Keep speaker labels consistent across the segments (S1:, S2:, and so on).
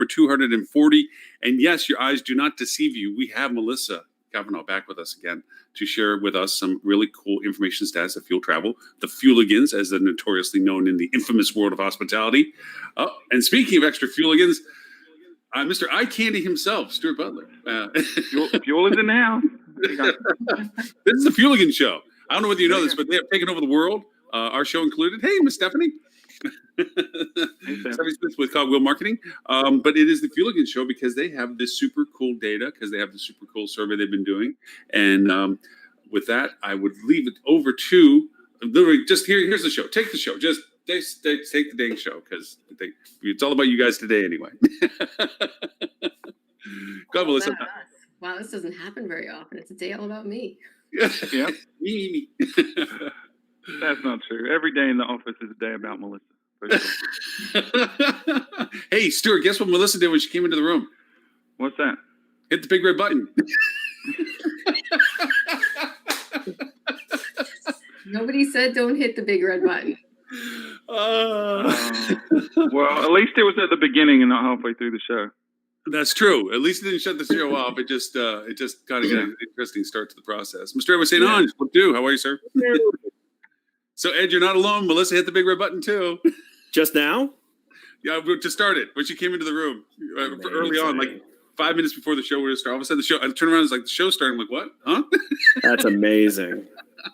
S1: for 240. And yes, your eyes do not deceive you. We have Melissa Cavanaugh back with us again to share with us some really cool information stats of fuel travel. The Fueligans, as they're notoriously known in the infamous world of hospitality. And speaking of extra Fueligans, Mr. Eye Candy himself, Stuart Butler.
S2: Fuel is in the house.
S1: This is the Fueligan Show. I don't know whether you know this, but they have taken over the world. Our show included. Hey, Miss Stephanie. Stephanie Smith with Cogwheel Marketing. But it is the Fueligan Show because they have this super cool data, because they have the super cool survey they've been doing. And with that, I would leave it over to literally just here's the show. Take the show. Just take the dang show because it's all about you guys today anyway. Go, Melissa.
S3: Wow, this doesn't happen very often. It's a day all about me.
S2: Yeah.
S1: Me.
S2: That's not true. Every day in the office is a day about Melissa. For sure.
S1: Hey, Stuart, guess what Melissa did when she came into the room?
S2: What's that?
S1: Hit the big red button.
S3: Nobody said don't hit the big red button.
S2: Well, at least it was at the beginning and not halfway through the show.
S1: That's true. At least it didn't shut the show off. It just kind of got an interesting start to the process. Mr. Edward St. Ange, what do? How are you, sir? So, Ed, you're not alone. Melissa hit the big red button, too.
S4: Just now?
S1: Yeah, to start it, when she came into the room early on, like 5 minutes before the show would start. All of a sudden, the show, I turned around, it's like the show's starting. I'm like, what? Huh?
S4: That's amazing.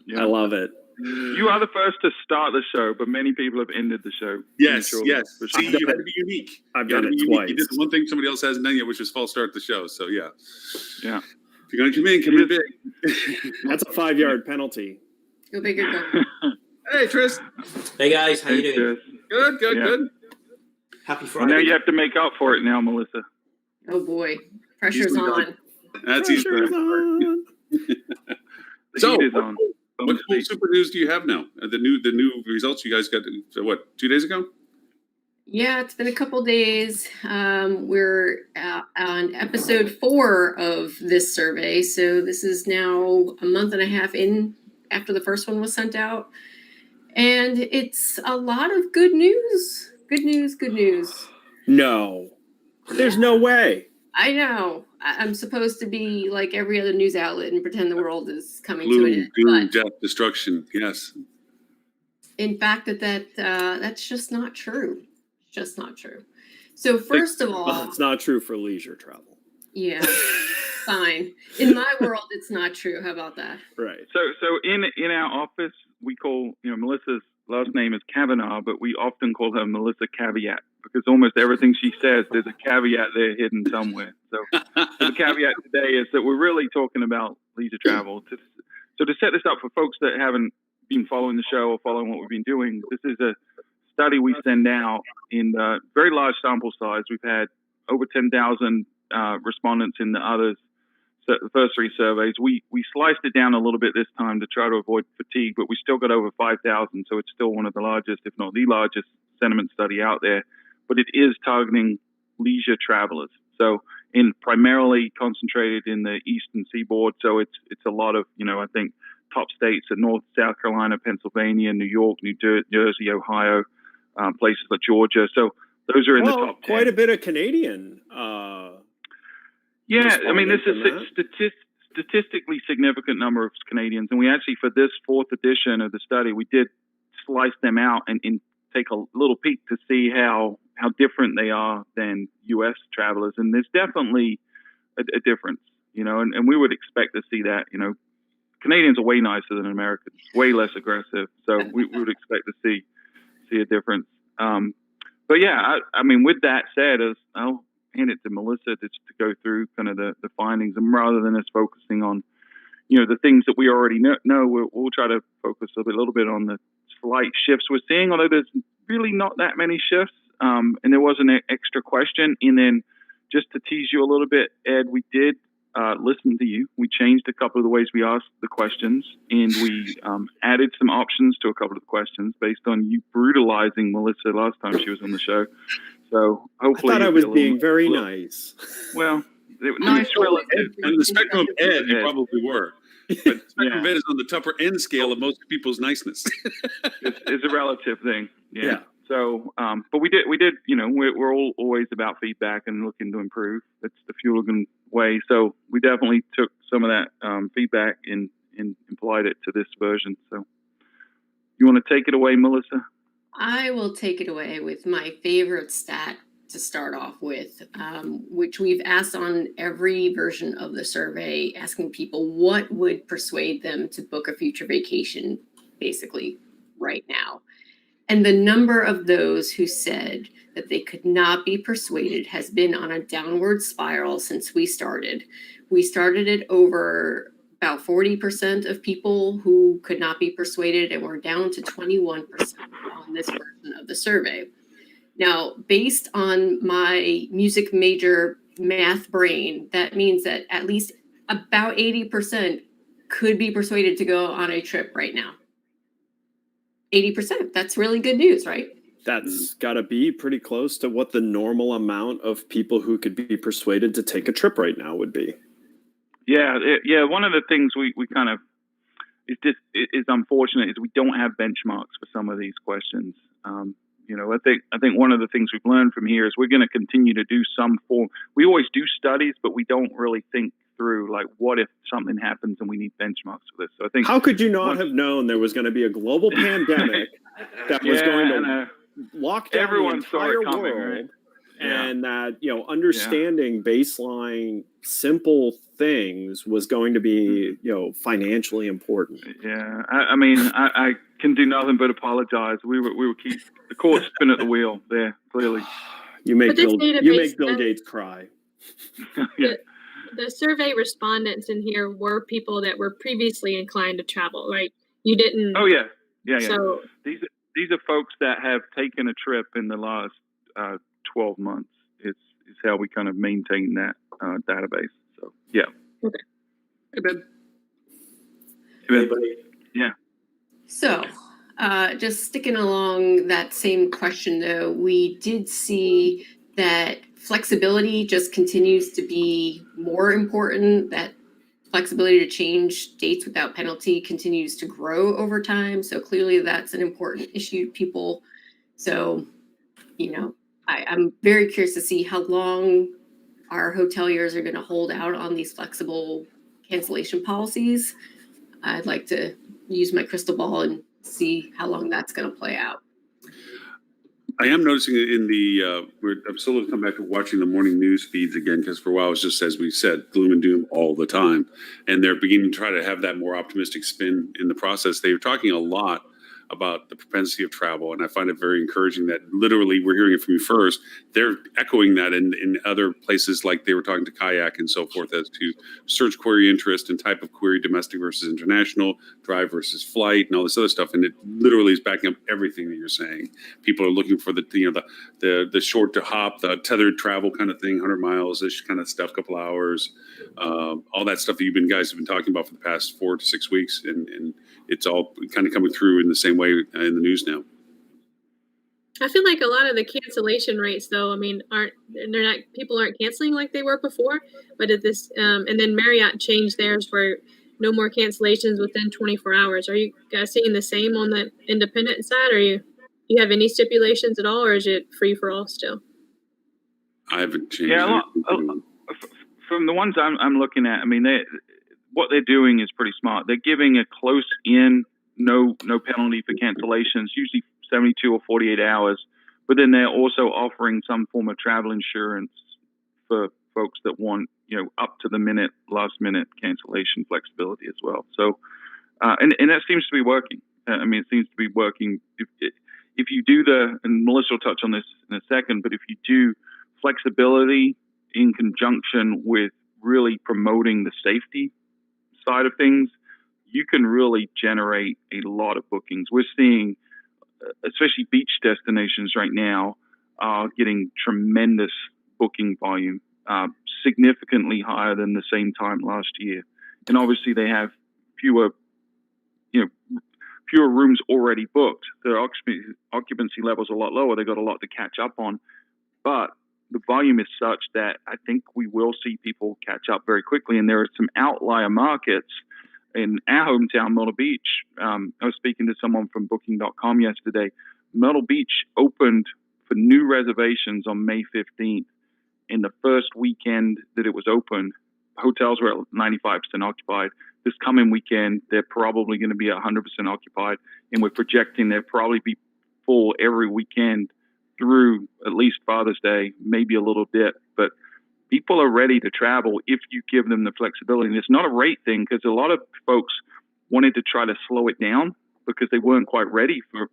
S2: Yeah.
S4: I love it.
S2: You are the first to start the show, but many people have ended the show.
S1: Yes.
S2: Sure.
S1: See, you had to be unique.
S4: I've done it twice.
S1: You did the one thing somebody else hasn't done yet, which was false start the show. So, yeah.
S2: Yeah.
S1: If you're going to come in big.
S4: That's a 5-yard penalty.
S3: Go big or go.
S1: Hey, Tris.
S5: Hey guys, how you doing?
S1: Good.
S5: Happy
S2: Well,
S5: Friday.
S2: now you have to make up for it now, Melissa.
S3: Oh boy, pressure's on.
S1: That's easy.
S4: on.
S1: So,
S2: Heat is on.
S1: what cool super news do you have now? The new results you guys got, 2 days ago?
S3: Yeah, it's been a couple days. We're on episode 4 of this survey. So this is now a month and a half in after the first one was sent out. And it's a lot of good news. Good news.
S4: No. There's no way.
S3: I know. I'm supposed to be like every other news outlet and pretend the world is coming to an end.
S1: Gloom, death, destruction. Yes.
S3: In fact, that's just not true. Just not true. So first of all,
S4: Well, it's not true for leisure travel.
S3: yeah, fine. In my world, it's not true. How about that?
S4: Right.
S2: So in our office, we call, Melissa's last name is Cavanaugh, but we often call her Melissa Caveat because almost everything she says, there's a caveat there hidden somewhere. So the caveat today is that we're really talking about leisure travel. So to set this up for folks that haven't been following the show or following what we've been doing, this is a study we send out in a very large sample size. We've had over 10,000 respondents in the first 3 surveys. We sliced it down a little bit this time to try to avoid fatigue, but we still got over 5,000, so it's still one of the largest, if not the largest, sentiment study out there. But it is targeting leisure travelers, so primarily concentrated in the eastern seaboard. So it's a lot of I think top states are North, South Carolina, Pennsylvania, New York, New Jersey, Ohio, places like Georgia. So those are in the top 10.
S4: Quite a bit of Canadian.
S2: Yeah, I mean, this is a statistically significant number of Canadians. And we actually, for this 4th edition of the study, we did slice them out and take a little peek to see how different they are than U.S. travelers. And there's definitely a difference, and we would expect to see that. Canadians are way nicer than Americans, way less aggressive. So we would expect to see a difference. But yeah, I mean, with that said, I'll hand it to Melissa to go through kind of the findings, and rather than us focusing on, the things that we already know, we'll try to focus a little bit on the slight shifts we're seeing, although there's really not that many shifts. And there was an extra question. And then just to tease you a little bit, Ed, we did listen to you. We changed a couple of the ways we asked the questions, and we added some options to a couple of the questions based on you brutalizing Melissa last time she was on the show. So hopefully,
S4: I thought I was being very nice.
S2: Well, nice relative.
S1: On the spectrum of Ed, you probably were. But the spectrum of Ed is on the tougher end scale of most people's niceness.
S2: It's a relative thing. Yeah. So, but we did, we're all always about feedback and looking to improve. That's the Fueligan way. So we definitely took some of that feedback and applied it to this version. So you want to take it away, Melissa?
S3: I will take it away with my favorite stat to start off with, which we've asked on every version of the survey, asking people what would persuade them to book a future vacation, basically right now. And the number of those who said that they could not be persuaded has been on a downward spiral since we started. We started at over about 40% of people who could not be persuaded, and we're down to 21% on this version of the survey. Now, based on my music major math brain, that means that at least about 80% could be persuaded to go on a trip right now. 80%, that's really good news, right?
S4: That's got to be pretty close to what the normal amount of people who could be persuaded to take a trip right now would be.
S2: Yeah. One of the things we kind of is unfortunate is we don't have benchmarks for some of these questions. I think one of the things we've learned from here is we're going to continue to do some form. We always do studies, but we don't really think through like what if something happens and we need benchmarks for this. So I think
S4: how could you not have known there was going to be a global pandemic that was going to lock down the entire world,
S2: right?
S4: and that understanding baseline simple things was going to be financially important.
S2: Yeah, I can do nothing but apologize. We were keep the court spin at the wheel there. Clearly,
S4: you make Bill Gates cry.
S2: Yeah.
S6: The survey respondents in here were people that were previously inclined to travel, right? You didn't.
S2: Oh yeah.
S6: So
S2: these are folks that have taken a trip in the last 12 months. Is how we kind of maintain that database. So yeah.
S6: Okay.
S2: Hey, Ben.
S5: Hey, buddy.
S2: Yeah.
S3: So, just sticking along that same question though, we did see that flexibility just continues to be more important, that flexibility to change dates without penalty continues to grow over time. So clearly that's an important issue to people. So, I'm very curious to see how long our hoteliers are going to hold out on these flexible cancellation policies. I'd like to use my crystal ball and see how long that's going to play out.
S1: I am noticing in the, I'm still going to come back to watching the morning news feeds again, because for a while it was just, as we said, gloom and doom all the time. And they're beginning to try to have that more optimistic spin in the process. They were talking a lot about the propensity of travel. And I find it very encouraging that literally we're hearing it from you first. They're echoing that in other places, like they were talking to Kayak and so forth, as to search query interest and type of query, domestic versus international, drive versus flight, and all this other stuff. And it literally is backing up everything that you're saying. People are looking for the short to hop, the tethered travel kind of thing, 100 miles, this kind of stuff, couple hours, all that stuff that you guys have been talking about for the past 4 to 6 weeks. And it's all kind of coming through in the same way in the news now.
S6: I feel like a lot of the cancellation rates, though, people aren't canceling like they were before. But at this, and then Marriott changed theirs for no more cancellations within 24 hours. Are you guys seeing the same on the independent side? Or you have any stipulations at all, or is it free for all still?
S1: I haven't changed.
S2: Yeah, from the ones I'm looking at, what they're doing is pretty smart. They're giving a close-in, no penalty for cancellations, usually 72 or 48 hours. But then they're also offering some form of travel insurance for folks that want, up to the minute, last-minute cancellation flexibility as well. So, and that seems to be working. It seems to be working. If you do and Melissa will touch on this in a second, but if you do flexibility in conjunction with really promoting the safety side of things, you can really generate a lot of bookings. We're seeing, especially beach destinations right now, are getting tremendous booking volume, significantly higher than the same time last year. And obviously they have fewer rooms already booked. Their occupancy levels are a lot lower. They got a lot to catch up on, but the volume is such that I think we will see people catch up very quickly. And there are some outlier markets in our hometown, Myrtle Beach. I was speaking to someone from Booking.com yesterday. Myrtle Beach opened for new reservations on May 15th. In the first weekend that it was open, hotels were at 95% occupied. This coming weekend, they're probably going to be 100% occupied, and we're projecting they'll probably be full every weekend through at least Father's Day, maybe a little bit. But people are ready to travel if you give them the flexibility. And it's not a rate thing, because a lot of folks wanted to try to slow it down because they weren't quite ready for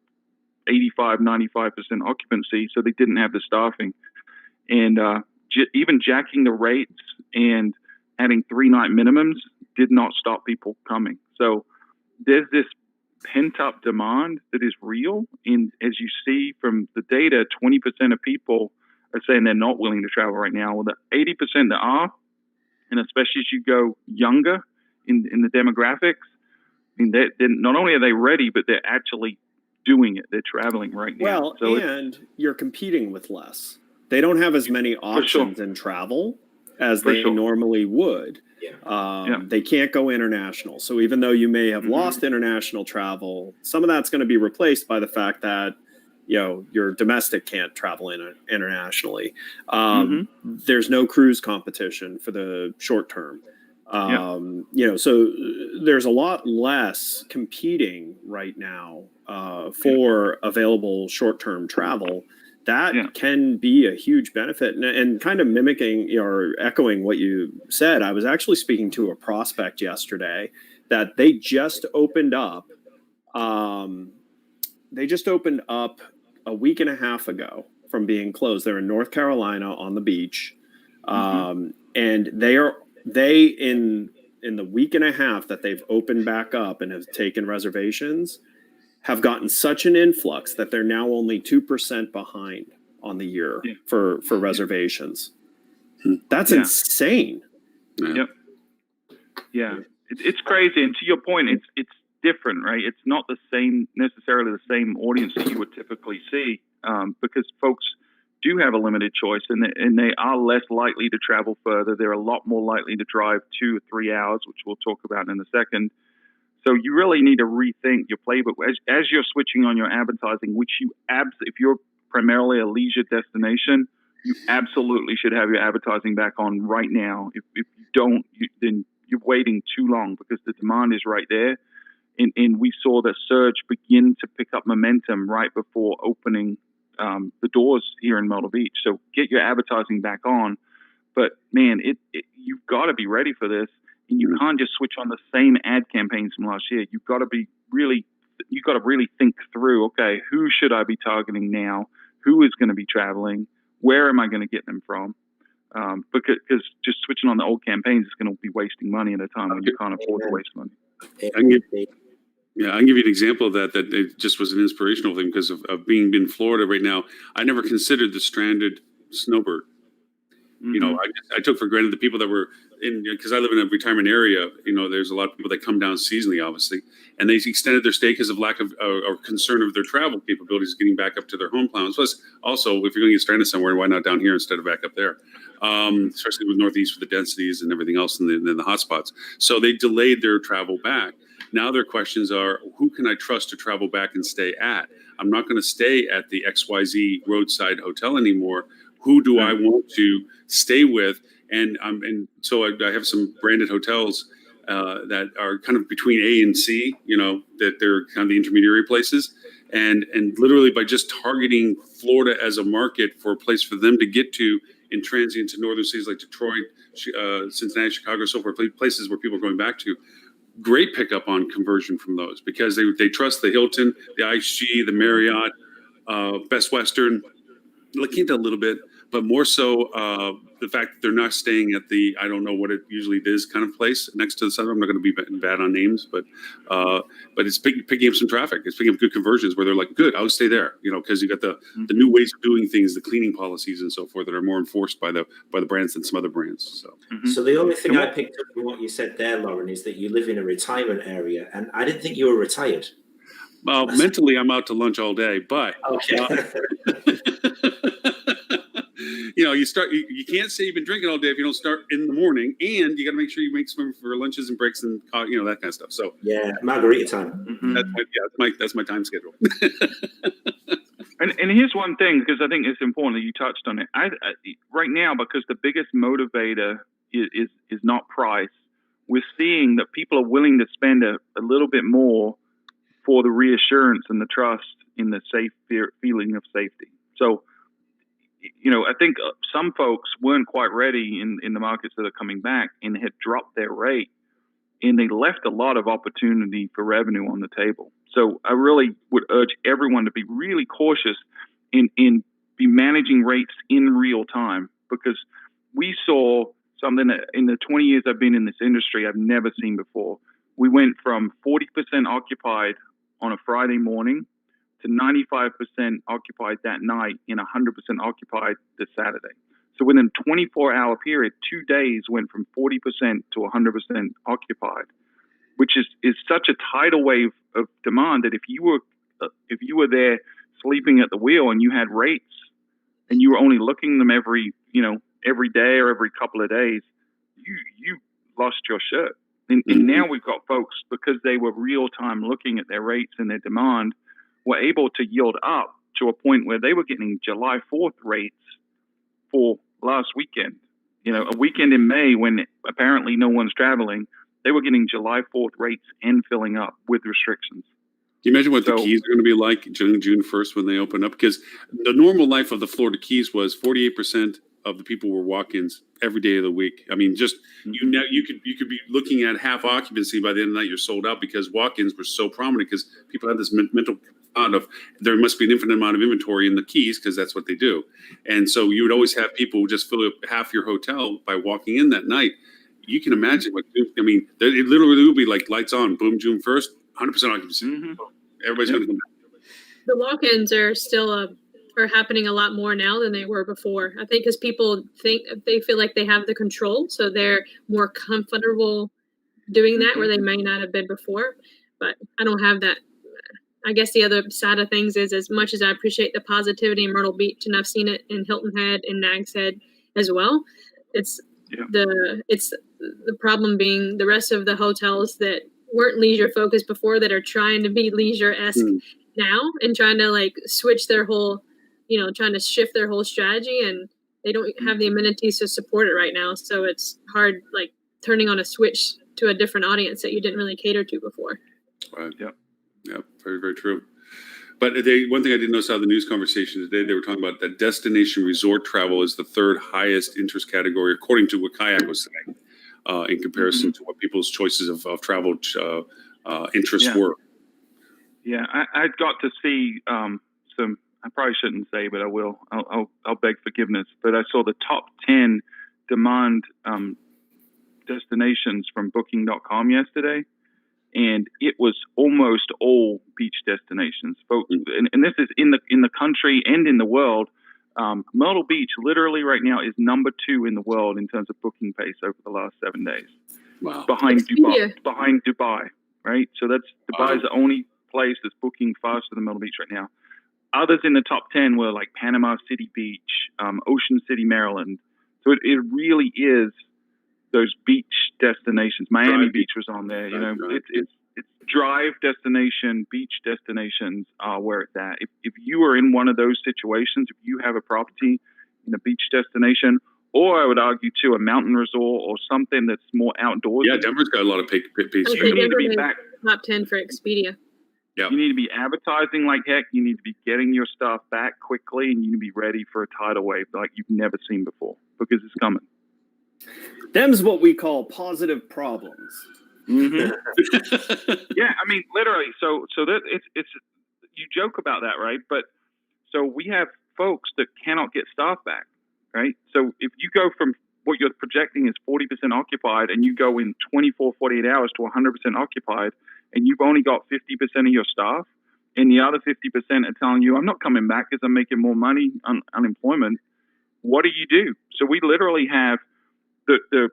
S2: 85, 95% occupancy, so they didn't have the staffing. And even jacking the rates and adding 3-night minimums did not stop people coming. So there's this pent-up demand that is real. And as you see from the data, 20% of people are saying they're not willing to travel right now. Well, the 80% that are, and especially as you go younger in the demographics, I mean, they're not only are they ready, but they're actually doing it. They're traveling right now.
S4: Well,
S2: so
S4: and you're competing with less. They don't have as many options in travel as they normally would. They can't go international. So even though you may have lost international travel, some of that's going to be replaced by the fact that, you know, your domestic can't travel internationally. There's no cruise competition for the short term. You know, so there's a lot less competing right now for available short-term travel. That can be a huge benefit. And kind of mimicking or echoing what you said, I was actually speaking to a prospect yesterday that they just opened up. They just opened up a week and a half ago from being closed. They're in North Carolina on the beach. And they in the week and a half that they've opened back up and have taken reservations, have gotten such an influx that they're now only 2% behind on the year for reservations. That's insane.
S2: It's crazy. And to your point, it's different, right? It's not necessarily the same audience that you would typically see, because folks do have a limited choice, and they are less likely to travel further. They're a lot more likely to drive 2 or 3 hours, which we'll talk about in a second. So you really need to rethink your playbook as you're switching on your advertising, which if you're primarily a leisure destination, you absolutely should have your advertising back on right now. If you don't, then you're waiting too long, because the demand is right there. And we saw the surge begin to pick up momentum right before opening the doors here in Myrtle Beach. So get your advertising back on. But man, you've got to be ready for this. And you can't just switch on the same ad campaigns from last year. You've got to really think through, okay, who should I be targeting now? Who is going to be traveling? Where am I going to get them from? Because just switching on the old campaigns is going to be wasting money at a time when you can't afford to waste money.
S1: I can give you an example of that it just was an inspirational thing because of being in Florida right now. I never considered the stranded snowbird. You know, I took for granted the people that were because I live in a retirement area. You know, there's a lot of people that come down seasonally, obviously, and they extended their stay because of lack of or concern of their travel capabilities getting back up to their home towns. Plus, also, if you're going to get stranded somewhere, why not down here instead of back up there? Especially with Northeast with the densities and everything else and the hotspots. So they delayed their travel back. Now their questions are, who can I trust to travel back and stay at? I'm not going to stay at the XYZ roadside hotel anymore. Who do I want to stay with? And so I have some branded hotels that are kind of between A and C, you know, that they're kind of the intermediary places. And literally by just targeting Florida as a market for a place for them to get to in transient to northern cities like Detroit, Cincinnati, Chicago, so forth, places where people are going back to, great pickup on conversion from those because they trust the Hilton, the IHG, the Marriott, Best Western, La Quinta a little bit, but more so the fact that they're not staying at the, I don't know what it usually is kind of place next to the sun. I'm not going to be bad on names, but it's picking up some traffic. It's picking up good conversions where they're like, good, I'll stay there, you know, because you got the new ways of doing things, the cleaning policies and so forth that are more enforced by the brands than some other brands. So,
S5: So the only thing I picked up from what you said there, Lauren, is that you live in a retirement area, and I didn't think you were retired.
S1: Well, mentally, I'm out to lunch all day, but you know, you can't say you've been drinking all day if you don't start in the morning, and you got to make sure you make some for lunches and breaks and you know that kind of stuff. So
S5: yeah, margarita time.
S1: That's my time schedule.
S2: And here's one thing, because I think it's important that you touched on it. Right now, because the biggest motivator is not price, we're seeing that people are willing to spend a little bit more for the reassurance and the trust in the feeling of safety. So, I think some folks weren't quite ready in the markets that are coming back and had dropped their rate, and they left a lot of opportunity for revenue on the table. So I really would urge everyone to be really cautious in be managing rates in real time, because we saw something that in the 20 years I've been in this industry I've never seen before. We went from 40% occupied on a Friday morning to 95% occupied that night and 100% occupied this Saturday. So within a 24-hour period, 2 days went from 40% to 100% occupied, which is such a tidal wave of demand that if you were there sleeping at the wheel and you had rates and you were only looking them every day or every couple of days, you lost your shirt. And now we've got folks, because they were real time looking at their rates and their demand, were able to yield up to a point where they were getting July 4th rates for last weekend. A weekend in May when apparently no one's traveling, they were getting July 4th rates and filling up with restrictions.
S1: Can you imagine what the Keys are going to be like June 1st when they open up? Because the normal life of the Florida Keys was 48% of the people were walk-ins every day of the week. I mean, just you could be looking at half occupancy by the end of the night. You're sold out because walk-ins were so prominent, because people had this mental thought of there must be an infinite amount of inventory in the Keys because that's what they do. And so you would always have people who just fill up half your hotel by walking in that night. You can imagine it literally will be like lights on, boom, June 1st, 100% occupancy. Mm-hmm. Everybody's going to come back.
S6: The walk-ins are still are happening a lot more now than they were before. I think because people they feel like they have the control, so they're more comfortable doing that where they may not have been before. But I don't have that. I guess the other side of things is, as much as I appreciate the positivity in Myrtle Beach, and I've seen it in Hilton Head and Nags Head as well, it's the problem being the rest of the hotels that weren't leisure focused before that are trying to be leisure-esque now and trying to switch their whole, trying to shift their whole strategy, and they don't have the amenities to support it right now. So it's hard, turning on a switch to a different audience that you didn't really cater to before.
S1: Right. Yep. Very, very true. But one thing I did notice out of the news conversation today, they were talking about that destination resort travel is the third highest interest category, according to what Kayak was saying, in comparison to what people's choices of travel interests were.
S2: Yeah, I got to see some. I probably shouldn't say, but I will. I'll beg forgiveness. But I saw the top 10 demand destinations from Booking.com yesterday. And it was almost all beach destinations, folks. And this is in the country and in the world. Myrtle Beach, literally right now, is number 2 in the world in terms of booking pace over the last 7 days.
S1: Wow!
S2: Behind Dubai, right? So Dubai's the only place that's booking faster than Myrtle Beach right now. Others in the top 10 were like Panama City Beach, Ocean City, Maryland. So it really is those beach destinations. Miami Beach was on there. It's drive destination, beach destinations are where it's at. If you are in one of those situations, if you have a property in a beach destination, or I would argue too, a mountain resort or something that's more outdoors.
S1: Yeah, Denver's got a lot of beach.
S2: You need to be back.
S6: Top 10 for Expedia.
S1: Yeah.
S2: You need to be advertising like heck. You need to be getting your stuff back quickly, and you need to be ready for a tidal wave like you've never seen before, because it's coming.
S4: Them's what we call positive problems.
S2: Mm-hmm. Yeah, I mean, literally. So that it's you joke about that, right? But so we have folks that cannot get staff back, right? So if you go from what you're projecting is 40% occupied, and you go in 24, 48 hours to 100% occupied, and you've only got 50% of your staff, and the other 50% are telling you, I'm not coming back because I'm making more money on unemployment. What do you do? So we literally have the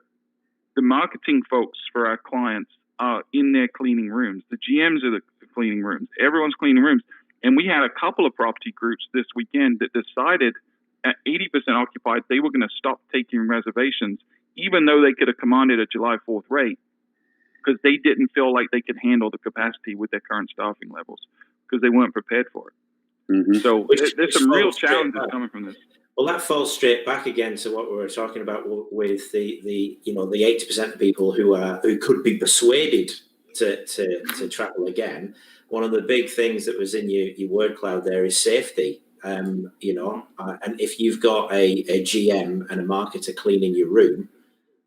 S2: marketing folks for our clients are in their cleaning rooms. The GMs are the cleaning rooms. Everyone's cleaning rooms. And we had a couple of property groups this weekend that decided at 80% occupied, they were going to stop taking reservations, even though they could have commanded a July 4th rate, because they didn't feel like they could handle the capacity with their current staffing levels, because they weren't prepared for it.
S1: Mhm.
S2: So there's some real challenges coming from this.
S5: Well, that falls straight back again to what we were talking about with the 80% of people who could be persuaded to travel again. One of the big things that was in your word cloud there is safety. And if you've got a GM and a marketer cleaning your room,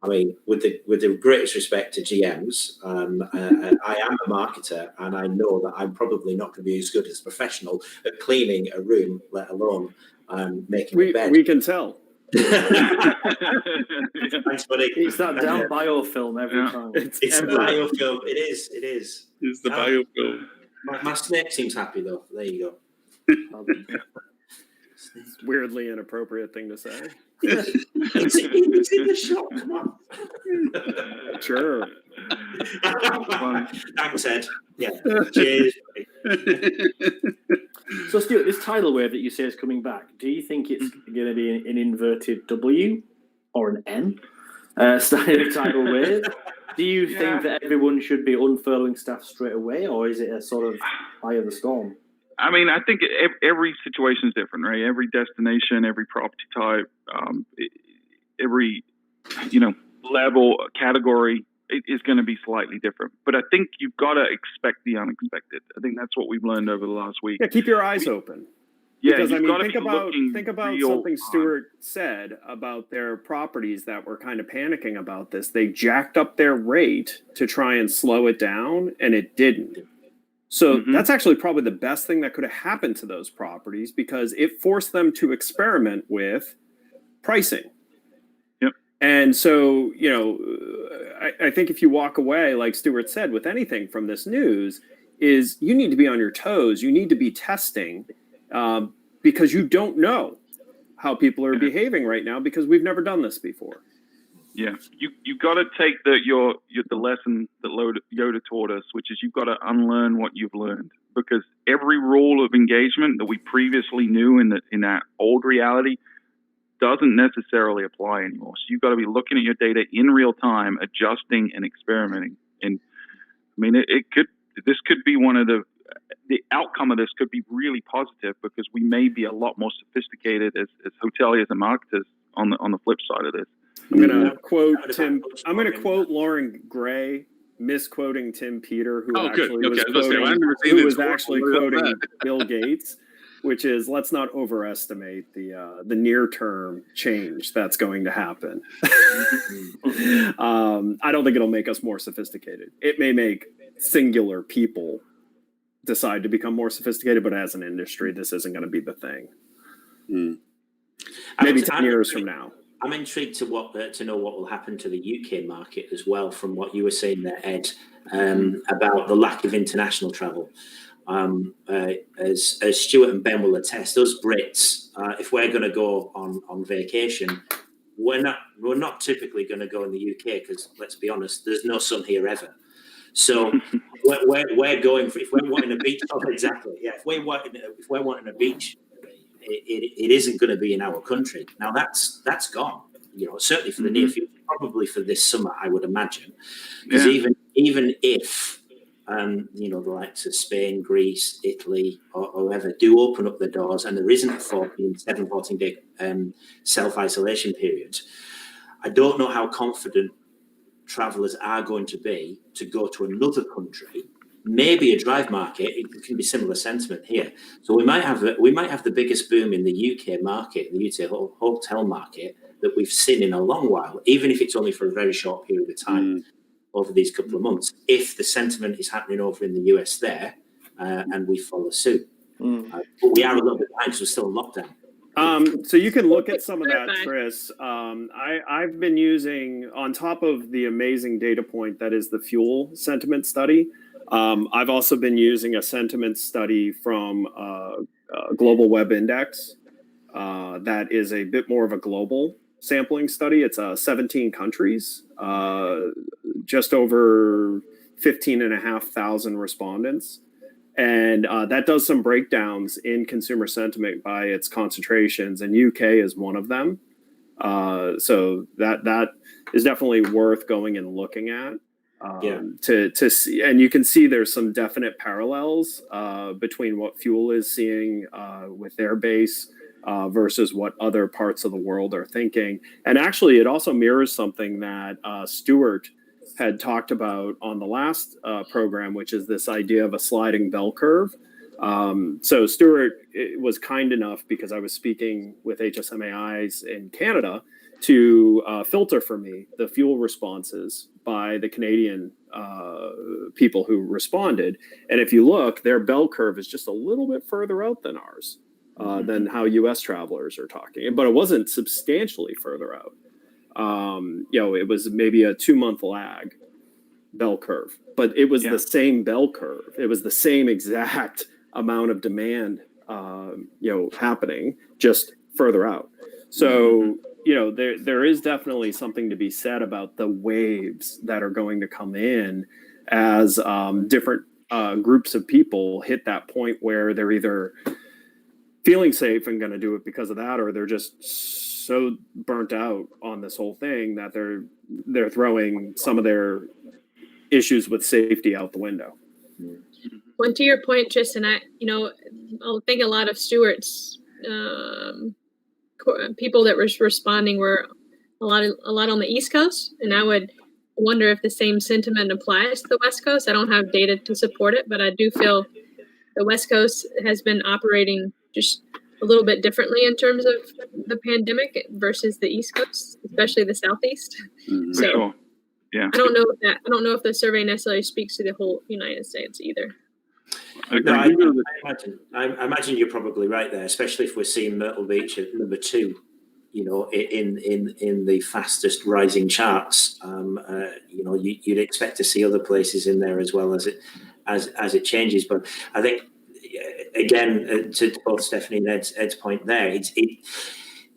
S5: I mean, with the greatest respect to GMs, I am a marketer, and I know that I'm probably not going to be as good as a professional at cleaning a room, let alone making a bed.
S4: We can tell.
S5: Thanks, buddy.
S7: It's that damn biofilm every time.
S5: It's a biofilm. It is.
S1: It's the biofilm.
S5: My snake seems happy though. There you go.
S4: It's weirdly inappropriate thing to say.
S5: It's in the shop. Come on.
S4: Sure.
S5: Thanks, Ed. Yeah. Cheers.
S7: So, Stuart, this tidal wave that you say is coming back, do you think it's going to be an inverted W or an N style of tidal wave? Do you think that everyone should be unfurling staff straight away, or is it a sort of eye of the storm?
S2: I mean, I think every situation is different, right? Every destination, every property type, every level, category is going to be slightly different. But I think you've got to expect the unexpected. I think that's what we've learned over the last week.
S4: Yeah, keep your eyes open.
S2: Yeah,
S4: because I mean,
S2: think about
S4: something Stuart said about their properties that were kind of panicking about this. They jacked up their rate to try and slow it down, and it didn't. So that's actually probably the best thing that could have happened to those properties, because it forced them to experiment with pricing.
S2: Yep.
S4: And so, I think if you walk away, like Stuart said, with anything from this news, is you need to be on your toes. You need to be testing, because you don't know how people are behaving right now, because we've never done this before.
S2: Yeah, you got to take the lesson that Yoda taught us, which is you've got to unlearn what you've learned, because every rule of engagement that we previously knew in that old reality doesn't necessarily apply anymore. So you've got to be looking at your data in real time, adjusting and experimenting. And I mean, this could be one of the outcome of this could be really positive, because we may be a lot more sophisticated as hoteliers and marketers on the flip side of this.
S4: I'm going to quote Tim. I'm going to quote Lauren Gray, misquoting Tim Peter, who was actually quoting Bill Gates, which is, let's not overestimate the near term change that's going to happen. I don't think it'll make us more sophisticated. It may make singular people decide to become more sophisticated, but as an industry, this isn't going to be the thing. Maybe 10 years from now.
S5: I'm intrigued to know what will happen to the UK market as well, from what you were saying there, Ed, about the lack of international travel. As Stuart and Ben will attest, us Brits, if we're going to go on vacation, we're not typically going to go in the UK, because let's be honest, there's no sun here ever. So we're going for, if we're wanting a beach, exactly, yeah. If we're wanting a beach, it isn't going to be in our country. Now that's gone. Certainly for the near future, probably for this summer, I would imagine. Because even if the likes of Spain, Greece, Italy, or whoever do open up the doors, and there isn't a 14-day self-isolation period, I don't know how confident travellers are going to be to go to another country. Maybe a drive market. It can be similar sentiment here. So we might have the biggest boom in the UK market, the UK hotel market, that we've seen in a long while, even if it's only for a very short period of time over these couple of months. If the sentiment is happening over in the US there, and we follow suit, but we are a little bit behind because we're still in lockdown.
S4: So you can look at some of that, Chris. I've been using, on top of the amazing data point that is the fuel sentiment study, I've also been using a sentiment study from Global Web Index that is a bit more of a global sampling study. It's 17 countries, just over 15,500 respondents. And that does some breakdowns in consumer sentiment by its concentrations, and UK is one of them. So that is definitely worth going and looking at. to see, and you can see there's some definite parallels between what Fuel is seeing with their base versus what other parts of the world are thinking. And actually, it also mirrors something that Stuart had talked about on the last program, which is this idea of a sliding bell curve. So Stuart was kind enough, because I was speaking with HSMAIs in Canada, to filter for me the Fuel responses by the Canadian people who responded. And if you look, their bell curve is just a little bit further out than ours, than how US travelers are talking. But it wasn't substantially further out. It was maybe a 2-month lag bell curve, but it was the same bell curve. It was the same exact amount of demand, happening just further out. So, there is definitely something to be said about the waves that are going to come in as different groups of people hit that point where they're either feeling safe and going to do it because of that, or they're just so burnt out on this whole thing that they're throwing some of their issues with safety out the window.
S6: Well, to your point, Tristan, I think a lot of Stuart's people that were responding were a lot on the East Coast, and I would wonder if the same sentiment applies to the West Coast. I don't have data to support it, but I do feel the West Coast has been operating just a little bit differently in terms of the pandemic versus the East Coast, especially the Southeast.
S2: For sure. Yeah.
S6: I don't know if the survey necessarily speaks to the whole United States either.
S5: I imagine you're probably right there, especially if we're seeing Myrtle Beach at number 2, in the fastest rising charts. You'd expect to see other places in there as well as it changes. But I think, again, to both Stephanie and Ed's point there,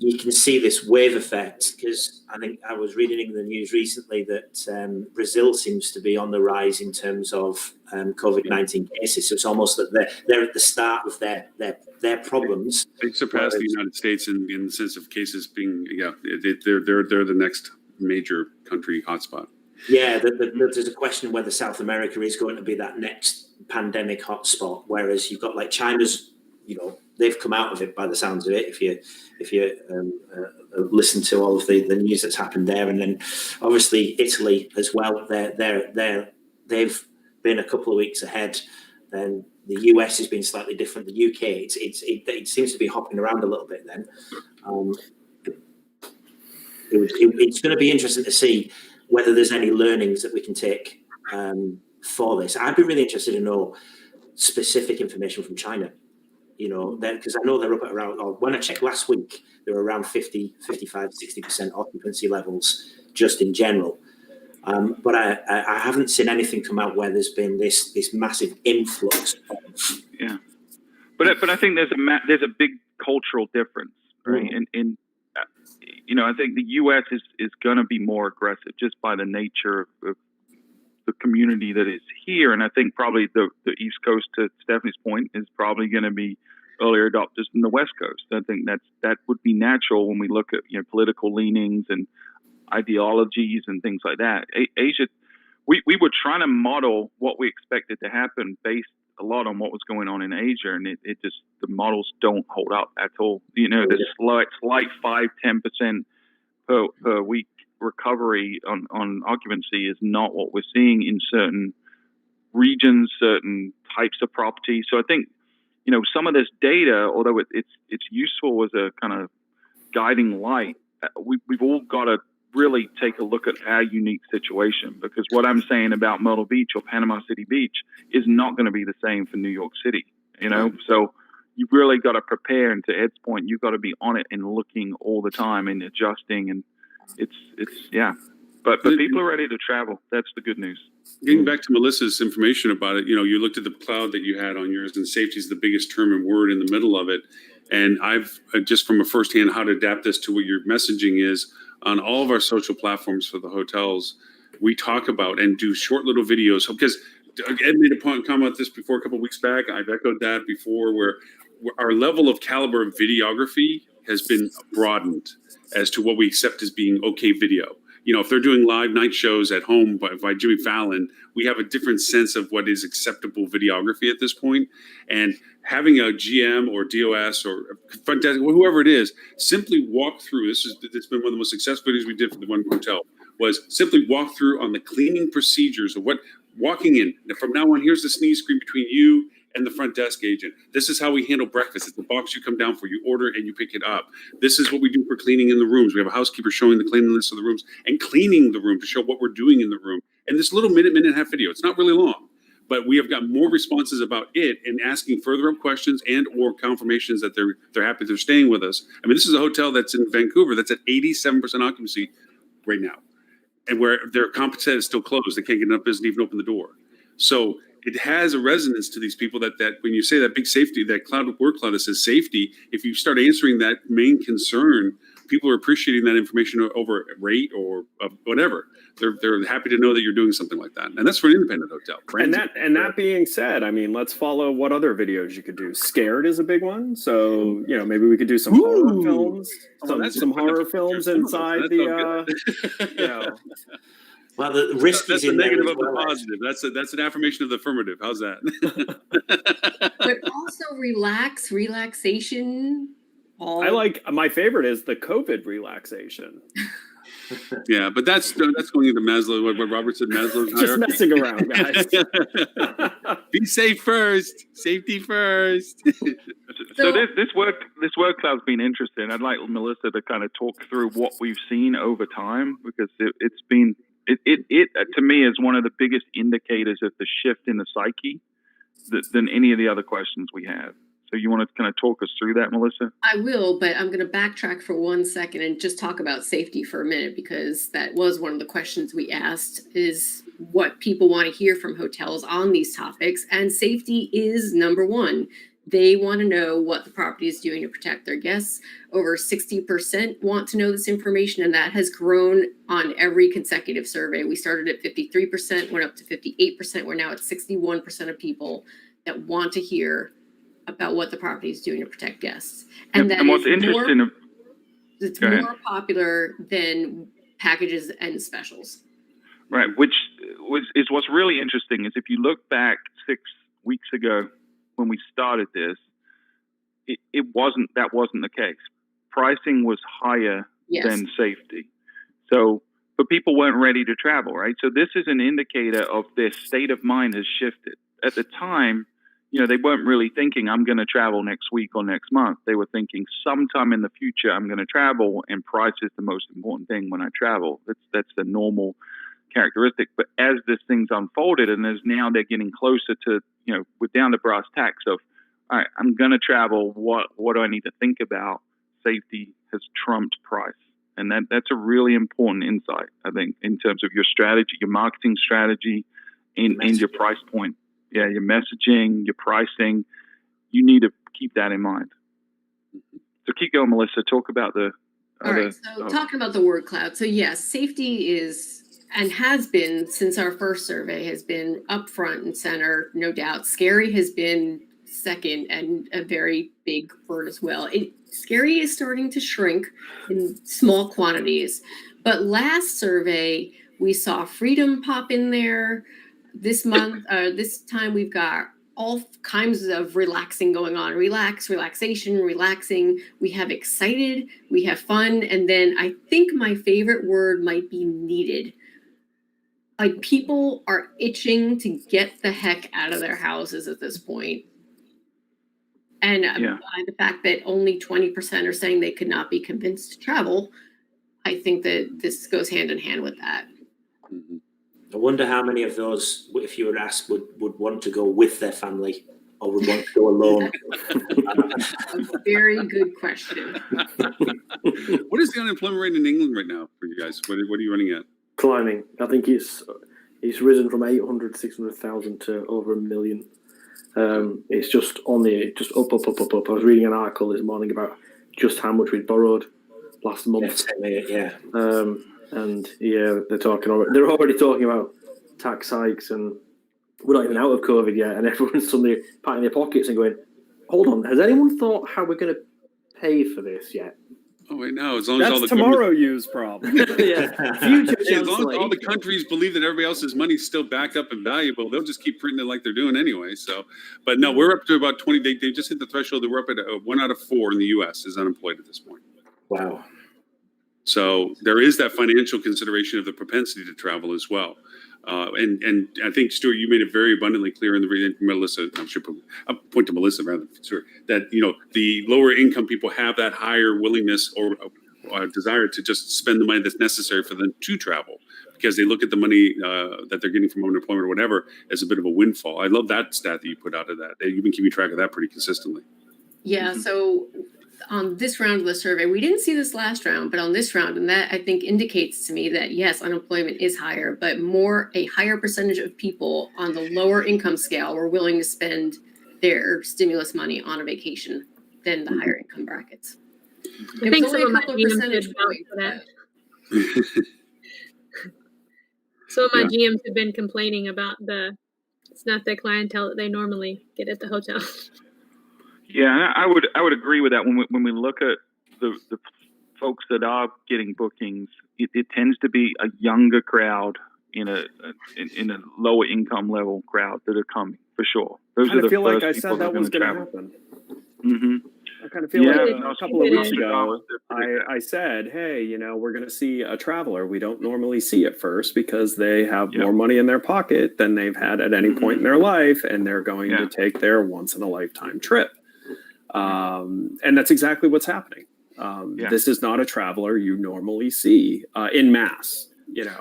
S5: you can see this wave effect, because I think I was reading in the news recently that Brazil seems to be on the rise in terms of COVID-19 cases. So it's almost that they're at the start of their problems.
S1: They surpassed the United States in the sense of cases being, they're the next major country hotspot.
S5: Yeah, there's a question whether South America is going to be that next pandemic hotspot, whereas you've got like China's, they've come out of it by the sounds of it. If you listen to all of the news that's happened there, and then obviously Italy as well, they've been a couple of weeks ahead. Then the US has been slightly different. The UK, it seems to be hopping around a little bit. Then it's going to be interesting to see whether there's any learnings that we can take for this. I'd be really interested to know specific information from China. Because I know they're up at around, or when I checked last week, they were around 50, 55, 60% occupancy levels just in general. But I haven't seen anything come out where there's been this massive influx.
S2: But I think there's a big cultural difference, right? And I think the U.S. is going to be more aggressive just by the nature of the community that is here. And I think probably the East Coast, to Stephanie's point, is probably going to be earlier adopters than the West Coast. I think that would be natural when we look at political leanings and ideologies and things like that. Asia, we were trying to model what we expected to happen based a lot on what was going on in Asia, and it just, the models don't hold up at all. The slight 5-10% per week recovery on occupancy is not what we're seeing in certain regions, certain types of property. So I think some of this data, although it's useful as a kind of guiding light, we've all got to really take a look at our unique situation, because what I'm saying about Myrtle Beach or Panama City Beach is not going to be the same for New York City. So you've really got to prepare, and to Ed's point, you've got to be on it and looking all the time and adjusting, and it's but people are ready to travel. That's the good news.
S1: Getting back to Melissa's information about it, you looked at the cloud that you had on yours, and safety is the biggest term and word in the middle of it. And I've just from a firsthand how to adapt this to what your messaging is on all of our social platforms for the hotels. We talk about and do short little videos, because Ed made a comment about this before a couple of weeks back. I've echoed that before, where our level of caliber of videography has been broadened as to what we accept as being okay video. if they're doing live night shows at home by Jimmy Fallon, we have a different sense of what is acceptable videography at this point. And having a GM or DOS or front desk, whoever it is, simply walk through. It's been one of the most successful videos we did for the one hotel. Was simply walk through on the cleaning procedures of what walking in. From now on, here's the sneeze screen between you and the front desk agent. This is how we handle breakfast. It's the box you come down for. You order and you pick it up. This is what we do for cleaning in the rooms. We have a housekeeper showing the cleanliness of the rooms and cleaning the room to show what we're doing in the room. And this little minute and a half video, it's not really long, but we have got more responses about it and asking further up questions and or confirmations that they're happy they're staying with us. I mean, this is a hotel that's in Vancouver that's at 87% occupancy right now. And where their conference center is still closed, they can't get enough business to even open the door. So it has a resonance to these people that when you say that big safety, that word cloud that says safety, if you start answering that main concern, people are appreciating that information over rate or whatever. They're happy to know that you're doing something like that, and that's for an independent hotel.
S4: And that being said, I mean, let's follow what other videos you could do. Scared is a big one, so maybe we could do some horror films, some horror films inside the.
S5: Well, the risk
S1: that's
S5: is
S1: a
S5: in
S1: negative
S5: there
S1: of the positive. That's an affirmation of the affirmative. How's that?
S3: But also relaxation.
S4: My favorite is the COVID relaxation.
S1: Yeah, but that's going into Maslow. What Robert said, Maslow's
S4: just
S1: hierarchy.
S4: messing around, guys.
S1: Be safe first. Safety first.
S2: So this work cloud's been interesting. I'd like Melissa to kind of talk through what we've seen over time, because it's been to me is one of the biggest indicators of the shift in the psyche than any of the other questions we have. So you want to kind of talk us through that, Melissa?
S3: I will, but I'm going to backtrack for 1 second and just talk about safety for a minute, because that was one of the questions we asked, is what people want to hear from hotels on these topics. And safety is number one. They want to know what the property is doing to protect their guests. Over 60% want to know this information, and that has grown on every consecutive survey. We started at 53%, went up to 58%. We're now at 61% of people that want to hear about what the property is doing to protect guests. And
S2: what's interesting,
S3: it's more popular than packages and specials.
S2: Right, which is what's really interesting is if you look back 6 weeks ago when we started this, that wasn't the case. Pricing was higher than safety. So, but people weren't ready to travel, right? So this is an indicator of their state of mind has shifted. At the time, they weren't really thinking, I'm going to travel next week or next month. They were thinking sometime in the future, I'm going to travel, and price is the most important thing when I travel. That's the normal characteristic. But as this thing's unfolded, and as now they're getting closer to, we're down to brass tacks of, all right, I'm going to travel. What do I need to think about? Safety has trumped price. And that's a really important insight, I think, in terms of your strategy, your marketing strategy, and your price point. Yeah, your messaging, your pricing, you need to keep that in mind. So keep going, Melissa. Talk about the
S3: All right, so talking about the word cloud. So yes, safety is and has been since our first survey has been up front and center, no doubt. Scary has been second and a very big word as well. Scary is starting to shrink in small quantities. But last survey, we saw freedom pop in there. This month, this time we've got all kinds of relaxing going on. Relaxation, relaxing. We have excited, we have fun. And then I think my favorite word might be needed. Like people are itching to get the heck out of their houses at this point. And the fact that only 20% are saying they could not be convinced to travel, I think that this goes hand in hand with that.
S5: Mm-hmm. I wonder how many of those, if you were asked, would want to go with their family or would want to go alone.
S3: A very good question.
S1: What is the unemployment rate in England right now for you guys? What are you running at?
S7: Climbing. I think it's risen from 600,000 to over 1 million. It's just up. I was reading an article this morning about just how much we'd borrowed last month. And they're already talking about tax hikes, and we're not even out of COVID yet, and everyone's suddenly patting their pockets and going, hold on, has anyone thought how we're going to pay for this yet?
S1: Oh, wait, no. As long as all
S4: That's
S1: the
S4: tomorrow you's problem.
S7: Yeah, future
S1: as long as all the
S7: chancellor.
S1: countries believe that everybody else's money's still backed up and valuable, they'll just keep printing it like they're doing anyway. So, but no, we're up to about 20. They just hit the threshold that we're up at 1 out of 4 in the U.S. is unemployed at this point.
S5: Wow.
S1: So there is that financial consideration of the propensity to travel as well. And I think, Stuart, you made it very abundantly clear in the reading, Melissa, I'll point to Melissa rather than Stuart, that, the lower income people have that higher willingness or desire to just spend the money that's necessary for them to travel, because they look at the money that they're getting from unemployment or whatever as a bit of a windfall. I love that stat that you put out of that. You've been keeping track of that pretty consistently.
S3: Yeah, so on this round of the survey, we didn't see this last round, but on this round, and that I think indicates to me that yes, unemployment is higher, but a higher percentage of people on the lower income scale were willing to spend their stimulus money on a vacation than the higher income brackets.
S6: I think
S3: It was
S6: some
S3: only
S6: of
S3: a
S6: my
S3: couple of
S6: GMs
S3: percentage
S6: did vouch
S3: points,
S6: for that.
S3: but-
S6: Some of my GMs have been complaining about it's not the clientele that they normally get at the hotel.
S2: Yeah, and I would agree with that. When we look at the folks that are getting bookings, it tends to be a younger crowd in a lower income level crowd that are coming for sure. Those
S4: I
S2: are the
S4: feel like I
S2: first people
S4: said that was going to
S2: travel.
S4: happen.
S2: Mm-hmm.
S4: I kind of feel
S2: Yeah,
S4: like
S2: no,
S4: a couple of weeks
S6: it is.
S4: ago, I said, hey, we're going to see a traveler we don't normally see at first because they have more money in their pocket than they've had at any point in their life, and they're going to take their once-in-a-lifetime trip. And that's exactly what's happening. This is not a traveler you normally see in mass.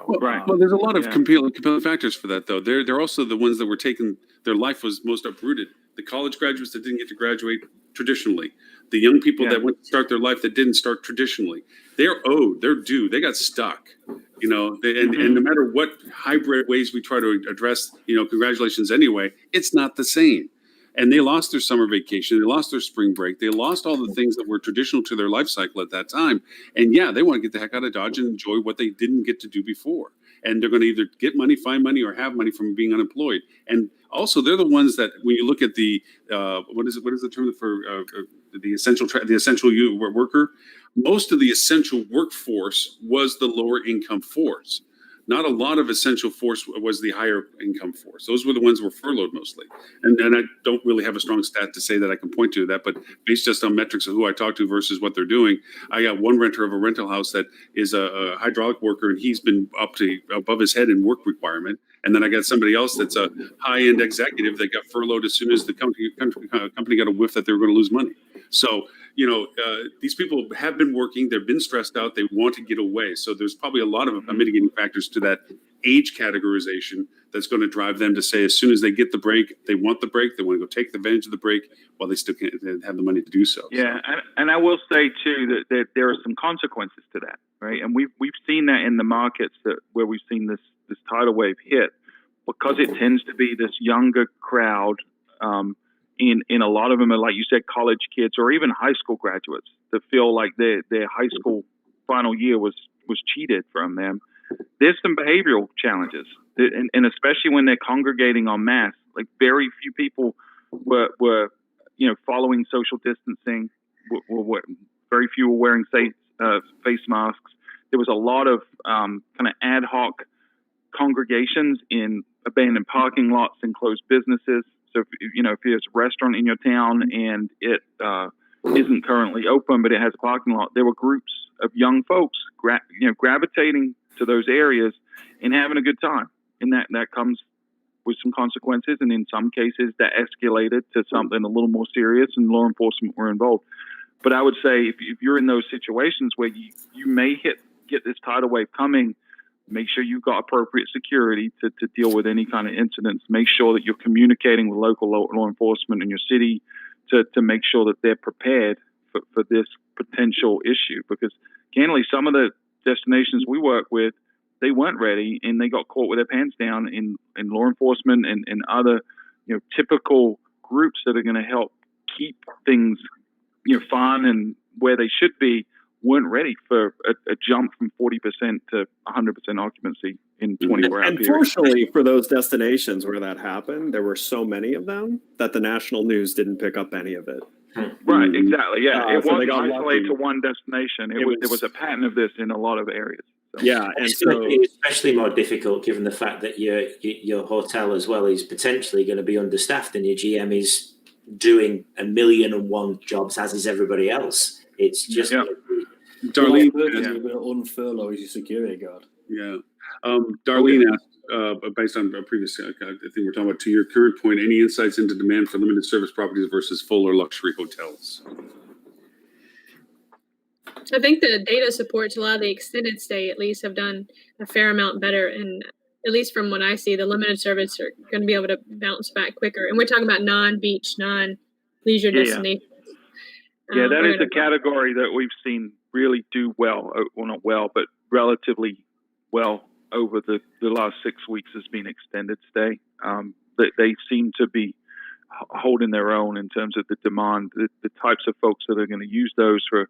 S1: Well, there's a lot of compelling factors for that, though. They're also the ones that were taken. Their life was most uprooted. The college graduates that didn't get to graduate traditionally, the young people that went to start their life that didn't start traditionally. They're owed. They're due. They got stuck. And no matter what hybrid ways we try to address, congratulations anyway, it's not the same. And they lost their summer vacation. They lost their spring break. They lost all the things that were traditional to their life cycle at that time. And they want to get the heck out of Dodge and enjoy what they didn't get to do before. And they're going to either get money, find money, or have money from being unemployed. And also, they're the ones that, when you look at the what is the term for the essential worker? Most of the essential workforce was the lower income force. Not a lot of essential force was the higher income force. Those were the ones who were furloughed mostly. And I don't really have a strong stat to say that I can point to that, but based just on metrics of who I talk to versus what they're doing, I got one renter of a rental house that is a hydraulic worker, and he's been up to above his head in work requirement. And then I got somebody else that's a high-end executive that got furloughed as soon as the company got a whiff that they were going to lose money. So, these people have been working, they've been stressed out, they want to get away. So there's probably a lot of mitigating factors to that age categorization that's going to drive them to say, as soon as they get the break, they want the break, they want to go take advantage of the break while they still can't have the money to do so.
S2: Yeah, and I will say too that there are some consequences to that, right? And we've seen that in the markets where we've seen this tidal wave hit, because it tends to be this younger crowd. In a lot of them are, like you said, college kids or even high school graduates that feel like their high school final year was cheated from them. There's some behavioral challenges, and especially when they're congregating en masse. Like, very few people were following social distancing. Very few were wearing face masks. There was a lot of kind of ad hoc congregations in abandoned parking lots and closed businesses. So if there's a restaurant in your town and it isn't currently open, but it has a parking lot, there were groups of young folks gravitating to those areas and having a good time. And that comes with some consequences. And in some cases that escalated to something a little more serious, and law enforcement were involved. But I would say if you're in those situations where you may get this tidal wave coming, make sure you've got appropriate security to deal with any kind of incidents. Make sure that you're communicating with local law enforcement in your city to make sure that they're prepared for this potential issue. Because candidly, some of the destinations we work with, they weren't ready, and they got caught with their pants down in law enforcement and other typical groups that are going to help keep things fun and where they should be, weren't ready for a jump from 40% to 100% occupancy in 24 hours.
S4: And fortunately for those destinations where that happened, there were so many of them that the national news didn't pick up any of it.
S2: Right, exactly. Yeah, it
S4: So they
S2: wasn't
S4: got
S2: isolated
S4: lucky.
S2: to one destination. There
S4: was-
S2: was a pattern of this in a lot of areas. So.
S4: Yeah, and
S5: It's
S4: so
S5: going to be especially more difficult given the fact that your hotel as well is potentially going to be understaffed and your GM is doing 1,000,001 jobs, as is everybody else. It's just
S2: Yeah.
S1: Darlene,
S7: You're going to unfurlough as your security guard.
S1: yeah. Darlene asked, based on a previous thing we're talking about, to your current point, any insights into demand for limited service properties versus full or luxury hotels?
S6: I think the data supports a lot of the extended stay at least have done a fair amount better. And at least from what I see, the limited service are going to be able to bounce back quicker. And we're talking about non-beach, non-leisure destinations.
S2: Yeah, that
S6: we're
S2: is a
S6: gonna-
S2: category that we've seen really do well. Well, not well, but relatively well over the last 6 weeks has been extended stay. They seem to be holding their own in terms of the demand. The types of folks that are going to use those for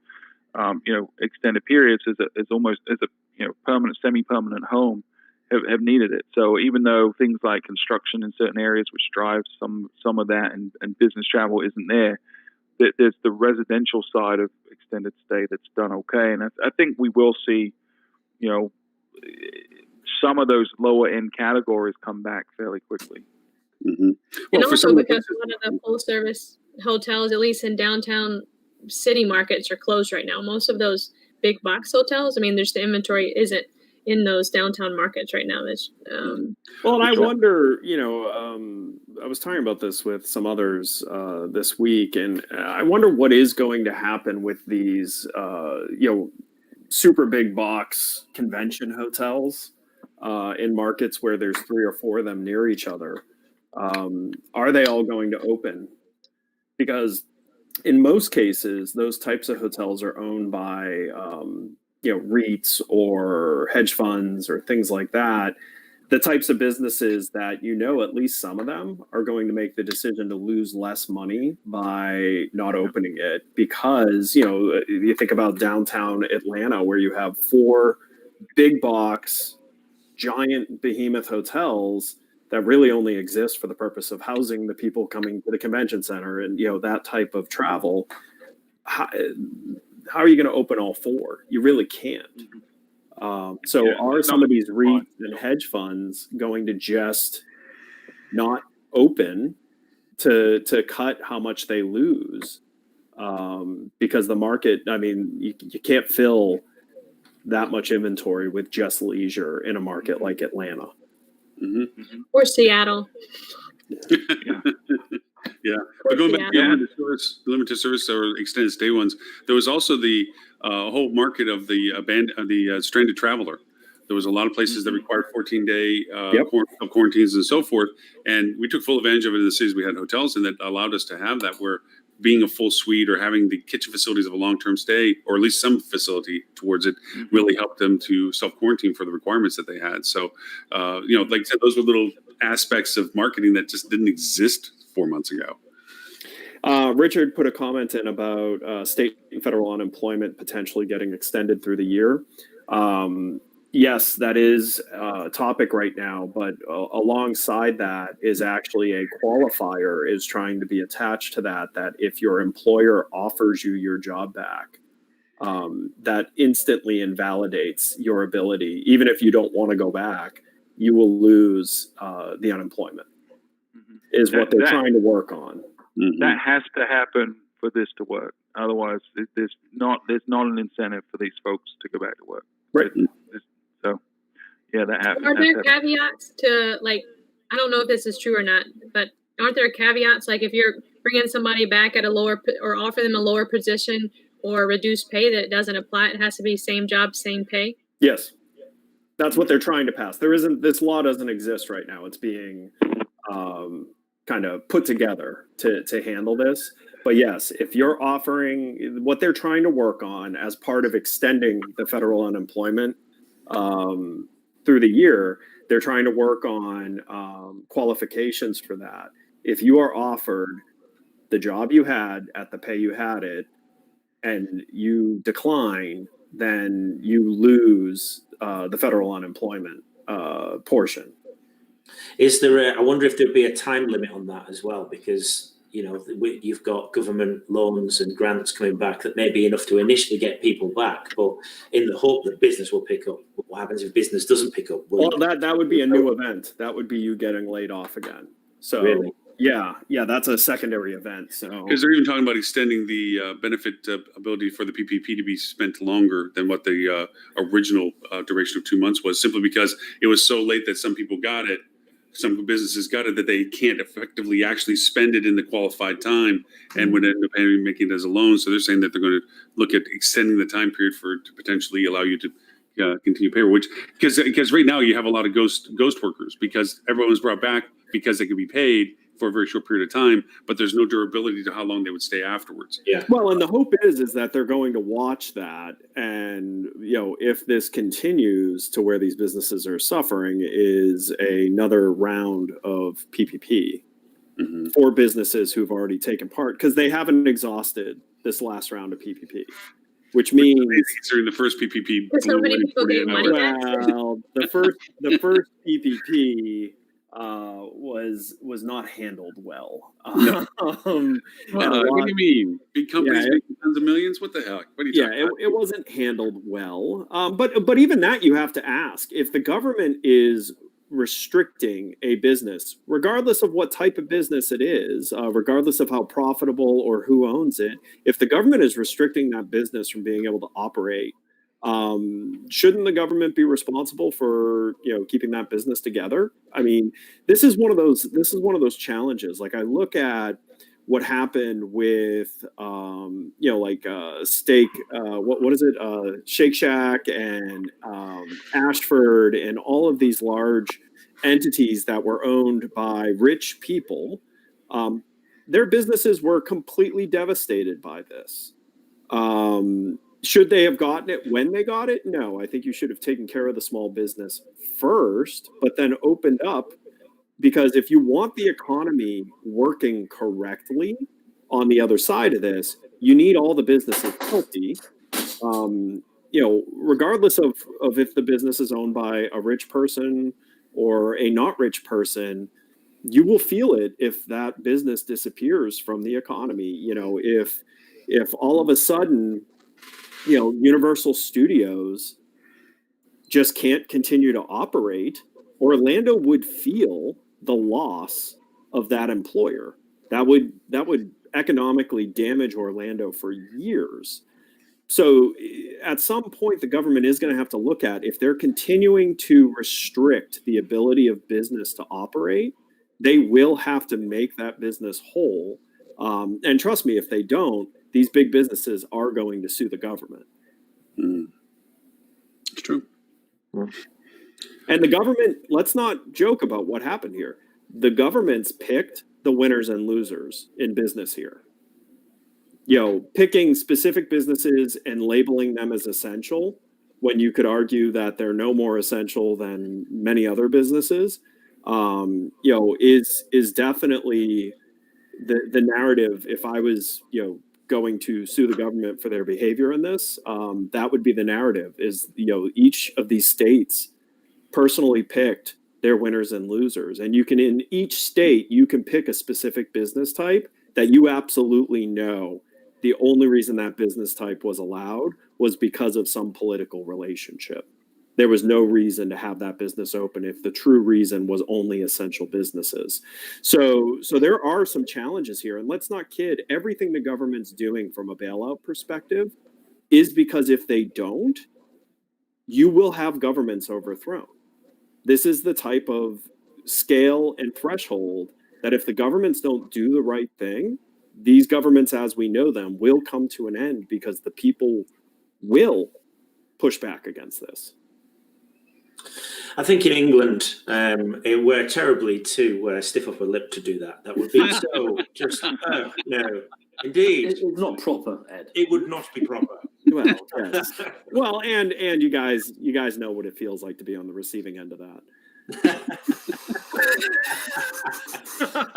S2: extended periods as almost as a permanent, semi-permanent home have needed it. So even though things like construction in certain areas, which drives some of that, and business travel isn't there, there's the residential side of extended stay that's done okay. And I think we will see, some of those lower end categories come back fairly quickly.
S1: Mm-hmm.
S6: And
S1: for
S6: also
S1: some
S6: because a lot of the full service hotels, at least in downtown city markets, are closed right now. Most of those big box hotels, I mean, there's the inventory isn't in those downtown markets right now. That's
S4: well, and I
S2: Sure.
S4: wonder, I was talking about this with some others this week, and I wonder what is going to happen with these, super big box convention hotels in markets where there's 3 or 4 of them near each other. Are they all going to open? Because in most cases, those types of hotels are owned by, REITs or hedge funds or things like that. The types of businesses that, at least some of them are going to make the decision to lose less money by not opening it because, you think about downtown Atlanta where you have 4 big box, giant behemoth hotels that really only exist for the purpose of housing the people coming to the convention center and, that type of travel. How are you going to open all 4? You really can't. So are some of these REITs and hedge funds going to just not open to cut how much they lose? Because the market, I mean, you can't fill that much inventory with just leisure in a market like Atlanta.
S1: Mm-hmm.
S6: or Seattle.
S1: Yeah, but going back to the limited service or extended stay ones, there was also the whole market of the stranded traveler. There was a lot of places that required 14-day quarantines and so forth, and we took full advantage of it in the cities. We had hotels, and that allowed us to have that, where being a full suite or having the kitchen facilities of a long-term stay, or at least some facility towards it, really helped them to self-quarantine for the requirements that they had. So, like I said, those were little aspects of marketing that just didn't exist 4 months ago.
S4: Richard put a comment in about state and federal unemployment potentially getting extended through the year. Yes, that is a topic right now, but alongside that is actually a qualifier is trying to be attached to that if your employer offers you your job back, that instantly invalidates your ability. Even if you don't want to go back, you will lose the unemployment, is what they're trying to work on.
S1: Mm-hmm.
S2: That has to happen for this to work. Otherwise, there's not an incentive for these folks to go back to work.
S4: Right.
S2: So, yeah, that happens.
S6: Are there caveats to, like, I don't know if this is true or not, but aren't there caveats, like if you're bringing somebody back at a lower or offer them a lower position or reduced pay, that it doesn't apply? It has to be same job, same pay?
S4: Yes. That's what they're trying to pass. This law doesn't exist right now. It's being kind of put together to handle this. But yes, if you're offering what they're trying to work on as part of extending the federal unemployment through the year, they're trying to work on qualifications for that. If you are offered the job you had at the pay you had it and you decline, then you lose the federal unemployment portion.
S5: Is there I wonder if there'd be a time limit on that as well, because you've got government loans and grants coming back that may be enough to initially get people back, but in the hope that business will pick up. What happens if business doesn't pick up?
S4: Well, that would be a new event. That would be you getting laid off again. So
S5: really?
S4: Yeah, that's a secondary event. So
S1: because they're even talking about extending the benefit ability for the PPP to be spent longer than what the original duration of 2 months was, simply because it was so late that some people got it. Some businesses got it that they can't effectively actually spend it in the qualified time and would end up making it as a loan. So they're saying that they're going to look at extending the time period to potentially allow you to continue payroll. Which because right now you have a lot of ghost workers because everyone was brought back because they could be paid for a very short period of time, but there's no durability to how long they would stay afterwards.
S5: Yeah.
S4: Well, and the hope is that they're going to watch that, and if this continues to where these businesses are suffering, is another round of PPP for businesses who've already taken part, because they haven't exhausted this last round of PPP, which means
S1: during the first PPP,
S6: so many people getting money back.
S4: Well, the first PPP was not handled well.
S1: No. What do you mean? Big companies making tons of millions? What the heck? What are you talking about?
S4: It wasn't handled well. But even that you have to ask. If the government is restricting a business, regardless of what type of business it is, regardless of how profitable or who owns it, if the government is restricting that business from being able to operate, shouldn't the government be responsible for keeping that business together? I mean, this is one of those challenges. Like I look at what happened with Steak, what is it, Shake Shack and Ashford and all of these large entities that were owned by rich people. Their businesses were completely devastated by this. Should they have gotten it when they got it? No, I think you should have taken care of the small business first, but then opened up, because if you want the economy working correctly on the other side of this, you need all the businesses healthy. Regardless of if the business is owned by a rich person or a not rich person, you will feel it if that business disappears from the economy. If all of a sudden, Universal Studios just can't continue to operate, Orlando would feel the loss of that employer. That would economically damage Orlando for years. So at some point, the government is going to have to look at, if they're continuing to restrict the ability of business to operate, they will have to make that business whole. And trust me, if they don't, these big businesses are going to sue the government.
S1: It's true.
S4: And the government, let's not joke about what happened here. The government's picked the winners and losers in business here. Picking specific businesses and labeling them as essential when you could argue that they're no more essential than many other businesses, is definitely the narrative. If I was, going to sue the government for their behavior in this, that would be the narrative. Is each of these states personally picked their winners and losers, and in each state you can pick a specific business type that you absolutely know the only reason that business type was allowed was because of some political relationship. There was no reason to have that business open if the true reason was only essential businesses. So there are some challenges here. And let's not kid, everything the government's doing from a bailout perspective is because if they don't, you will have governments overthrown. This is the type of scale and threshold that if the governments don't do the right thing, these governments as we know them will come to an end, because the people will push back against this.
S5: I think in England, we're terribly too stiff upper lip to do that. That would be so just no. Indeed,
S7: it's not proper, Ed.
S5: It would not be proper.
S4: Well, yes. Well, and you guys know what it feels like to be on the receiving end of that.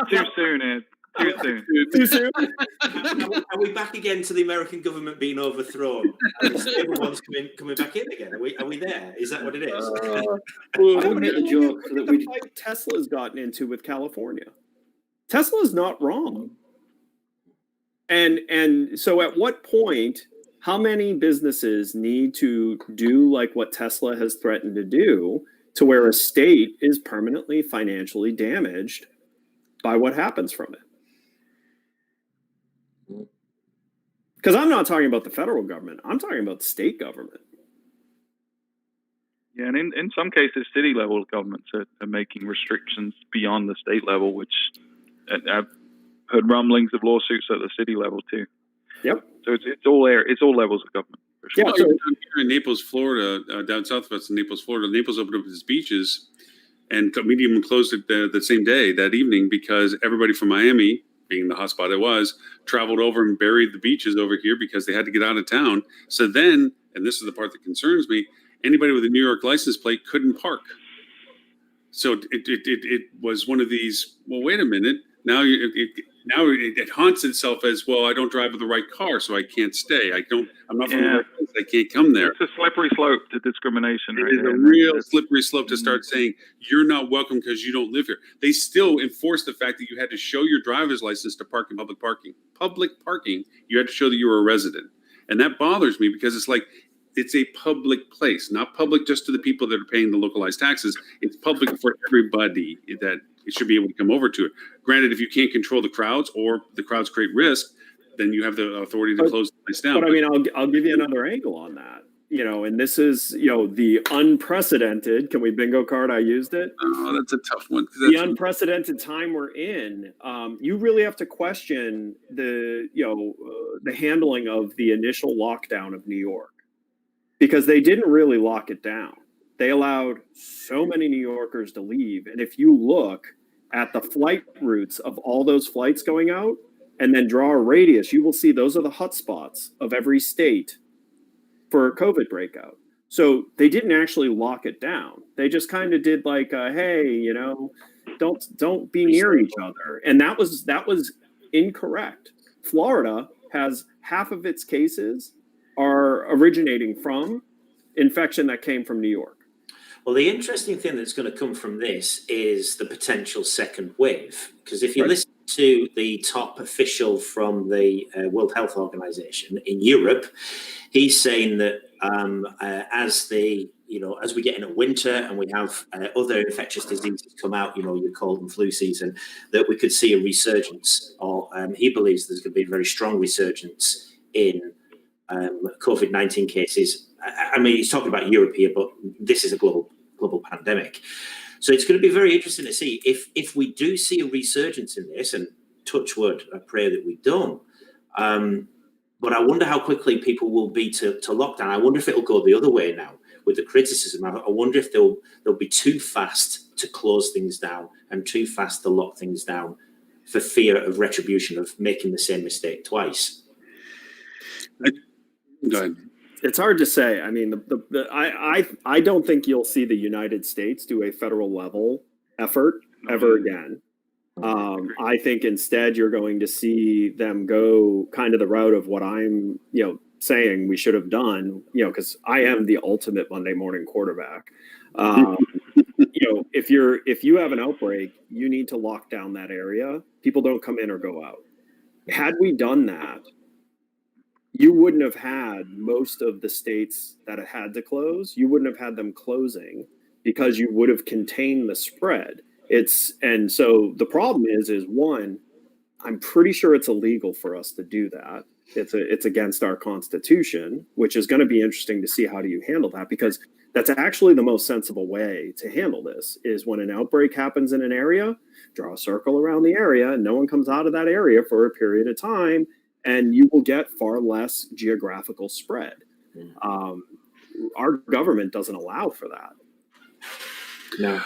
S2: Too soon, Ed. Too soon.
S4: Too soon?
S5: Are we back again to the American government being overthrown? Everyone's coming back in again. Are we there? Is that what it is?
S7: Wouldn't it a joke that
S4: the fight Tesla's gotten into with California? Tesla's not wrong. And so at what point, how many businesses need to do like what Tesla has threatened to do, to where a state is permanently financially damaged by what happens from it? Because I'm not talking about the federal government. I'm talking about the state government.
S2: Yeah, and in some cases, city level governments are making restrictions beyond the state level, which I've heard rumblings of lawsuits at the city level too.
S4: Yep.
S2: So it's all levels of government. For sure.
S1: Yeah, so here in Naples, Florida, down south of us in Naples, Florida, Naples opened up its beaches, and Medium closed it the same day, that evening, because everybody from Miami, being the hotspot it was, traveled over and buried the beaches over here because they had to get out of town. So then, and this is the part that concerns me, anybody with a New York license plate couldn't park. So it was one of these, well, wait a minute, now it haunts itself as, well, I don't drive with the right car, so I can't stay. I'm not from the right place, I can't come there.
S2: It's a slippery slope to discrimination.
S1: It is a real slippery slope to start saying you're not welcome because you don't live here. They still enforce the fact that you had to show your driver's license to park in public parking. Public parking, you had to show that you were a resident. And that bothers me because it's like, it's a public place, not public just to the people that are paying the localized taxes. It's public for everybody that it should be able to come over to it. Granted, if you can't control the crowds or the crowds create risk, then you have the authority to close the place down.
S4: But I mean, I'll give you another angle on that. And this is, the unprecedented, can we bingo card? I used it.
S1: Oh, that's a tough one.
S4: The unprecedented time we're in, you really have to question the handling of the initial lockdown of New York, because they didn't really lock it down. They allowed so many New Yorkers to leave. And if you look at the flight routes of all those flights going out and then draw a radius, you will see those are the hotspots of every state for COVID breakout. So they didn't actually lock it down. They just kind of did like, hey, don't be near each other. And that was incorrect. Florida has half of its cases are originating from infection that came from New York.
S5: Well, the interesting thing that's going to come from this is the potential second wave. Because if you listen to the top official from the World Health Organization in Europe, he's saying that as we get into winter and we have other infectious diseases come out, your cold and flu season, that we could see a resurgence. Or he believes there's going to be a very strong resurgence in COVID-19 cases. I mean, he's talking about Europe here, but this is a global pandemic. So it's going to be very interesting to see if we do see a resurgence in this, and touch wood, I pray that we don't. But I wonder how quickly people will be to lockdown. I wonder if it'll go the other way now with the criticism. I wonder if they'll be too fast to close things down and too fast to lock things down for fear of retribution, of making the same mistake twice.
S1: Go ahead.
S4: It's hard to say. I mean, I don't think you'll see the United States do a federal level effort ever again. I think instead you're going to see them go kind of the route of what I'm, saying we should have done, because I am the ultimate Monday morning quarterback. If you have an outbreak, you need to lock down that area. People don't come in or go out. Had we done that, you wouldn't have had most of the states that had to close. You wouldn't have had them closing because you would have contained the spread. And so the problem is one, I'm pretty sure it's illegal for us to do that. It's against our Constitution, which is going to be interesting to see how do you handle that, because that's actually the most sensible way to handle this is when an outbreak happens in an area, draw a circle around the area and no one comes out of that area for a period of time, and you will get far less geographical spread. Our government doesn't allow for that.
S5: No.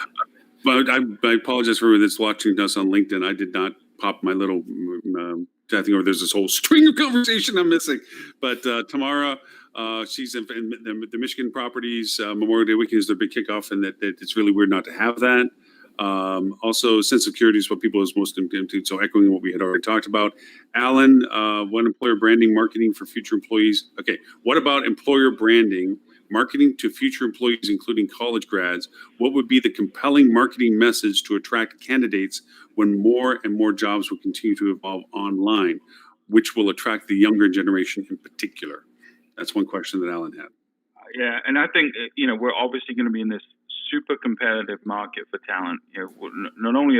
S1: But I apologize for everyone that's watching us on LinkedIn. I did not pop my little chatting over. There's this whole string of conversation I'm missing. But Tamara, she's in the Michigan Properties Memorial Day weekend is their big kickoff, and that it's really weird not to have that. Also, sense of security is what people is most into. So echoing what we had already talked about. Alan, what employer branding, marketing for future employees? Okay, what about employer branding, marketing to future employees, including college grads? What would be the compelling marketing message to attract candidates when more and more jobs will continue to evolve online? which will attract the younger generation in particular? That's one question that Alan had.
S2: Yeah, and I think we're obviously going to be in this super competitive market for talent. Not only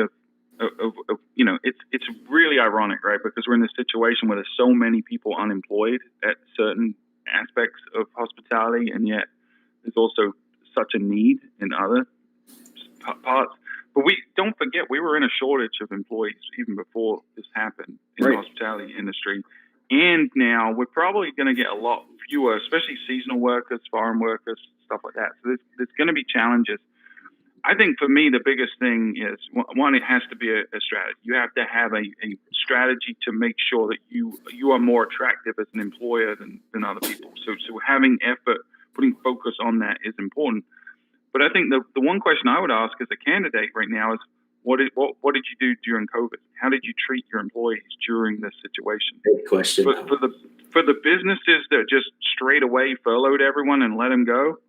S2: it's really ironic, right? Because we're in this situation where there's so many people unemployed at certain aspects of hospitality, and yet there's also such a need in other parts. But we don't forget, we were in a shortage of employees even before this happened in the hospitality industry. And now we're probably going to get a lot fewer, especially seasonal workers, foreign workers, stuff like that. So there's going to be challenges. I think for me, the biggest thing is, one, it has to be a strategy. You have to have a strategy to make sure that you are more attractive as an employer than other people. So having effort, putting focus on that is important. But I think the one question I would ask as a candidate right now is, what did you do during COVID? How did you treat your employees during this situation?
S5: Good question.
S2: For the businesses that just straight away furloughed everyone and let them go,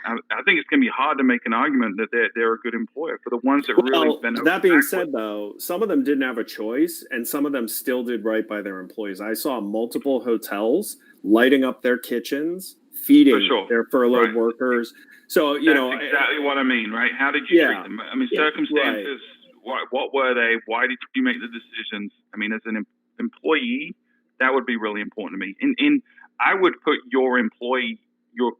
S2: I think it's going to be hard to make an argument that they're a good employer. For the ones that really been
S4: that being said, though, some of them didn't have a choice, and some of them still did right by their employees. I saw multiple hotels lighting up their kitchens, feeding their furloughed workers. So
S2: that's exactly what I mean, right? How did you treat them? I mean, circumstances. Right. What were they? Why did you make the decisions? I mean, as an employee, that would be really important to me. And I would put your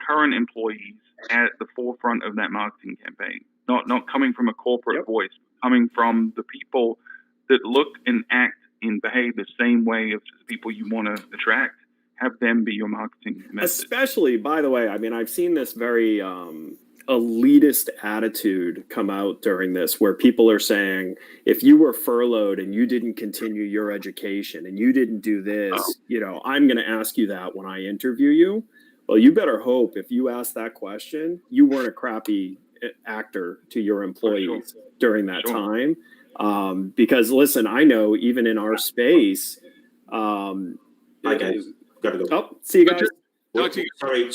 S2: current employees at the forefront of that marketing campaign. Not coming from a corporate voice, coming from the people that look and act and behave the same way as the people you want to attract. Have them be your marketing message.
S4: Especially, by the way, I mean, I've seen this very elitist attitude come out during this, where people are saying, if you were furloughed and you didn't continue your education and you didn't do this, I'm going to ask you that when I interview you. Well, you better hope if you ask that question, you weren't a crappy actor to your employees during that time. Because listen, I know even in our space,
S5: Hi guys, gotta go.
S4: Oh, see you guys.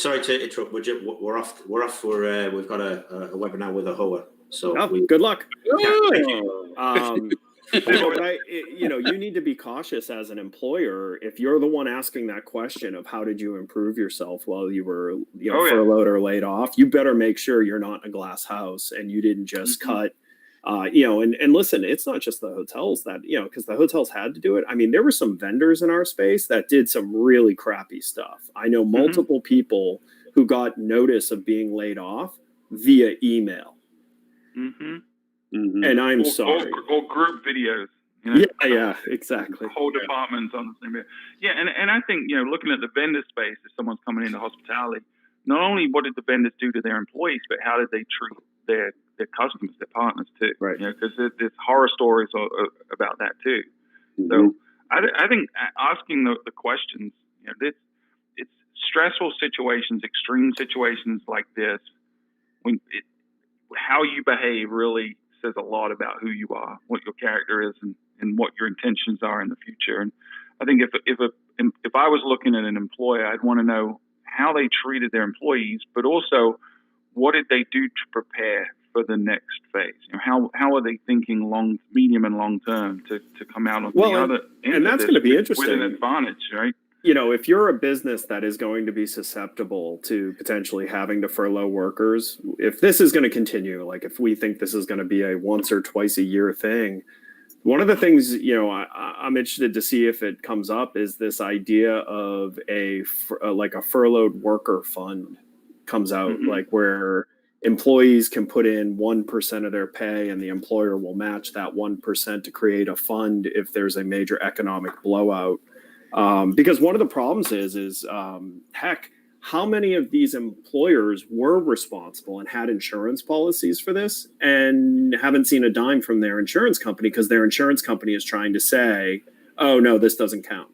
S5: Sorry to interrupt. We're off. We've got a webinar with AHOA. So
S4: good luck.
S5: Thank
S4: you. You need to be cautious as an employer if you're the one asking that question of how did you improve yourself while you were furloughed or laid off. You better make sure you're not in a glass house and you didn't just cut. And listen, it's not just the hotels that, because the hotels had to do it. I mean, there were some vendors in our space that did some really crappy stuff. I know multiple people who got notice of being laid off via email. And I'm sorry.
S2: Or group videos.
S4: Yeah, exactly.
S2: Whole departments on the same. Yeah, and I think, looking at the vendor space, if someone's coming into hospitality, not only what did the vendors do to their employees, but how did they treat their customers, their partners too?
S4: Right.
S2: Because there's horror stories about that too. So I think asking the questions, it's stressful situations, extreme situations like this, how you behave really says a lot about who you are, what your character is, and what your intentions are in the future. And I think if I was looking at an employer, I'd want to know how they treated their employees, but also what did they do to prepare for the next phase? How are they thinking medium and long term to come out on the other end?
S4: And that's going to be interesting
S2: with an advantage, right?
S4: If you're a business that is going to be susceptible to potentially having to furlough workers, if this is going to continue, like if we think this is going to be a once or twice a year thing, one of the things, I'm interested to see if it comes up is this idea of a furloughed worker fund comes out, like where employees can put in 1% of their pay and the employer will match that 1% to create a fund if there's a major economic blowout. Because one of the problems is how many of these employers were responsible and had insurance policies for this and haven't seen a dime from their insurance company because their insurance company is trying to say, oh, no, this doesn't count.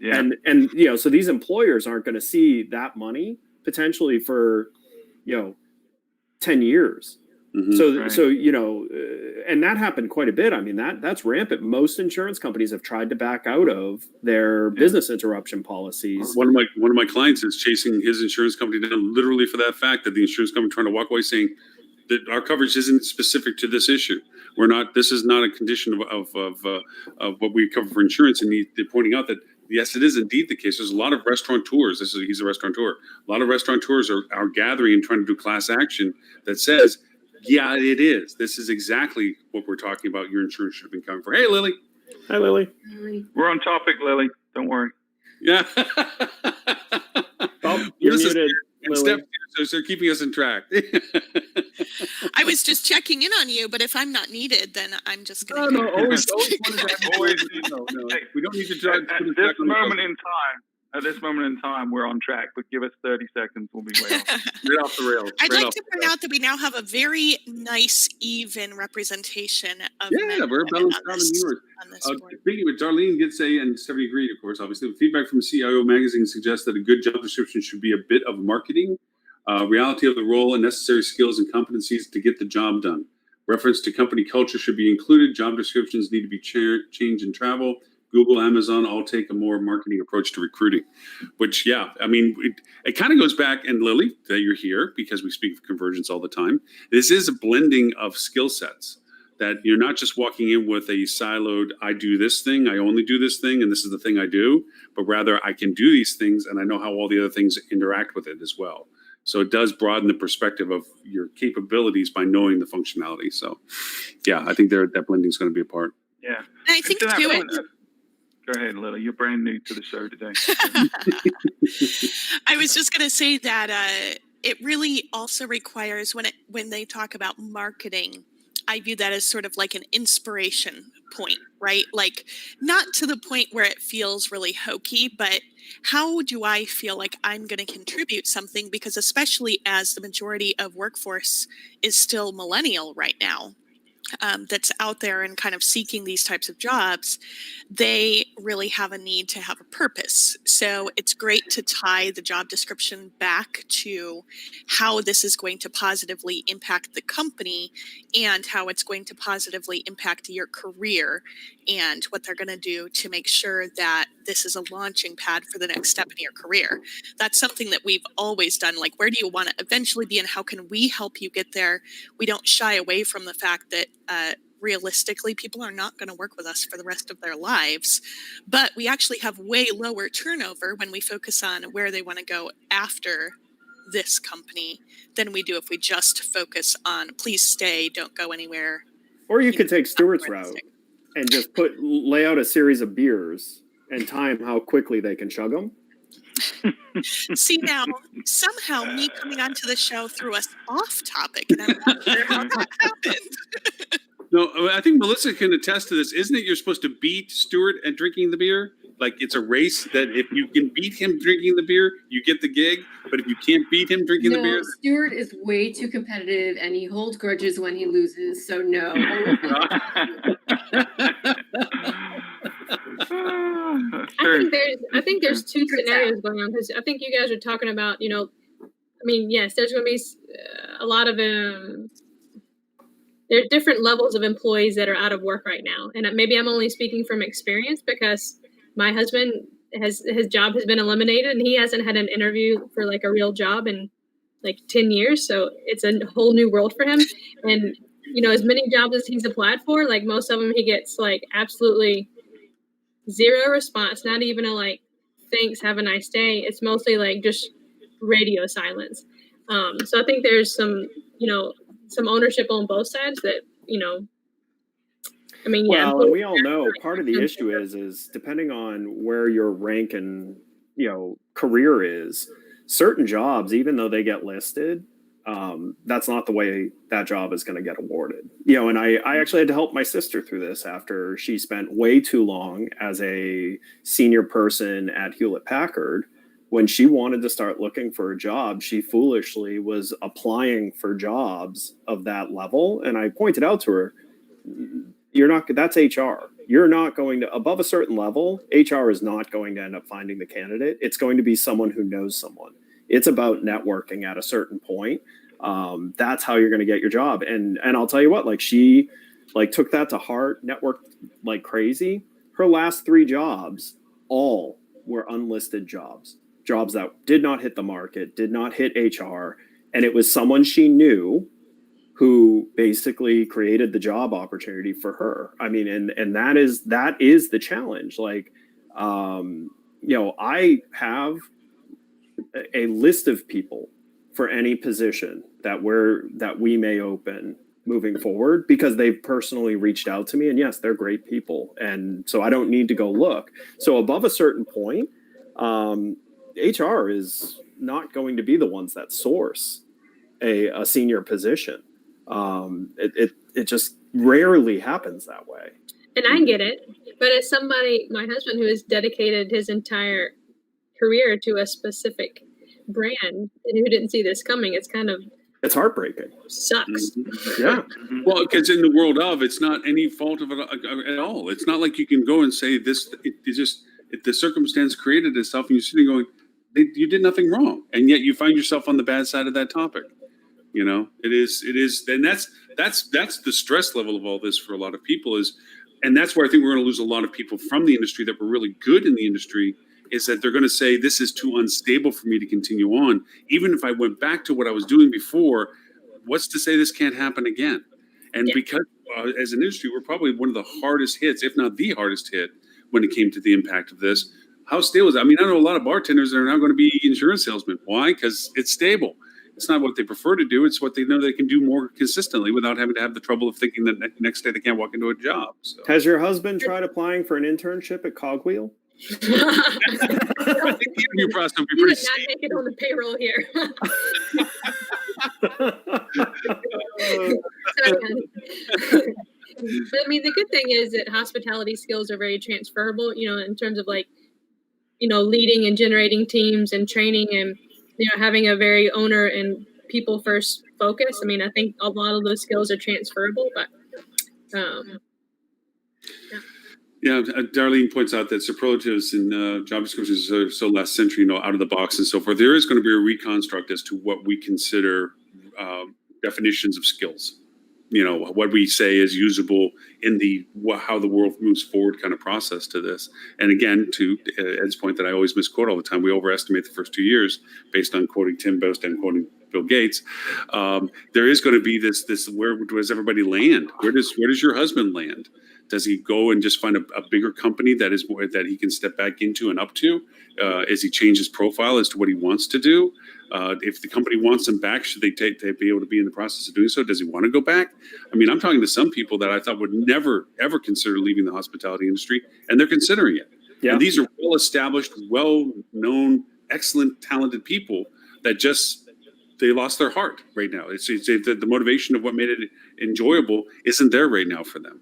S4: Yeah. And so these employers aren't going to see that money potentially for, 10 years. And that happened quite a bit. I mean, that's rampant. Most insurance companies have tried to back out of their business interruption policies.
S1: One of my clients is chasing his insurance company down literally for that fact that the insurance company trying to walk away saying, that our coverage isn't specific to this issue. We're not. This is not a condition of what we cover for insurance. And they're pointing out that yes, it is indeed the case. There's a lot of restaurateurs. He's a restaurateur. A lot of restaurateurs are gathering and trying to do class action that says, yeah, it is. This is exactly what we're talking about. Your insurance should have been covering for. Hey, Lily.
S4: Hi, Lily.
S2: We're on topic, Lily. Don't worry.
S1: Yeah.
S4: Oh, you're muted,
S1: and
S4: Lily.
S1: Steph, so they're keeping us in track.
S8: I was just checking in on you, but if I'm not needed, then I'm just going
S1: No, always no. We don't need to try.
S2: At this moment in time, we're on track, but give us 30 seconds, we'll be way off.
S1: Right off the rails.
S8: I'd like to point out that we now have a very nice, even representation of men
S1: we're balanced out in yours. Speaking with Darlene did say, and Stephanie agreed, of course, obviously, the feedback from CIO Magazine suggests that a good job description should be a bit of marketing, reality of the role and necessary skills and competencies to get the job done. Reference to company culture should be included. Job descriptions need to be changed in travel. Google, Amazon all take a more marketing approach to recruiting, which, yeah, I mean, it kind of goes back, and Lily, that you're here because we speak of convergence all the time. This is a blending of skill sets, that you're not just walking in with a siloed, I do this thing, I only do this thing, and this is the thing I do, but rather I can do these things and I know how all the other things interact with it as well. So it does broaden the perspective of your capabilities by knowing the functionality. So, yeah, I think that blending is going to be a part.
S2: Yeah.
S8: And I think too,
S2: Go ahead, Lily. You're brand new to the show today.
S8: I was just going to say that it really also requires when they talk about marketing, I view that as sort of like an inspiration point, right? Like not to the point where it feels really hokey, but how do I feel like I'm going to contribute something? Because especially as the majority of workforce is still millennial right now, that's out there and kind of seeking these types of jobs, they really have a need to have a purpose. So it's great to tie the job description back to how this is going to positively impact the company and how it's going to positively impact your career and what they're going to do to make sure that this is a launching pad for the next step in your career. That's something that we've always done. Like, where do you want to eventually be and how can we help you get there? We don't shy away from the fact that realistically, people are not going to work with us for the rest of their lives, but we actually have way lower turnover when we focus on where they want to go after this company than we do if we just focus on please stay, don't go anywhere.
S4: Or you could take Stuart's route and just lay out a series of beers and time how quickly they can chug them.
S8: See, now somehow me coming onto the show threw us off topic, and I'm not sure how that happened.
S1: No, I think Melissa can attest to this. Isn't it you're supposed to beat Stuart at drinking the beer? Like it's a race that if you can beat him drinking the beer, you get the gig. But if you can't beat him drinking the beer,
S3: Stuart is way too competitive and he holds grudges when he loses. So no.
S6: I think there's two scenarios going on because I think you guys are talking about, I mean, yes, there's going to be a lot of there are different levels of employees that are out of work right now. And maybe I'm only speaking from experience because my husband his job has been eliminated and he hasn't had an interview for like a real job in like 10 years. So it's a whole new world for him. And, as many jobs as he's applied for, like most of them, he gets like absolutely zero response, not even a like, thanks, have a nice day. It's mostly like just radio silence. So I think there's some ownership on both sides that, I mean, yeah.
S4: Well, and we all know part of the issue is depending on where your rank and, career is, certain jobs, even though they get listed, that's not the way that job is going to get awarded. And I actually had to help my sister through this after she spent way too long as a senior person at Hewlett Packard. When she wanted to start looking for a job, she foolishly was applying for jobs of that level. And I pointed out to her, that's HR. You're not going to, above a certain level, HR is not going to end up finding the candidate. It's going to be someone who knows someone. It's about networking at a certain point. That's how you're going to get your job. And I'll tell you what, like she took that to heart, networked like crazy. Her last 3 jobs, all were unlisted jobs that did not hit the market, did not hit HR. And it was someone she knew who basically created the job opportunity for her. I mean, and that is the challenge. Like, I have a list of people for any position that we may open moving forward, because they've personally reached out to me, and yes, they're great people, and so I don't need to go look. So above a certain point, HR is not going to be the ones that source a senior position. It just rarely happens that way.
S6: And I get it, but as somebody, my husband, who has dedicated his entire career to a specific brand and who didn't see this coming, it's heartbreaking. Sucks.
S4: Yeah.
S1: Well, because in the world of, it's not any fault of it at all. It's not like you can go and say this. The circumstance created itself, and you're sitting going, you did nothing wrong, and yet you find yourself on the bad side of that topic. It is, and that's the stress level of all this for a lot of people and that's where I think we're going to lose a lot of people from the industry that were really good in the industry, is that they're going to say, this is too unstable for me to continue on. Even if I went back to what I was doing before, what's to say this can't happen again? And because as an industry, we're probably one of the hardest hits, if not the hardest hit, when it came to the impact of this. How stable is it? I mean, I know a lot of bartenders that are now going to be insurance salesmen. Why? Because it's stable. It's not what they prefer to do. It's what they know they can do more consistently without having to have the trouble of thinking that next day they can't walk into a job. So.
S4: Has your husband tried applying for an internship at Cogwheel?
S1: I think the interview process would be
S6: You
S1: pretty
S6: would not make it on the payroll here. But I mean, the good thing is that hospitality skills are very transferable, in terms of leading and generating teams and training and, having a very owner and people first focus. I mean, I think a lot of those skills are transferable, but
S1: yeah, Darlene points out that superlatives in job descriptions are so last century, out of the box and so forth. There is going to be a reconstruct as to what we consider definitions of skills. What we say is usable in how the world moves forward kind of process to this. And again, to Ed's point that I always misquote all the time, we overestimate the first 2 years based on quoting Tim Bost and quoting Bill Gates. There is going to be this where does everybody land? Where does your husband land? Does he go and just find a bigger company that he can step back into and up to? As he change his profile as to what he wants to do? If the company wants him back, should they be able to be in the process of doing so? Does he want to go back? I mean, I'm talking to some people that I thought would never, ever consider leaving the hospitality industry, and they're considering it. Yeah. And these are well-established, well-known, excellent, talented people that they lost their heart right now. It's the motivation of what made it enjoyable isn't there right now for them.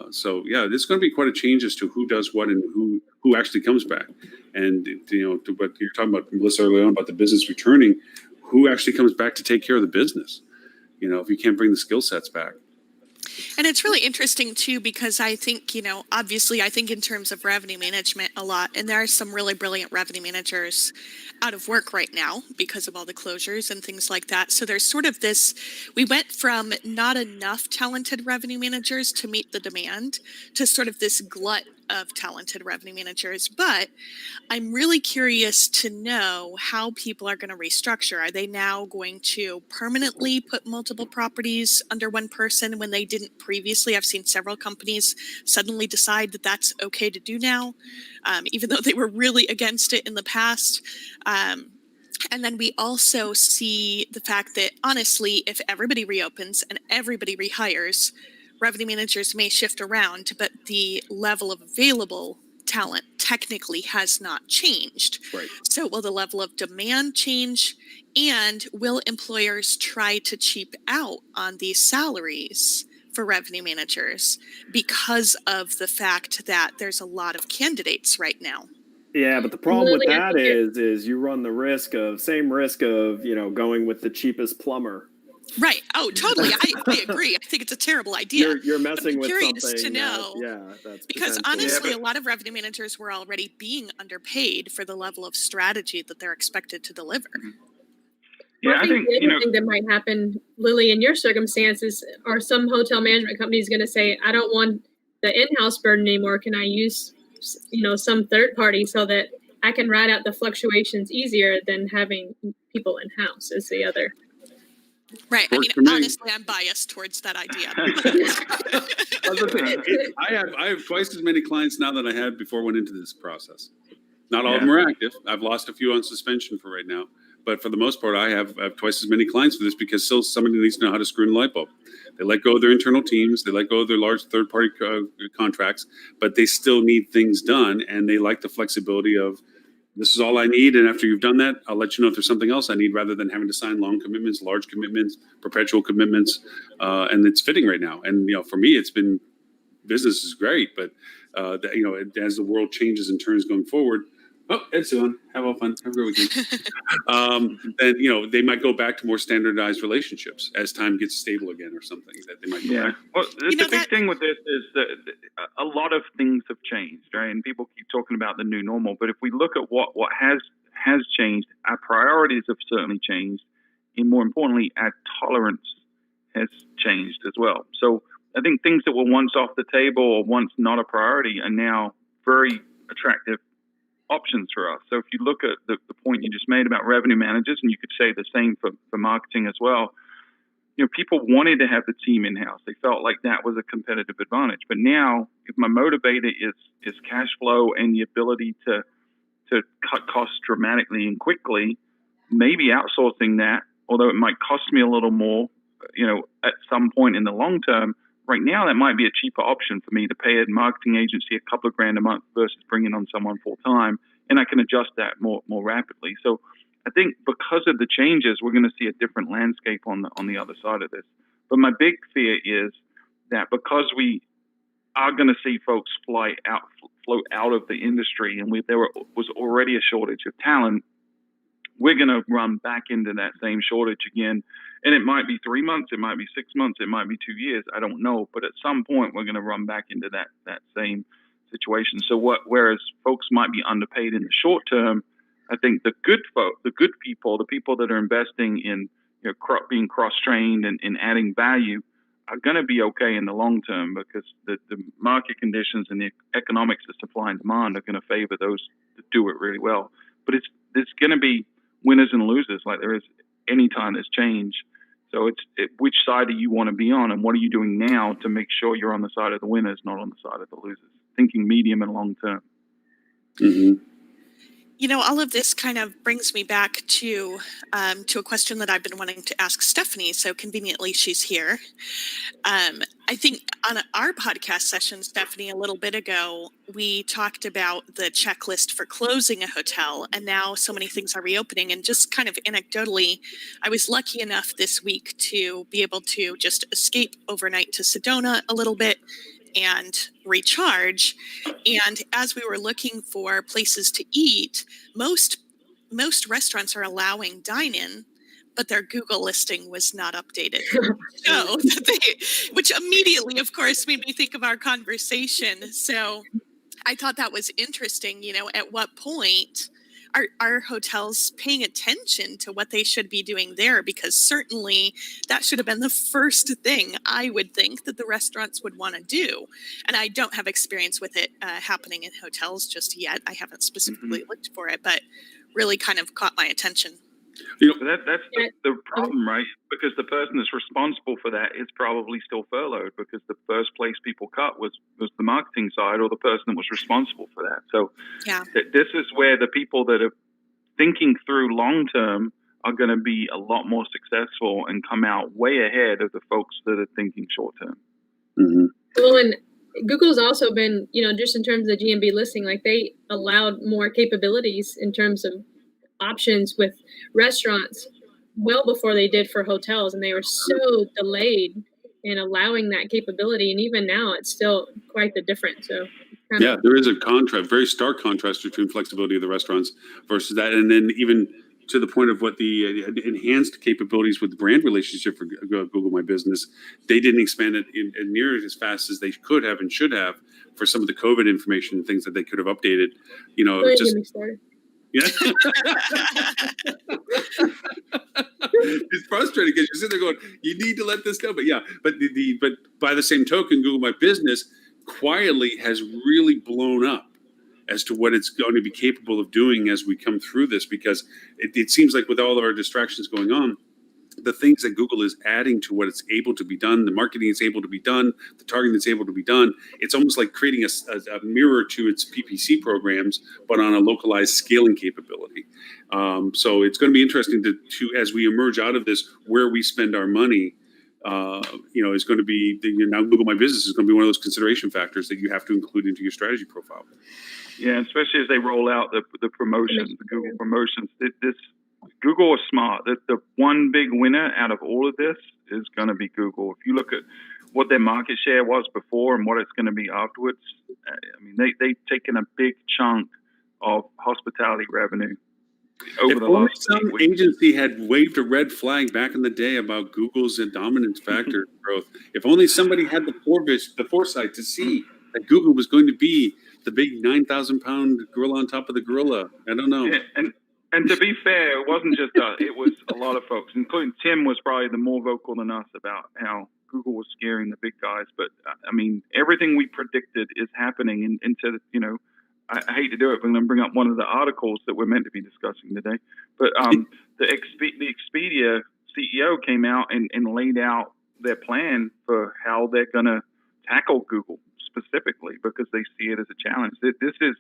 S1: So yeah, there's going to be quite a change as to who does what and who actually comes back. And to what you're talking about, Melissa, earlier on about the business returning, who actually comes back to take care of the business? If you can't bring the skill sets back.
S8: And it's really interesting too, because I think, obviously I think in terms of revenue management a lot, and there are some really brilliant revenue managers out of work right now because of all the closures and things like that. So there's sort of we went from not enough talented revenue managers to meet the demand to sort of this glut of talented revenue managers. But I'm really curious to know how people are going to restructure. Are they now going to permanently put multiple properties under one person when they didn't previously? I've seen several companies suddenly decide that that's okay to do now, even though they were really against it in the past. And then we also see the fact that, honestly, if everybody reopens and everybody rehires, revenue managers may shift around, but the level of available talent technically has not changed.
S4: Right.
S8: So will the level of demand change? And will employers try to cheap out on these salaries for revenue managers because of the fact that there's a lot of candidates right now?
S4: Yeah, but the problem with that is you run the same risk of going with the cheapest plumber.
S8: Right. Oh, totally. I agree. I think it's a terrible idea.
S4: You're messing with something.
S8: Curious to know.
S4: That's
S8: because honestly, a lot of revenue managers were already being underpaid for the level of strategy that they're expected to deliver.
S2: Yeah, I think
S6: the other thing that might happen, Lily, in your circumstances, are some hotel management companies going to say, "I don't want the in-house burden anymore. Can I use, some third party so that I can ride out the fluctuations easier than having people in-house?" Is the other.
S8: Right. I
S1: Works
S8: mean,
S1: for me.
S8: honestly, I'm biased towards that idea.
S1: I have twice as many clients now than I had before I went into this process. Not all of them are active. I've lost a few on suspension for right now, but for the most part, I have twice as many clients for this because still somebody needs to know how to screw in the light bulb. They let go of their internal teams, they let go of their large third-party contracts, but they still need things done, and they like the flexibility of this is all I need, and after you've done that, I'll let you know if there's something else I need, rather than having to sign long commitments, large commitments, perpetual commitments, and it's fitting right now. And for me, it's been business is great, but as the world changes and turns going forward. Oh, Ed's on. Have all fun. Have a great weekend. Then they might go back to more standardized relationships as time gets stable again, or something that they might go back.
S2: Well, the big thing with this is that a lot of things have changed, right? And people keep talking about the new normal, but if we look at what has changed, our priorities have certainly changed, and more importantly, our tolerance has changed as well. So I think things that were once off the table or once not a priority are now very attractive options for us. So if you look at the point you just made about revenue managers, and you could say the same for marketing as well, people wanted to have the team in-house. They felt like that was a competitive advantage. But now, if my motivator is cash flow and the ability to cut costs dramatically and quickly, maybe outsourcing that, although it might cost me a little more, at some point in the long term, right now, that might be a cheaper option for me to pay a marketing agency a couple of grand a month versus bringing on someone full time, and I can adjust that more rapidly. So I think because of the changes, we're going to see a different landscape on the other side of this. But my big fear is that because we are going to see folks float out of the industry, and there was already a shortage of talent, we're going to run back into that same shortage again. And it might be 3 months, it might be 6 months, it might be 2 years. I don't know. But at some point, we're going to run back into that same situation. So whereas folks might be underpaid in the short term, I think the good people, the people that are investing in being cross-trained and adding value are going to be okay in the long term, because the market conditions and the economics of supply and demand are going to favor those that do it really well. But it's going to be winners and losers like there is any time there's change. So which side do you want to be on, and what are you doing now to make sure you're on the side of the winners, not on the side of the losers? Thinking medium and long term.
S1: Mm-hmm.
S8: All of this kind of brings me back to a question that I've been wanting to ask Stephanie. So conveniently, she's here. I think on our podcast session, Stephanie, a little bit ago, we talked about the checklist for closing a hotel, and now so many things are reopening. And just kind of anecdotally, I was lucky enough this week to be able to just escape overnight to Sedona a little bit and recharge. And as we were looking for places to eat, most restaurants are allowing dine-in, but their Google listing was not updated. So which immediately, of course, made me think of our conversation. So I thought that was interesting. At what point are hotels paying attention to what they should be doing there? Because certainly that should have been the first thing I would think that the restaurants would want to do. And I don't have experience with it happening in hotels just yet. I haven't specifically looked for it, but really kind of caught my attention.
S2: That's the problem, right? Because the person that's responsible for that is probably still furloughed, because the first place people cut was the marketing side, or the person that was responsible for that. So this is where the people that are thinking through long term are going to be a lot more successful and come out way ahead of the folks that are thinking short term.
S1: Mm-hmm.
S6: Well, and Google's also been, just in terms of the GMB listing, like they allowed more capabilities in terms of options with restaurants well before they did for hotels, and they were so delayed in allowing that capability, and even now it's still quite the difference. So
S1: there is a very stark contrast between flexibility of the restaurants versus that, and then even to the point of what the enhanced capabilities with the brand relationship for Google My Business, they didn't expand it in near as fast as they could have and should have for some of the COVID information and things that they could have updated. Yeah. It's frustrating because you're sitting there going, you need to let this go. But but by the same token, Google My Business quietly has really blown up as to what it's going to be capable of doing as we come through this, because it seems like with all of our distractions going on, the things that Google is adding to what it's able to be done, the marketing is able to be done, the targeting is able to be done. It's almost like creating a mirror to its PPC programs, but on a localized scaling capability. So it's going to be interesting to as we emerge out of this, where we spend our money. Is going to be now Google My Business is going to be one of those consideration factors that you have to include into your strategy profile.
S2: Yeah, especially as they roll out the promotions, the Google promotions. Google is smart. The one big winner out of all of this is going to be Google. If you look at what their market share was before and what it's going to be afterwards, I mean, they've taken a big chunk of hospitality revenue over
S1: if
S2: the
S1: only
S2: last
S1: some
S2: 8 weeks.
S1: agency had waved a red flag back in the day about Google's dominance factor growth. If only somebody had the foresight to see that Google was going to be the big 9,000-pound gorilla on top of the gorilla. I don't know.
S2: Yeah, and to be fair, it wasn't just us. It was a lot of folks, including Tim was probably the more vocal than us about how Google was scaring the big guys. But I mean, everything we predicted is happening. I hate to do it, but I'm going to bring up one of the articles that we're meant to be discussing today. But the Expedia CEO came out and laid out their plan for how they're going to tackle Google specifically, because they see it as a challenge. This is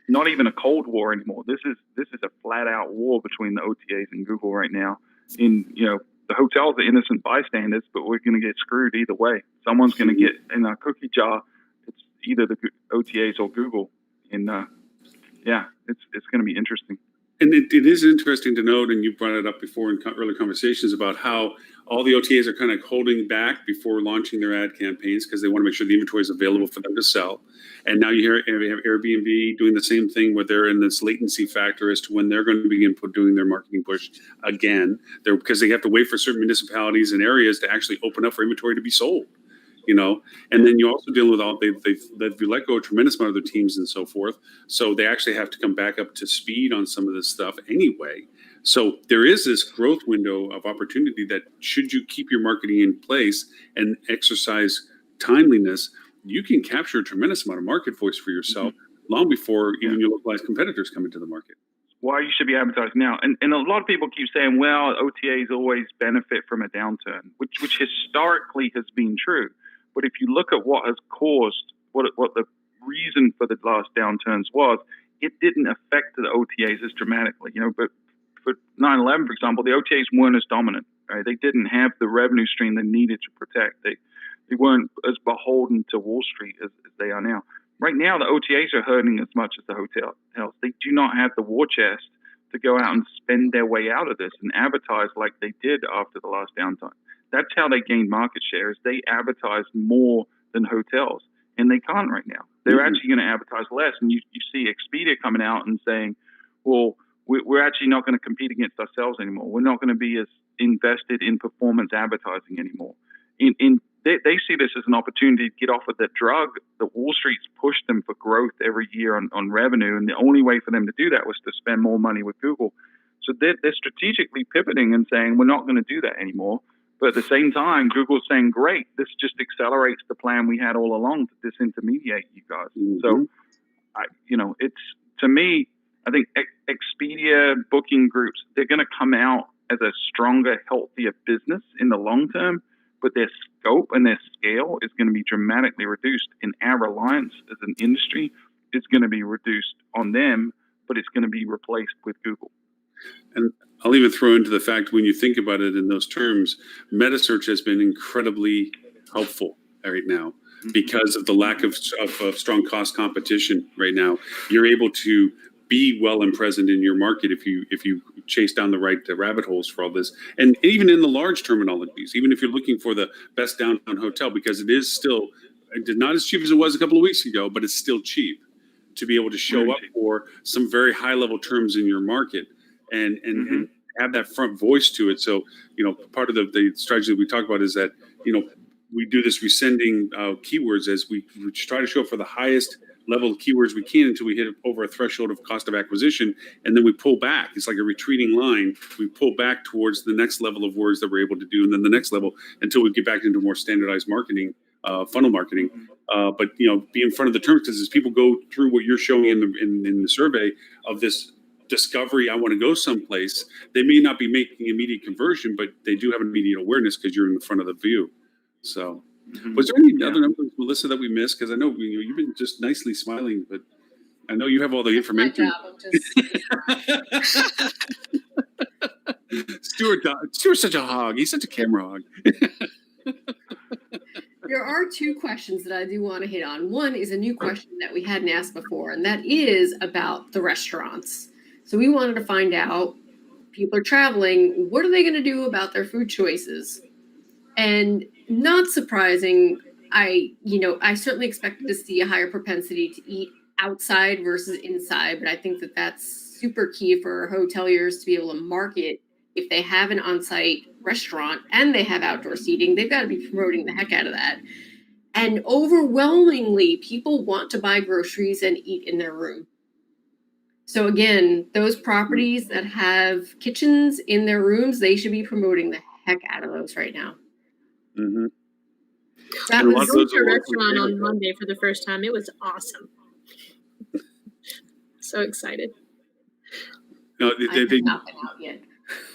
S2: not even a Cold War anymore. This is a flat out war between the OTAs and Google right now. The hotels are innocent bystanders, but we're going to get screwed either way. Someone's going to get in a cookie jar. It's either the OTAs or Google. And it's going to be interesting.
S1: And it is interesting to note, and you brought it up before in earlier conversations, about how all the OTAs are kind of holding back before launching their ad campaigns because they want to make sure the inventory is available for them to sell. And now you have Airbnb doing the same thing, where they're in this latency factor as to when they're going to begin doing their marketing push again. Because they have to wait for certain municipalities and areas to actually open up for inventory to be sold. And then you also deal with they've let go a tremendous amount of their teams and so forth. So they actually have to come back up to speed on some of this stuff anyway. So there is this growth window of opportunity that, should you keep your marketing in place and exercise timeliness, you can capture a tremendous amount of market voice for yourself long before even your localized competitors come into the market.
S2: Why you should be advertising now. And a lot of people keep saying, well, OTAs always benefit from a downturn, which historically has been true. But if you look at what has caused, what the reason for the last downturns was, it didn't affect the OTAs as dramatically. But for 9/11, for example, the OTAs weren't as dominant. Right? They didn't have the revenue stream they needed to protect. They weren't as beholden to Wall Street as they are now. Right now, the OTAs are hurting as much as the hotels. They do not have the war chest to go out and spend their way out of this and advertise like they did after the last downturn. That's how they gained market share, is they advertise more than hotels, and they can't right now. They're actually going to advertise less, and you see Expedia coming out and saying, well, we're actually not going to compete against ourselves anymore. We're not going to be as invested in performance advertising anymore. They see this as an opportunity to get off of the drug that Wall Street's pushed them for growth every year on revenue, and the only way for them to do that was to spend more money with Google. So they're strategically pivoting and saying, we're not going to do that anymore. But at the same time, Google's saying, great, this just accelerates the plan we had all along to disintermediate you guys. So, it's, to me, I think Expedia, booking groups, they're going to come out as a stronger, healthier business in the long term, but their scope and their scale is going to be dramatically reduced. And our reliance as an industry is going to be reduced on them, but it's going to be replaced with Google.
S1: And I'll even throw into the fact, when you think about it in those terms, metasearch has been incredibly helpful right now because of the lack of strong cost competition right now. You're able to be well and present in your market if you chase down the right rabbit holes for all this. And even in the large terminologies, even if you're looking for the best downtown hotel, because it is still not as cheap as it was a couple of weeks ago, but it's still cheap to be able to show up for some very high level terms in your market. And have that front voice to it. So, part of the strategy that we talk about is that, we do this resending keywords as we try to show up for the highest level of keywords we can until we hit over a threshold of cost of acquisition. And then we pull back. It's like a retreating line. We pull back towards the next level of words that we're able to do. And then the next level until we get back into more standardized marketing, funnel marketing. But, be in front of the terms, because as people go through what you're showing in the survey of this discovery, I want to go someplace, they may not be making immediate conversion, but they do have immediate awareness because you're in the front of the view. So, was there any other numbers, Melissa, that we missed? Because I know you've been just nicely smiling, but I know you have all the information. Stuart's such a hog. He's such a camera hog.
S3: There are two questions that I do want to hit on. One is a new question that we hadn't asked before, and that is about the restaurants. So we wanted to find out, people are traveling, what are they going to do about their food choices? And not surprising, I certainly expected to see a higher propensity to eat outside versus inside, but I think that that's super key for hoteliers to be able to market. If they have an on-site restaurant and they have outdoor seating, they've got to be promoting the heck out of that. And overwhelmingly, people want to buy groceries and eat in their room. So again, those properties that have kitchens in their rooms, they should be promoting the heck out of those right now.
S6: Mm-hmm. That was a restaurant on Monday for the first time. It was awesome. So excited.
S1: No,
S3: I've not been out yet.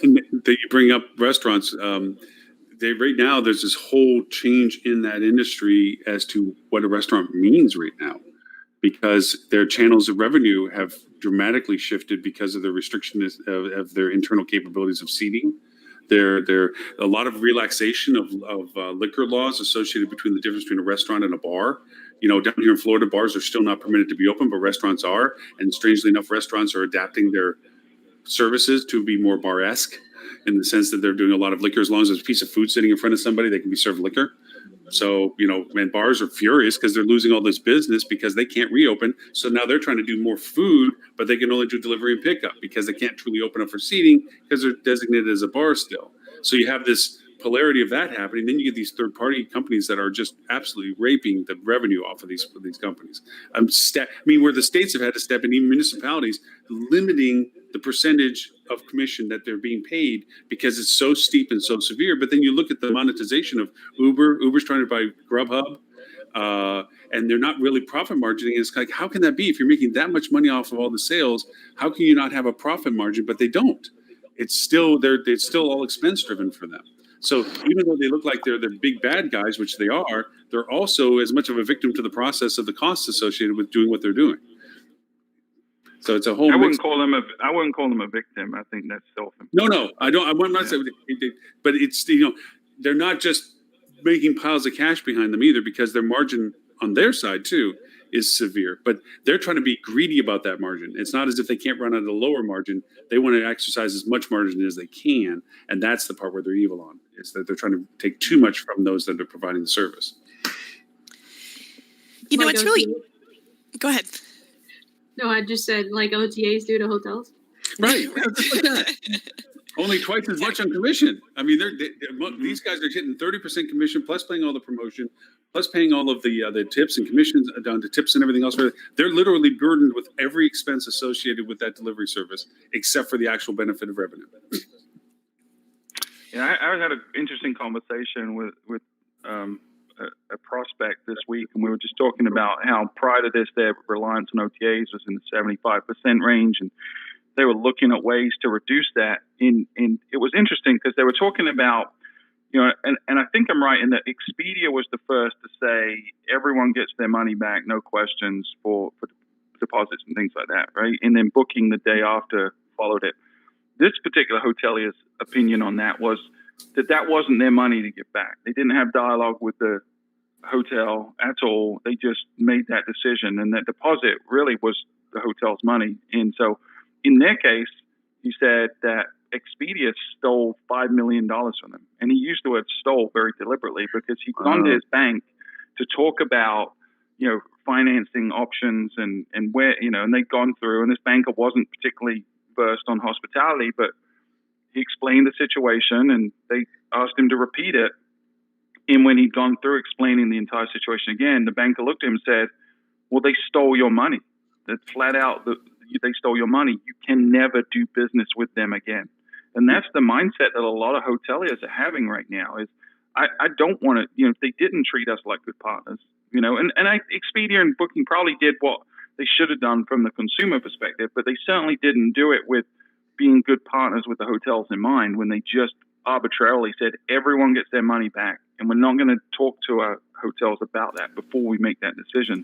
S1: That you bring up restaurants, right now there's this whole change in that industry as to what a restaurant means right now, because their channels of revenue have dramatically shifted because of the restriction of their internal capabilities of seating. There a lot of relaxation of liquor laws associated between the difference between a restaurant and a bar. Down here in Florida, bars are still not permitted to be open, but restaurants are, and strangely enough, restaurants are adapting their services to be more bar-esque in the sense that they're doing a lot of liquor. As long as there's a piece of food sitting in front of somebody, they can be served liquor. So, and bars are furious because they're losing all this business because they can't reopen. So now they're trying to do more food, but they can only do delivery and pickup because they can't truly open up for seating because they're designated as a bar still. So you have this polarity of that happening. Then you get these third-party companies that are just absolutely raping the revenue off of these companies. Where the states have had to step in, even municipalities, limiting the percentage of commission that they're being paid because it's so steep and so severe. But then you look at the monetization of Uber. Uber's trying to buy Grubhub, and they're not really profit margining. It's like, how can that be? If you're making that much money off of all the sales, how can you not have a profit margin? But they don't. It's still all expense driven for them. So even though they look like they're the big bad guys, which they are, they're also as much of a victim to the process of the costs associated with doing what they're doing. So it's a whole.
S2: I wouldn't call them a victim. I think that's self-employed.
S1: No, I don't. I'm not saying, but it's they're not just making piles of cash behind them either, because their margin on their side too is severe. But they're trying to be greedy about that margin. It's not as if they can't run at a lower margin. They want to exercise as much margin as they can, and that's the part where they're evil on. Is that they're trying to take too much from those that are providing the service.
S8: It's really. Go ahead.
S6: No, I just said like OTAs do to hotels.
S1: Right. Only twice as much on commission. I mean, these guys are getting 30% commission plus paying all the promotion, plus paying all of the tips and commissions down to tips and everything else. They're literally burdened with every expense associated with that delivery service, except for the actual benefit of revenue.
S2: Yeah, I had an interesting conversation with a prospect this week, and we were just talking about how prior to this, their reliance on OTAs was in the 75% range, and they were looking at ways to reduce that. And it was interesting because they were talking about, and I think I'm right in that Expedia was the first to say everyone gets their money back, no questions for deposits and things like that, right? And then booking the day after followed it. This particular hotelier's opinion on that was that wasn't their money to get back. They didn't have dialogue with the hotel at all. They just made that decision, and that deposit really was the hotel's money. And so in their case, he said that Expedia stole $5 million from them. And he used the word stole very deliberately because he'd gone to his bank to talk about, financing options and where, and they'd gone through, and this banker wasn't particularly versed on hospitality, but he explained the situation and they asked him to repeat it. And when he'd gone through explaining the entire situation again, the banker looked at him and said, well, they stole your money. That's flat out, they stole your money. You can never do business with them again. And that's the mindset that a lot of hoteliers are having right now is, I don't want to, if they didn't treat us like good partners, and Expedia and Booking probably did what they should have done from the consumer perspective, but they certainly didn't do it with being good partners with the hotels in mind when they just arbitrarily said everyone gets their money back, and we're not going to talk to our hotels about that before we make that decision.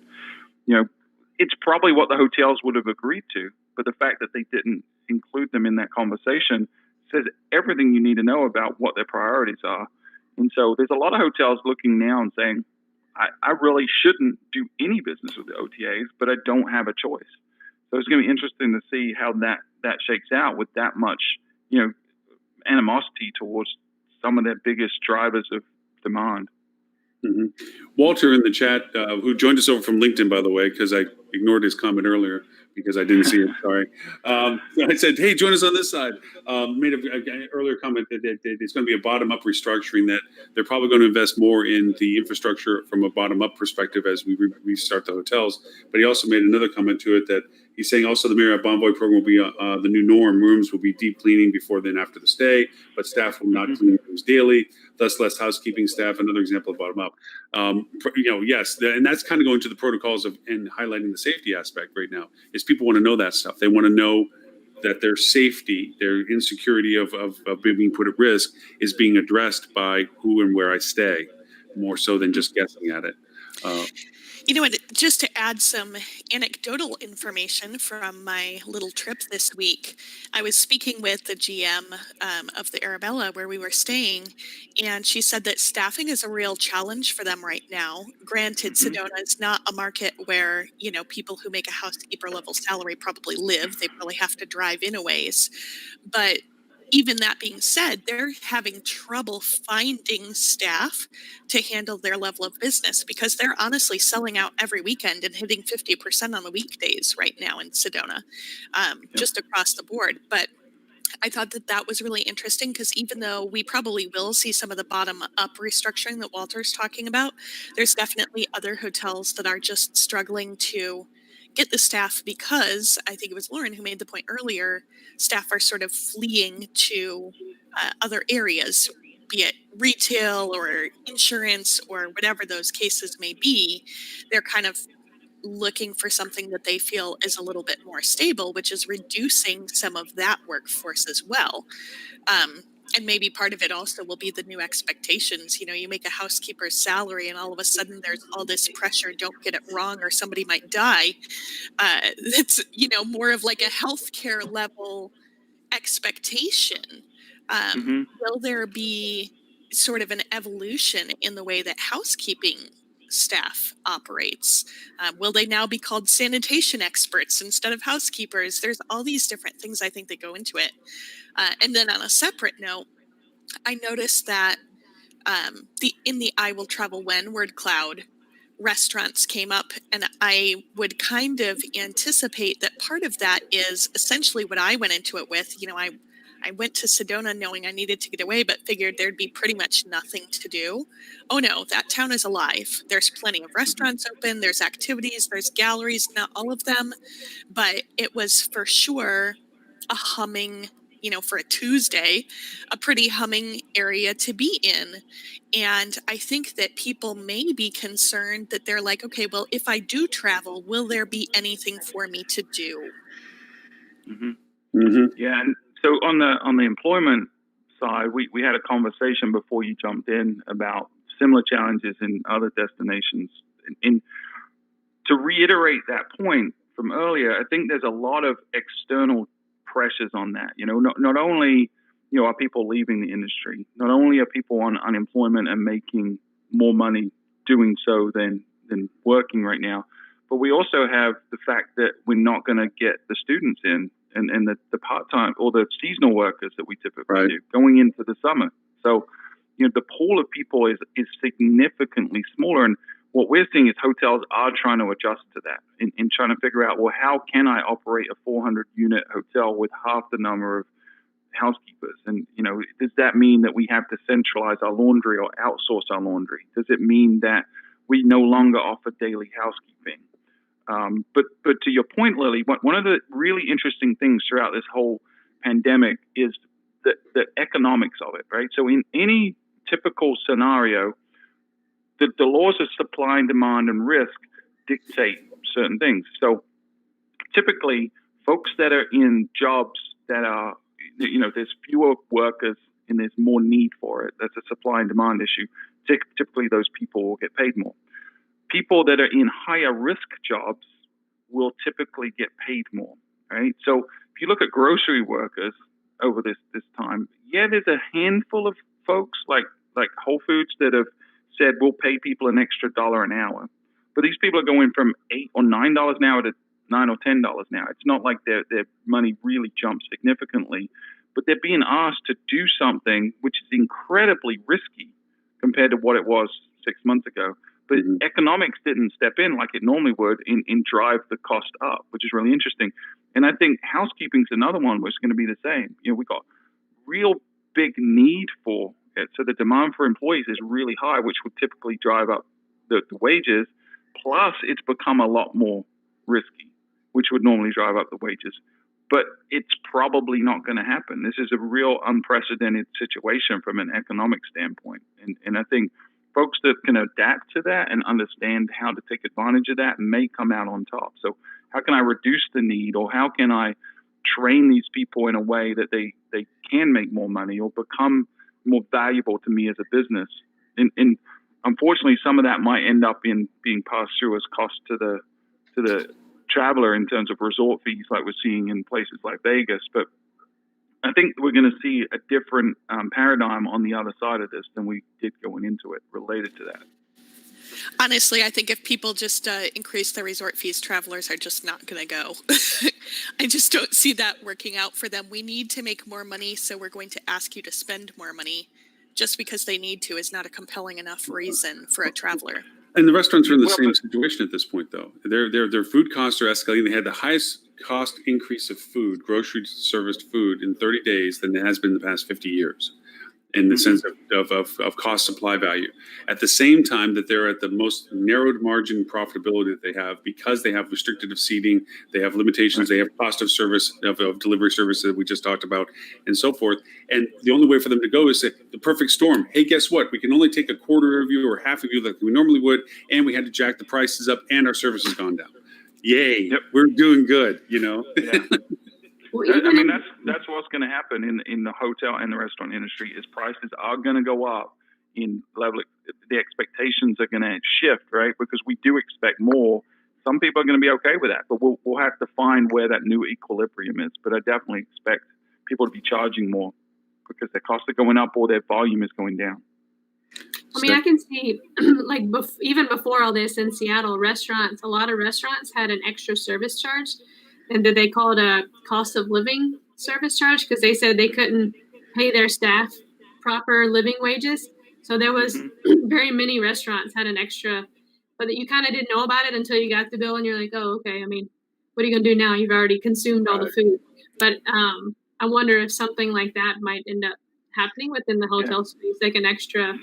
S2: It's probably what the hotels would have agreed to, but the fact that they didn't include them in that conversation says everything you need to know about what their priorities are. And so there's a lot of hotels looking now and saying, I really shouldn't do any business with the OTAs, but I don't have a choice. So it's going to be interesting to see how that shakes out with that much, animosity towards some of their biggest drivers of demand.
S1: Mm-hmm. Walter in the chat, who joined us over from LinkedIn, by the way, because I ignored his comment earlier because I didn't see it. Sorry. I said, hey, join us on this side. Made an earlier comment that it's going to be a bottom-up restructuring, that they're probably going to invest more in the infrastructure from a bottom-up perspective as we restart the hotels. But he also made another comment to it that he's saying also the Marriott Bonvoy program will be the new norm. Rooms will be deep cleaning before then after the stay, but staff will not clean rooms daily, thus less housekeeping staff. Another example of bottom-up. Yes, and that's kind of going to the protocols of and highlighting the safety aspect right now. Is people want to know that stuff. They want to know that their safety, their insecurity of being put at risk is being addressed by who and where I stay, more so than just guessing at it.
S8: And just to add some anecdotal information from my little trip this week, I was speaking with the GM of the Arabella where we were staying, and she said that staffing is a real challenge for them right now. Granted, Sedona is not a market where, people who make a housekeeper level salary probably live. They probably have to drive in a ways. But even that being said, they're having trouble finding staff to handle their level of business because they're honestly selling out every weekend and hitting 50% on the weekdays right now in Sedona, just across the board. But I thought that was really interesting because even though we probably will see some of the bottom-up restructuring that Walter's talking about, there's definitely other hotels that are just struggling to get the staff because I think it was Lauren who made the point earlier, staff are sort of fleeing to other areas, be it retail or insurance or whatever those cases may be. They're kind of looking for something that they feel is a little bit more stable, which is reducing some of that workforce as well. And maybe part of it also will be the new expectations. You make a housekeeper's salary and all of a sudden there's all this pressure, don't get it wrong or somebody might die. That's, more of like a healthcare level expectation. Will there be sort of an evolution in the way that housekeeping staff operates? Will they now be called sanitation experts instead of housekeepers? There's all these different things I think that go into it. And then on a separate note, I noticed that in the I Will Travel When word cloud, restaurants came up, and I would kind of anticipate that part of that is essentially what I went into it with. I went to Sedona knowing I needed to get away, but figured there'd be pretty much nothing to do. Oh no, that town is alive. There's plenty of restaurants open, there's activities, there's galleries, not all of them, but it was for sure a humming, for a Tuesday, a pretty humming area to be in. And I think that people may be concerned that they're like, okay, well, if I do travel, will there be anything for me to do?
S2: Yeah, and so on the employment side, we had a conversation before you jumped in about similar challenges in other destinations. And to reiterate that point from earlier, I think there's a lot of external pressures on that. Not only are people leaving the industry, not only are people on unemployment and making more money doing so than working right now, but we also have the fact that we're not going to get the students in and the part-time or the seasonal workers that we typically do going into the summer. So, the pool of people is significantly smaller. And what we're seeing is hotels are trying to adjust to that and trying to figure out, well, how can I operate a 400-unit hotel with half the number of housekeepers? And, does that mean that we have to centralize our laundry or outsource our laundry? Does it mean that we no longer offer daily housekeeping? But to your point, Lily, one of the really interesting things throughout this whole pandemic is the economics of it, right? So in any typical scenario, the laws of supply and demand and risk dictate certain things. So typically folks that are in jobs that are, there's fewer workers and there's more need for it. That's a supply and demand issue. Typically, those people will get paid more. People that are in higher risk jobs will typically get paid more, right? So if you look at grocery workers over this time, there's a handful of folks like Whole Foods that have said we'll pay people an extra $1 an hour. But these people are going from $8 or $9 an hour to $9 or $10 an hour. It's not like their money really jumps significantly, but they're being asked to do something which is incredibly risky compared to what it was 6 months ago. But economics didn't step in like it normally would in drive the cost up, which is really interesting. And I think housekeeping's another one which is going to be the same. We got real big need for it. So the demand for employees is really high, which would typically drive up the wages. Plus, it's become a lot more risky, which would normally drive up the wages. But it's probably not going to happen. This is a real unprecedented situation from an economic standpoint. And I think folks that can adapt to that and understand how to take advantage of that may come out on top. So how can I reduce the need, or how can I train these people in a way that they can make more money or become more valuable to me as a business? And unfortunately, some of that might end up in being passed through as cost to the traveler in terms of resort fees, like we're seeing in places like Vegas. But I think we're going to see a different paradigm on the other side of this than we did going into it related to that.
S8: Honestly, I think if people just increase their resort fees, travelers are just not going to go. I just don't see that working out for them. We need to make more money, so we're going to ask you to spend more money. Just because they need to is not a compelling enough reason for a traveler.
S1: And the restaurants are in the same situation at this point, though. Their food costs are escalating. They had the highest cost increase of food, grocery serviced food, in 30 days than it has been in the past 50 years, in the sense of cost supply value. At the same time that they're at the most narrowed margin profitability that they have, because they have restricted of seating, they have limitations, they have cost of service, of delivery service that we just talked about, and so forth. And the only way for them to go is the perfect storm. Hey, guess what? We can only take a quarter of you or half of you like we normally would, and we had to jack the prices up, and our service has gone down. Yay, we're doing good,
S2: Yeah.
S3: Well,
S2: I mean, that's what's going to happen in the hotel and the restaurant industry is prices are going to go up in level. The expectations are going to shift, right? Because we do expect more. Some people are going to be okay with that, but we'll have to find where that new equilibrium is. But I definitely expect people to be charging more because their costs are going up or their volume is going down.
S6: I mean, I can see, like, even before all this in Seattle, a lot of restaurants had an extra service charge. And did they call it a cost of living service charge? Because they said they couldn't pay their staff proper living wages. So there was very many restaurants had an extra, but you kind of didn't know about it until you got the bill and you're like, oh, okay. I mean, what are you going to do now? You've already consumed all the food. But I wonder if something like that might end up happening within the hotel space, like an extra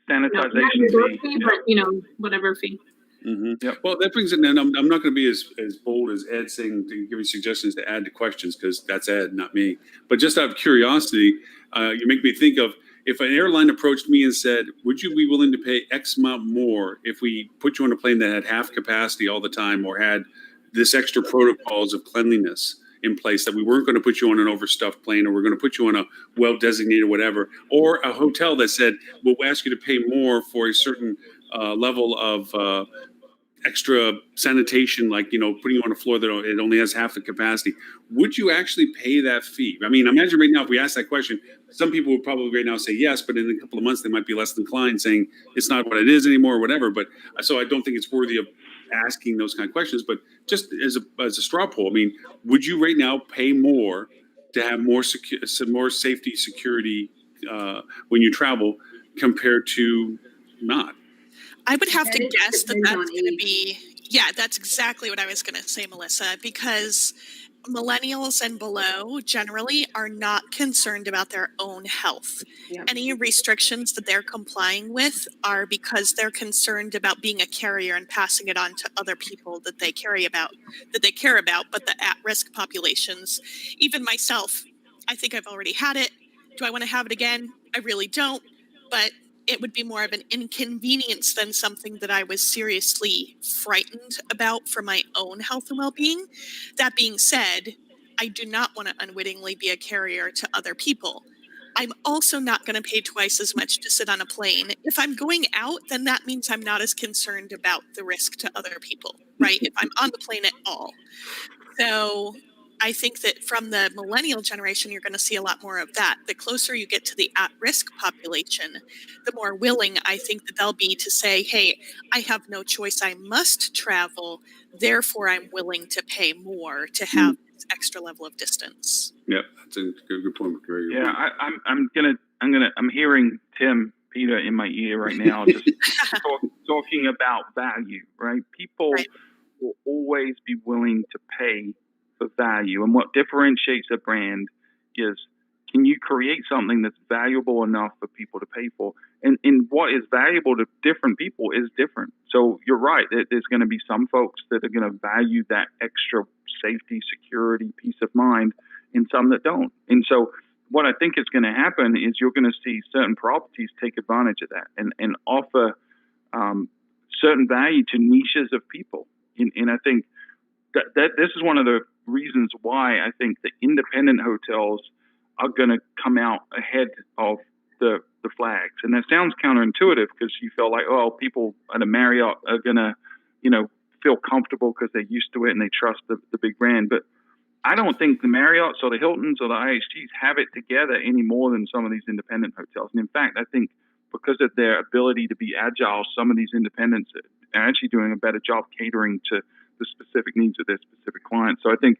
S2: sanitization
S6: fee, but whatever fee.
S1: Yep. Well, that brings it in. I'm not going to be as bold as Ed saying to give you suggestions to add to questions, because that's Ed, not me. But just out of curiosity, you make me think of if an airline approached me and said, would you be willing to pay X amount more if we put you on a plane that had half capacity all the time or had this extra protocols of cleanliness in place, that we weren't going to put you on an overstuffed plane, or we're going to put you on a well-designated whatever, or a hotel that said, we'll ask you to pay more for a certain level of extra sanitation, like, putting you on a floor that it only has half the capacity. Would you actually pay that fee? I mean, imagine right now, if we ask that question, some people would probably right now say yes, but in a couple of months, they might be less inclined, saying it's not what it is anymore or whatever. But so I don't think it's worthy of asking those kind of questions. But just as a straw poll, I mean, would you right now pay more to have more safety, security when you travel compared to not?
S8: I would have to guess that that's
S3: on
S8: going to be, that's exactly what I was going to say, Melissa, because millennials and below generally are not concerned about their own health.
S3: Yep.
S8: Any restrictions that they're complying with are because they're concerned about being a carrier and passing it on to other people that they care about, but the at-risk populations, even myself, I think I've already had it. Do I want to have it again? I really don't, but it would be more of an inconvenience than something that I was seriously frightened about for my own health and well-being. That being said, I do not want to unwittingly be a carrier to other people. I'm also not going to pay twice as much to sit on a plane. If I'm going out, then that means I'm not as concerned about the risk to other people, right? If I'm on the plane at all. So I think that from the millennial generation, you're going to see a lot more of that. The closer you get to the at-risk population, the more willing I think that they'll be to say, hey, I have no choice. I must travel. Therefore, I'm willing to pay more to have this extra level of distance.
S1: Yeah, that's a good point. Very good
S2: Yeah,
S1: point.
S2: I'm hearing Tim Peter in my ear right now, just talking about value, right? People will always be willing to pay for value, and what differentiates a brand is, can you create something that's valuable enough for people to pay for? And what is valuable to different people is different. So you're right, there's going to be some folks that are going to value that extra safety, security, peace of mind, and some that don't. And so what I think is going to happen is you're going to see certain properties take advantage of that and offer certain value to niches of people. And I think that this is one of the reasons why I think the independent hotels are going to come out ahead of the flags. And that sounds counterintuitive because you feel like, oh, people at a Marriott are going to, feel comfortable because they're used to it and they trust the big brand. But I don't think the Marriotts or the Hiltons or the IHGs have it together any more than some of these independent hotels. And in fact, I think because of their ability to be agile, some of these independents are actually doing a better job catering to the specific needs of their specific clients. So I think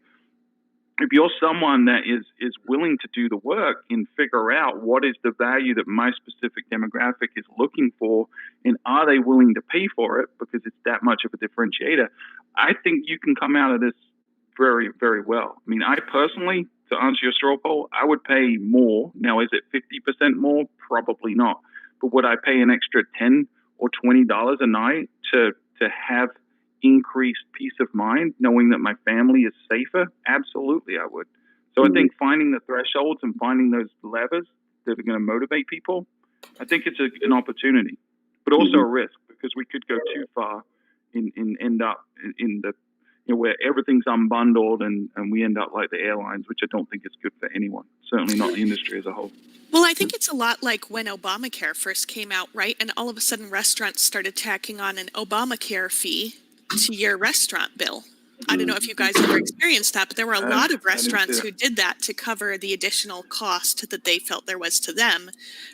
S2: if you're someone that is willing to do the work and figure out what is the value that my specific demographic is looking for, and are they willing to pay for it because it's that much of a differentiator, I think you can come out of this very, very well. I mean, I personally, to answer your straw poll, I would pay more. Now, is it 50% more? Probably not. But would I pay an extra $10 or $20 a night to have increased peace of mind, knowing that my family is safer? Absolutely, I would. So I think finding the thresholds and finding those levers that are going to motivate people, I think it's an opportunity, but also a risk, because we could go too far and end up in the where everything's unbundled and we end up like the airlines, which I don't think is good for anyone, certainly not the industry as a whole.
S8: Well, I think it's a lot like when Obamacare first came out, right? And all of a sudden restaurants started tacking on an Obamacare fee to your restaurant bill. I don't know if you guys ever experienced that, but there were a lot of restaurants who did that to cover the additional cost that they felt there was to them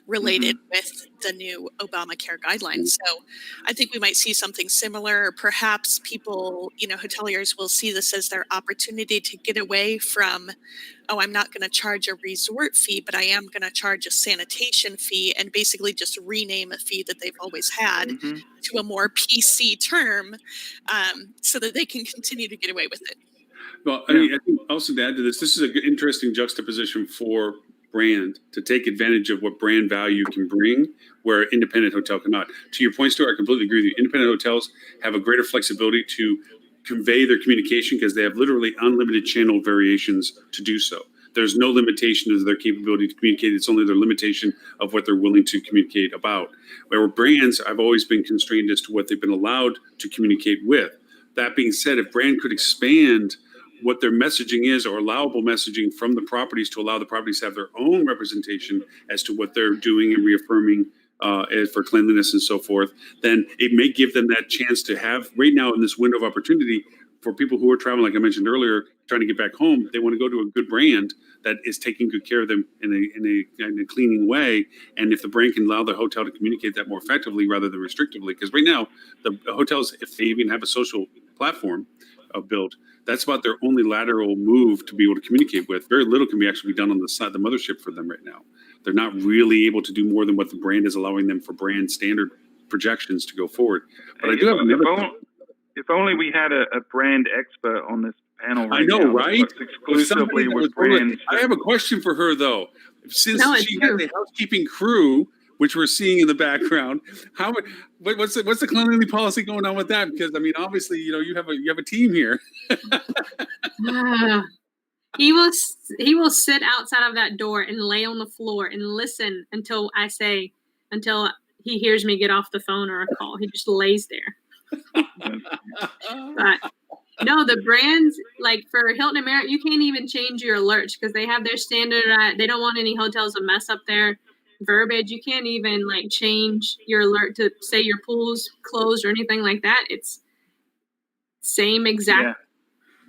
S8: related with the new Obamacare guidelines. So I think we might see something similar. Perhaps people, hoteliers will see this as their opportunity to get away from, oh, I'm not going to charge a resort fee, but I am going to charge a sanitation fee, and basically just rename a fee that they've always had to a more PC term, so that they can continue to get away with it.
S1: Well, I think also to add to this is an interesting juxtaposition for brand to take advantage of what brand value can bring, where independent hotel cannot. To your point, Stuart, I completely agree with you. Independent hotels have a greater flexibility to convey their communication because they have literally unlimited channel variations to do so. There's no limitation to their capability to communicate. It's only their limitation of what they're willing to communicate about. Where brands, I've always been constrained as to what they've been allowed to communicate with. That being said, if brand could expand what their messaging is, or allowable messaging from the properties to allow the properties to have their own representation as to what they're doing and reaffirming for cleanliness and so forth, then it may give them that chance to have, right now in this window of opportunity, for people who are traveling, like I mentioned earlier, trying to get back home, they want to go to a good brand that is taking good care of them in a cleaning way. And if the brand can allow the hotel to communicate that more effectively rather than restrictively, because right now the hotels, if they even have a social platform built, that's about their only lateral move to be able to communicate with. Very little can be actually done on the side, the mothership for them right now. They're not really able to do more than what the brand is allowing them for brand standard projections to go forward. But I do have another.
S2: If only we had a brand expert on this panel right now.
S1: I know, right?
S2: Exclusively with brands.
S1: I have a question for her, though. Since she has the housekeeping crew, which we're seeing in the background, what's the cleanliness policy going on with that? Because I mean, obviously, you have a team here.
S6: He will sit outside of that door and lay on the floor and listen until he hears me get off the phone or a call. He just lays there. But no, the brands, like for Hilton and Marriott, you can't even change your alerts because they have their standard. They don't want any hotels to mess up their verbiage. You can't even like change your alert to say your pool's closed or anything like that. It's same exact.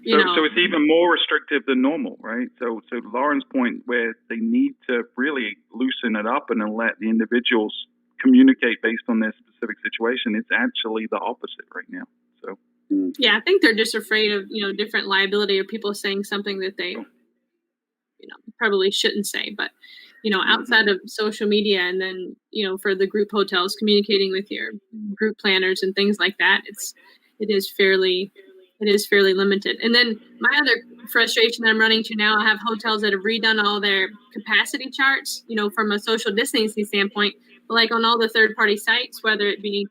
S2: Yeah. So it's even more restrictive than normal, right? So Lauren's point, where they need to really loosen it up and then let the individuals communicate based on their specific situation, it's actually the opposite right now. So
S6: yeah, I think they're just afraid of different liability or people saying something that they probably shouldn't say. But outside of social media, and then for the group hotels, communicating with your group planners and things like that, it is fairly limited. And then my other frustration that I'm running to now, I have hotels that have redone all their capacity charts, from a social distancing standpoint, but like on all the third-party sites, whether it be,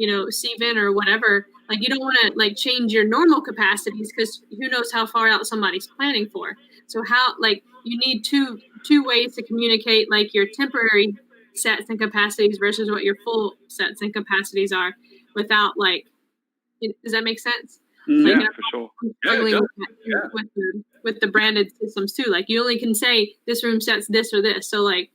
S6: CVent or whatever, like you don't want to like change your normal capacities because who knows how far out somebody's planning for. So how, like, you need two ways to communicate like your temporary sets and capacities versus what your full sets and capacities are without like, does that make sense?
S2: Yeah,
S6: like,
S2: for sure.
S6: Struggling with the branded systems too. Like you only can say this room sets this or this. So like,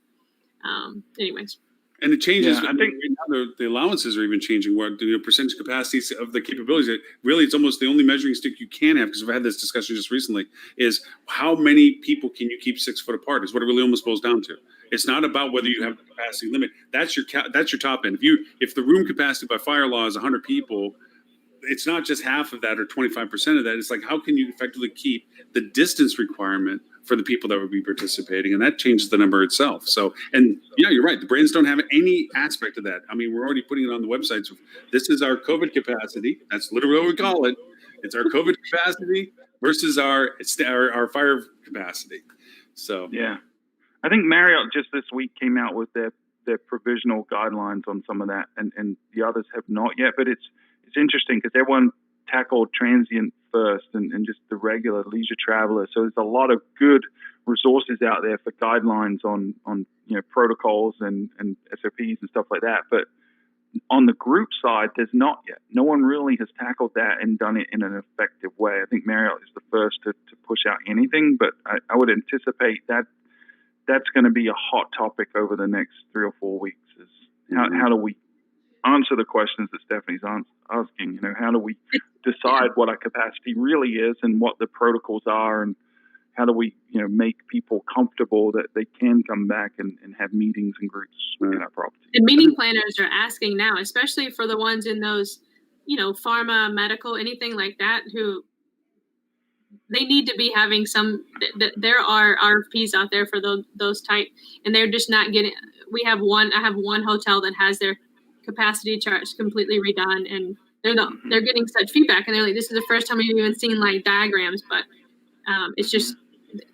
S6: anyways.
S1: And it changes.
S2: Yeah,
S1: I think right now the allowances are even changing. Where the percentage capacities of the capabilities. Really, it's almost the only measuring stick you can have, because we've had this discussion just recently. Is how many people can you keep 6 foot apart? Is what it really almost boils down to. It's not about whether you have a capacity limit. That's your top end. If the room capacity by fire law is 100 people, it's not just half of that or 25% of that. It's like, how can you effectively keep the distance requirement for the people that would be participating? And that changes the number itself. So, and yeah, you're right. The brands don't have any aspect of that. I mean, we're already putting it on the websites. This is our COVID capacity. That's literally what we call it. It's our COVID capacity versus our fire capacity. So,
S2: yeah, I think Marriott just this week came out with their provisional guidelines on some of that, and the others have not yet, but it's interesting because everyone tackled transient first and just the regular leisure traveler. So there's a lot of good resources out there for guidelines on protocols and SOPs and stuff like that. But on the group side, there's not yet. No one really has tackled that and done it in an effective way. I think Marriott is the first to push out anything, but I would anticipate that that's going to be a hot topic over the next 3 or 4 weeks. Is how do we answer the questions that Stephanie's asking? How do we decide what our capacity really is and what the protocols are, and how do we make people comfortable that they can come back and have meetings and groups in our property?
S6: And meeting planners are asking now, especially for the ones in those pharma, medical, anything like that, who they need to be having some. There are RFPs out there for those type, and they're just not getting. I have one hotel that has their capacity charts completely redone, and they're getting such feedback, and they're like, this is the first time we've even seen like diagrams, but it's just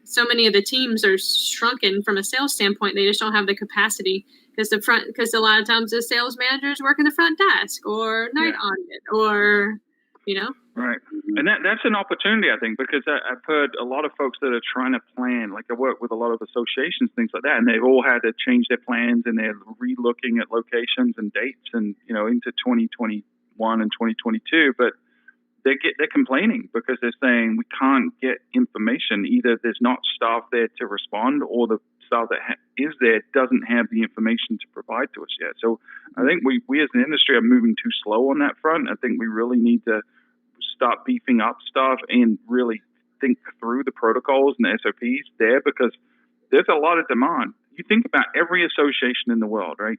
S6: so many of the teams are shrunken from a sales standpoint. They just don't have the capacity because a lot of times the sales managers work in the front desk or night audit or
S2: right. And that's an opportunity, I think, because I've heard a lot of folks that are trying to plan, like I work with a lot of associations, things like that, and they've all had to change their plans, and they're re-looking at locations and dates and, into 2021 and 2022, but they're complaining because they're saying we can't get information. Either there's not staff there to respond, or the staff that is there doesn't have the information to provide to us yet. So I think we as an industry are moving too slow on that front. I think we really need to start beefing up stuff and really think through the protocols and the SOPs there, because there's a lot of demand. You think about every association in the world, right?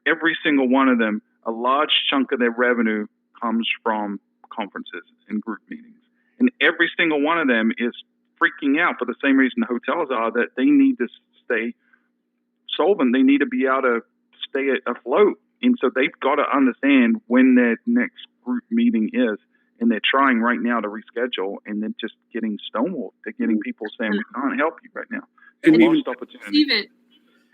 S2: Every single one of them, a large chunk of their revenue comes from conferences and group meetings. And every single one of them is freaking out for the same reason the hotels are, that they need to stay solvent. They need to be able to stay afloat. And so they've got to understand when their next group meeting is. And they're trying right now to reschedule, and they're just getting stonewalled. They're getting people saying, we can't help you right now.
S6: And lost opportunity.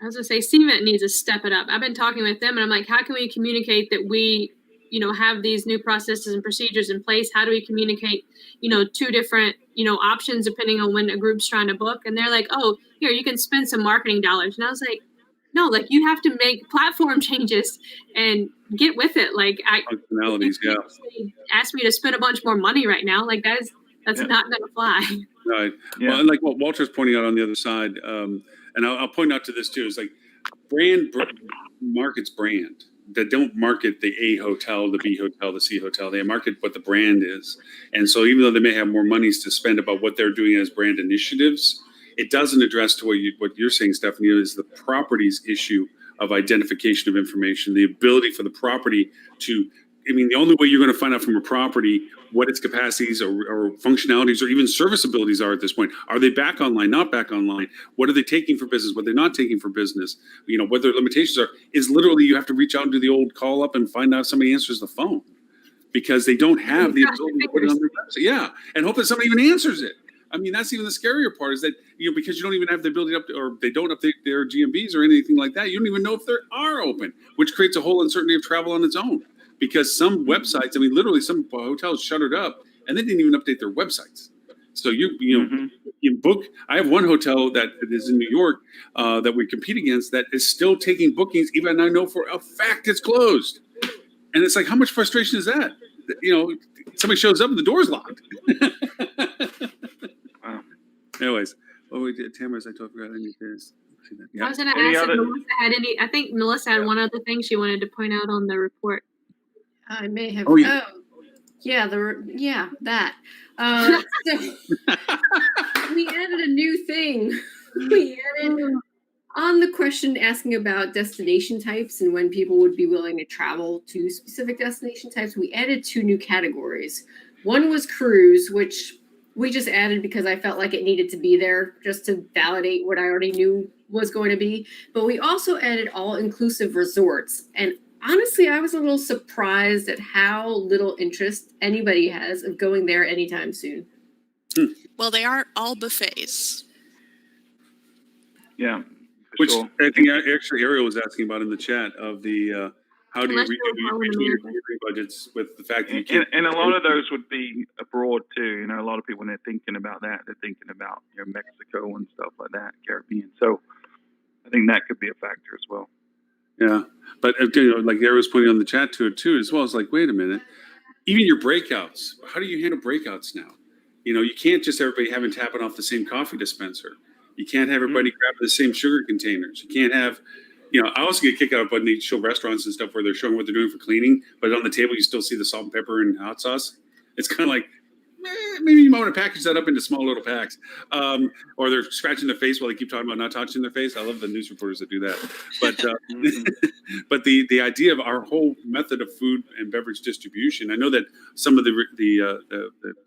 S6: I was going to say, CVent needs to step it up. I've been talking with them, and I'm like, how can we communicate that we, have these new processes and procedures in place? How do we communicate, 2 different, options depending on when a group's trying to book? And they're like, oh, here, you can spend some marketing dollars. And I was like, No, like you have to make platform changes and get with it. Like
S1: Functionalities, yeah.
S6: Ask me to spend a bunch more money right now. Like that's not going to fly.
S1: Right.
S2: Yeah.
S1: Well, and like what Walter's pointing out on the other side, and I'll point out to this too, is like brand markets brand. They don't market the A hotel, the B hotel, the C hotel. They market what the brand is. And so even though they may have more monies to spend about what they're doing as brand initiatives, it doesn't address to what you're saying, Stephanie, is the property's issue of identification of information, the ability for the property to, I mean, the only way you're going to find out from a property what its capacities or functionalities or even serviceabilities are at this point. Are they back online, not back online? What are they taking for business? What they're not taking for business? You know, what their limitations are is literally you have to reach out and do the old call up and find out if somebody answers the phone because they don't have the ability to put it on their website. Yeah, and hope that somebody even answers it. I mean, that's even the scarier part is that, you know, because you don't even have the ability to or they don't update their GMBs or anything like that. You don't even know if they are open, which creates a whole uncertainty of travel on its own. Because some websites, I mean, literally some hotels shuttered up and they didn't even update their websites. So you book. I have one hotel that is in New York that we compete against that is still taking bookings, even I know for a fact it's closed. And it's like, how much frustration is that? You know, somebody shows up and the door's locked.
S2: Wow.
S1: Anyways, we did Tamara's. I totally forgot I need this. Yeah.
S6: I was going to ask if Melissa had any. I think Melissa had one other thing she wanted to point out on the report.
S3: I may have.
S1: Oh, yeah.
S3: That. So we added a new thing. We added on the question asking about destination types and when people would be willing to travel to specific destination types. We added 2 new categories. One was cruise, which we just added because I felt like it needed to be there just to validate what I already knew was going to be. But we also added all-inclusive resorts. And honestly, I was a little surprised at how little interest anybody has of going there anytime soon.
S8: Well, they are all buffets.
S2: Yeah.
S1: Which
S2: Sure.
S1: I think actually Ariel was asking about in the chat of the how do you
S6: Unless
S1: reach
S6: you're
S1: your budgets with the fact that you can't.
S2: And a lot of those would be abroad too. You know, a lot of people when they're thinking about that, they're thinking about Mexico and stuff like that, Caribbean. So I think that could be a factor as well.
S1: Yeah, but like Ariel was pointing on the chat to it too, as well. It's like, wait a minute, even your breakouts. How do you handle breakouts now? You know, you can't just everybody having tapping off the same coffee dispenser. You can't have everybody grabbing the same sugar containers. You can't have, I also get kicked out when they show restaurants and stuff where they're showing what they're doing for cleaning, but on the table you still see the salt and pepper and hot sauce. It's kind of like, maybe you might want to package that up into small little packs. Or they're scratching their face while they keep talking about not touching their face. I love the news reporters that do that. But but the idea of our whole method of food and beverage distribution, I know that some of the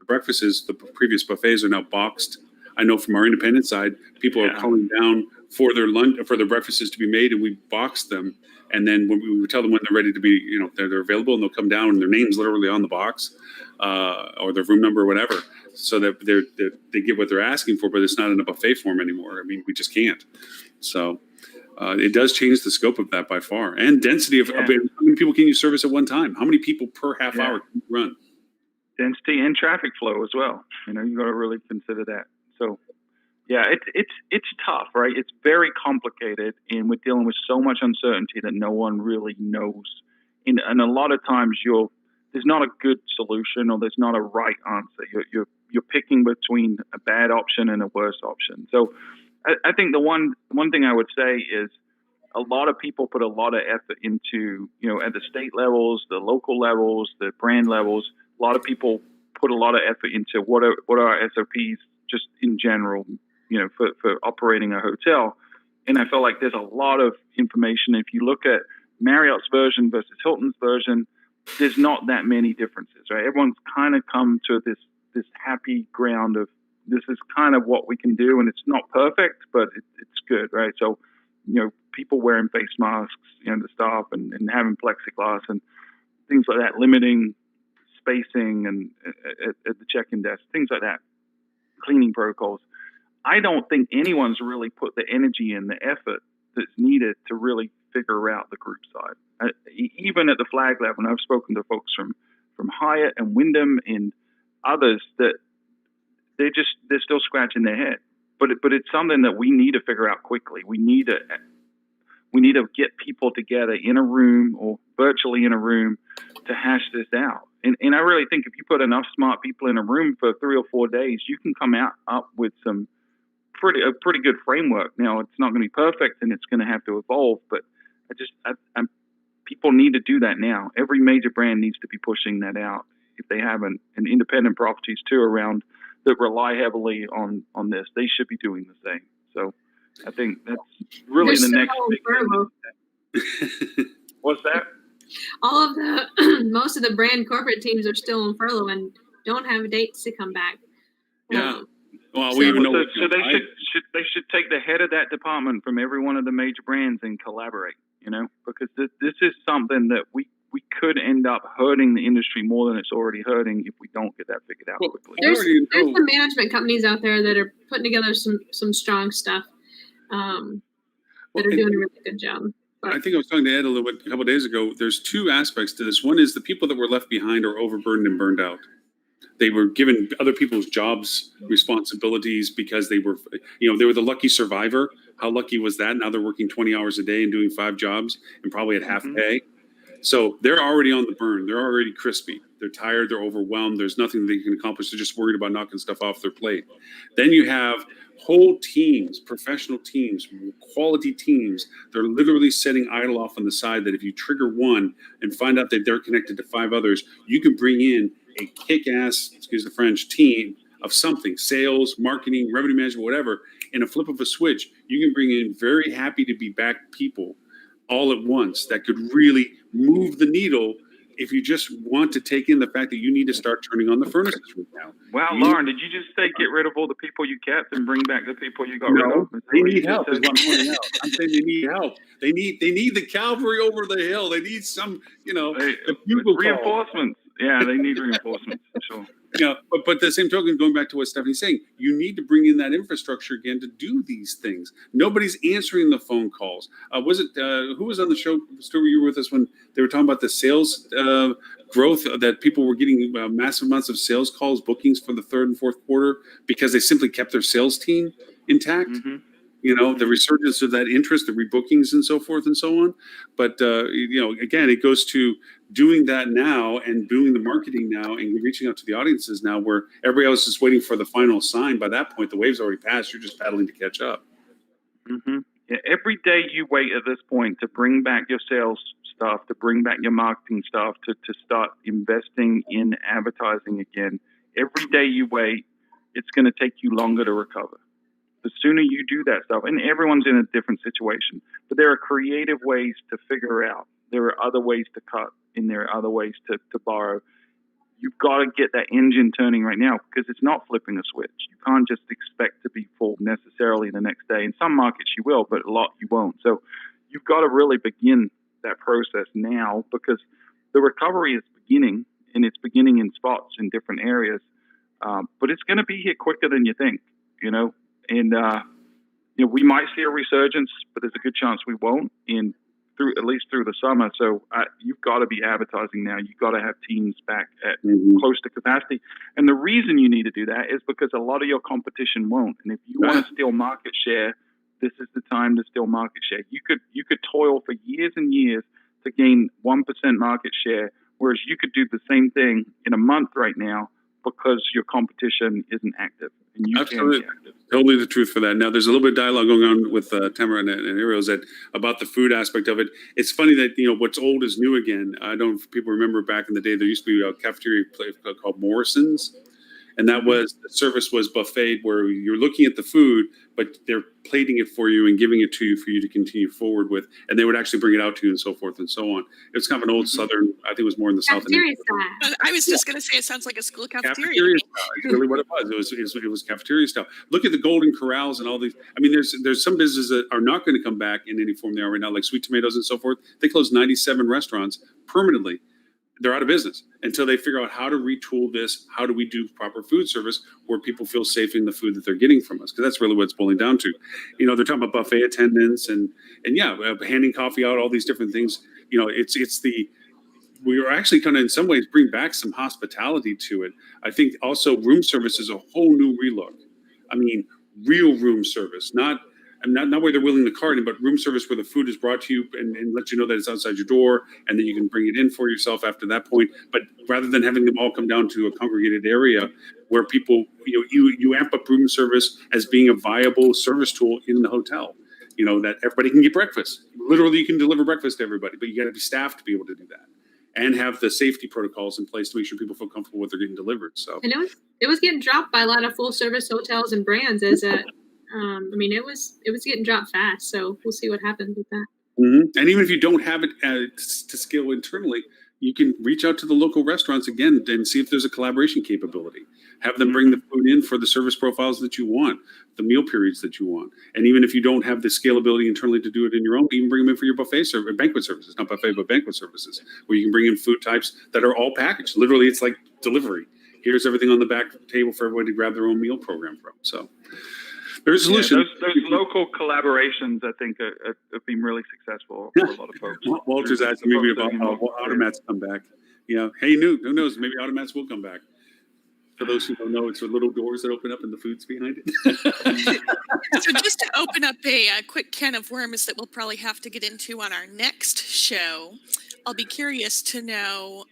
S1: breakfasts, the previous buffets are now boxed. I know from our independent side, people are calling down for their lunch, for their breakfasts to be made, and we box them. And then when we would tell them when they're ready to be, they're available, and they'll come down, and their name's literally on the box, or their room number or whatever, so that they get what they're asking for, but it's not in a buffet form anymore. I mean, we just can't. So it does change the scope of that by far, and density of how many people can you service at one time? How many people per half hour can you run?
S2: Density and traffic flow as well. You got to really consider that. So, yeah, it's tough, right? It's very complicated, and we're dealing with so much uncertainty that no one really knows. And a lot of times, there's not a good solution, or there's not a right answer. You're picking between a bad option and a worse option. So, I think the one thing I would say is a lot of people put a lot of effort into, at the state levels, the local levels, the brand levels. A lot of people put a lot of effort into what are our SOPs just in general, for operating a hotel. And I feel like there's a lot of information. If you look at Marriott's version versus Hilton's version, there's not that many differences, right? Everyone's kind of come to this happy ground of this is kind of what we can do, and it's not perfect, but it's good, right? So, people wearing face masks, the staff, and having plexiglass and things like that, limiting spacing and at the check-in desk, things like that, cleaning protocols. I don't think anyone's really put the energy and the effort that's needed to really figure out the group side. Even at the flag level, and I've spoken to folks from Hyatt and Wyndham and others that they're still scratching their head. But it's something that we need to figure out quickly. We need We need to get people together in a room or virtually in a room to hash this out. And I really think if you put enough smart people in a room for 3 or 4 days, you can come up with a pretty good framework. Now, it's not going to be perfect and it's going to have to evolve, but people need to do that now. Every major brand needs to be pushing that out. If they have an independent properties too around that rely heavily on this, they should be doing the same. So I think that's really the next big thing. What's that?
S6: All of the most of the brand corporate teams are still on furlough and don't have dates to come back.
S1: Yeah. Well, we even know.
S2: So they should take the head of that department from every one of the major brands and collaborate. Because this is something that we could end up hurting the industry more than it's already hurting if we don't get that figured out quickly.
S6: There's some management companies out there that are putting together some strong stuff that are doing a really good job.
S1: I think I was talking to Ed a couple of days ago. There's two aspects to this. One is the people that were left behind are overburdened and burned out. They were given other people's jobs, responsibilities because they were the lucky survivor. How lucky was that? Now they're working 20 hours a day and doing 5 jobs and probably at half pay. So they're already on the burn. They're already crispy. They're tired. They're overwhelmed. There's nothing they can accomplish. They're just worried about knocking stuff off their plate. Then you have whole teams, professional teams, quality teams. They're literally setting idle off on the side that if you trigger one and find out that they're connected to 5 others, you can bring in a kick-ass, excuse the French, team of something, sales, marketing, revenue management, whatever. In a flip of a switch, you can bring in very happy to be back people all at once that could really move the needle if you just want to take in the fact that you need to start turning on the furnaces right now.
S2: Wow, Lauren, did you just say get rid of all the people you kept and bring back the people you got rid of?
S1: They need help is what I'm pointing out. I'm saying they need help. They need the cavalry over the hill. They need some,
S2: reinforcements. Yeah, they need reinforcements for sure.
S1: But the same token, going back to what Stephanie's saying, you need to bring in that infrastructure again to do these things. Nobody's answering the phone calls. Was it who was on the show? Stuart, you were with us when they were talking about the sales growth that people were getting massive amounts of sales calls, bookings for the 3rd and 4th quarter because they simply kept their sales team intact. Mm-hmm. The resurgence of that interest, the rebookings and so forth and so on. But, again, it goes to doing that now and doing the marketing now and reaching out to the audiences now where everybody else is waiting for the final sign. By that point, the wave's already passed. You're just paddling to catch up.
S2: Mm-hmm. Yeah, every day you wait at this point to bring back your sales stuff, to bring back your marketing stuff, to start investing in advertising again. Every day you wait, it's going to take you longer to recover. The sooner you do that stuff, and everyone's in a different situation, but there are creative ways to figure out. There are other ways to cut, and there are other ways to borrow. You've got to get that engine turning right now because it's not flipping a switch. You can't just expect to be full necessarily the next day. In some markets you will, but a lot you won't. So you've got to really begin that process now because the recovery is beginning, and it's beginning in spots in different areas. But it's going to be here quicker than you think, And we might see a resurgence, but there's a good chance we won't, at least through the summer. So you've got to be advertising now. You've got to have teams back at close to capacity. And the reason you need to do that is because a lot of your competition won't. And if you want to steal market share, this is the time to steal market share. You could toil for years and years to gain 1% market share, whereas you could do the same thing in a month right now because your competition isn't active. And you
S1: Absolutely.
S2: Can be active.
S1: Totally the truth for that. Now, there's a little bit of dialogue going on with Tamara and Ariels about the food aspect of it. It's funny that, what's old is new again. I don't know if people remember back in the day, there used to be a cafeteria place called Morrison's. And that was, the service was buffet where you're looking at the food, but they're plating it for you and giving it to you for you to continue forward with. And they would actually bring it out to you and so forth and so on. It was kind of an old Southern, I think it was more in the South.
S8: I was just going to say, it sounds like a school cafeteria.
S1: Style. It's really what it was. It was cafeteria style. Look at the Golden Corrals and all these. I mean, there's some businesses that are not going to come back in any form they are right now, like Sweet Tomatoes and so forth. They closed 97 restaurants permanently. They're out of business until they figure out how to retool this. How do we do proper food service where people feel safe in the food that they're getting from us? Because that's really what it's boiling down to. They're talking about buffet attendants and handing coffee out, all these different things. We are actually kind of in some ways bring back some hospitality to it. I think also room service is a whole new relook. I mean, real room service, not and not where they're wheeling the cart in, but room service where the food is brought to you and let you know that it's outside your door, and then you can bring it in for yourself after that point. But rather than having them all come down to a congregated area where people, you amp up room service as being a viable service tool in the hotel. That everybody can get breakfast. Literally, you can deliver breakfast to everybody, but you got to be staffed to be able to do that, and have the safety protocols in place to make sure people feel comfortable with they're getting delivered. So,
S6: and it was getting dropped by a lot of full service hotels and brands as a. It was getting dropped fast. So we'll see what happens with that.
S1: Mm-hmm. And even if you don't have it to scale internally, you can reach out to the local restaurants again and see if there's a collaboration capability. Have them bring the food in for the service profiles that you want, the meal periods that you want. And even if you don't have the scalability internally to do it in your own, even bring them in for your buffet banquet services, not buffet, but banquet services, where you can bring in food types that are all packaged. Literally, it's like delivery. Here's everything on the back table for everybody to grab their own meal program from. So there's a solution.
S2: Those local collaborations, I think, have been really successful for a lot of folks.
S1: Walter's asking maybe about how automats come back. Hey, who knows? Maybe automats will come back. For those who don't know, it's the little doors that open up and the food's behind it.
S8: So just to open up a quick can of worms that we'll probably have to get into on our next show, I'll be curious to know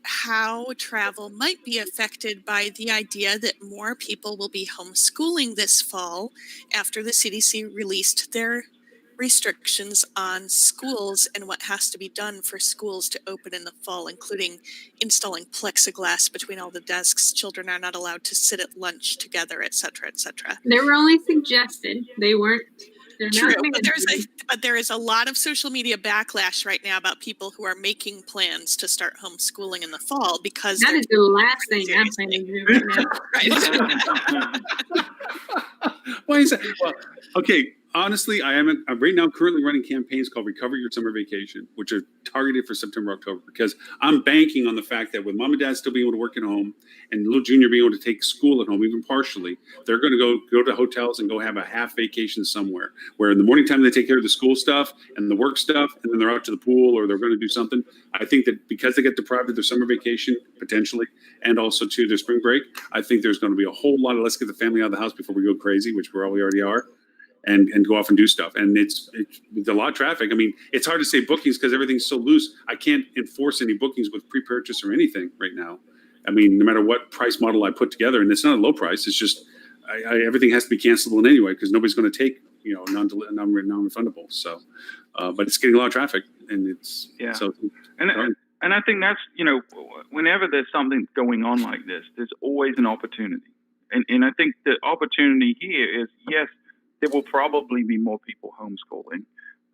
S8: how travel might be affected by the idea that more people will be homeschooling this fall after the CDC released their restrictions on schools and what has to be done for schools to open in the fall, including installing plexiglass between all the desks. Children are not allowed to sit at lunch together, et cetera, et cetera.
S6: They were only suggested. They weren't.
S8: True, but there is a lot of social media backlash right now about people who are making plans to start homeschooling in the fall because
S6: that is the last thing I'm planning to do right
S8: now.
S1: Why is that? Well, okay. Honestly, I'm right now currently running campaigns called Recover Your Summer Vacation, which are targeted for September, October, because I'm banking on the fact that with mom and dad still being able to work at home and little junior being able to take school at home, even partially, they're going to go to hotels and go have a half vacation somewhere where in the morning time they take care of the school stuff and the work stuff, and then they're out to the pool or they're going to do something. I think that because they get deprived of their summer vacation potentially, and also to their spring break, I think there's going to be a whole lot of let's get the family out of the house before we go crazy, which we already are. And go off and do stuff. And it's a lot of traffic. I mean, it's hard to say bookings because everything's so loose. I can't enforce any bookings with pre-purchase or anything right now. I mean, no matter what price model I put together, and it's not a low price, it's just everything has to be cancelable anyway because nobody's going to take non-refundable. So, but it's getting a lot of traffic, and it's so.
S2: And I think that's whenever there's something going on like this, there's always an opportunity. And I think the opportunity here is yes. There will probably be more people homeschooling.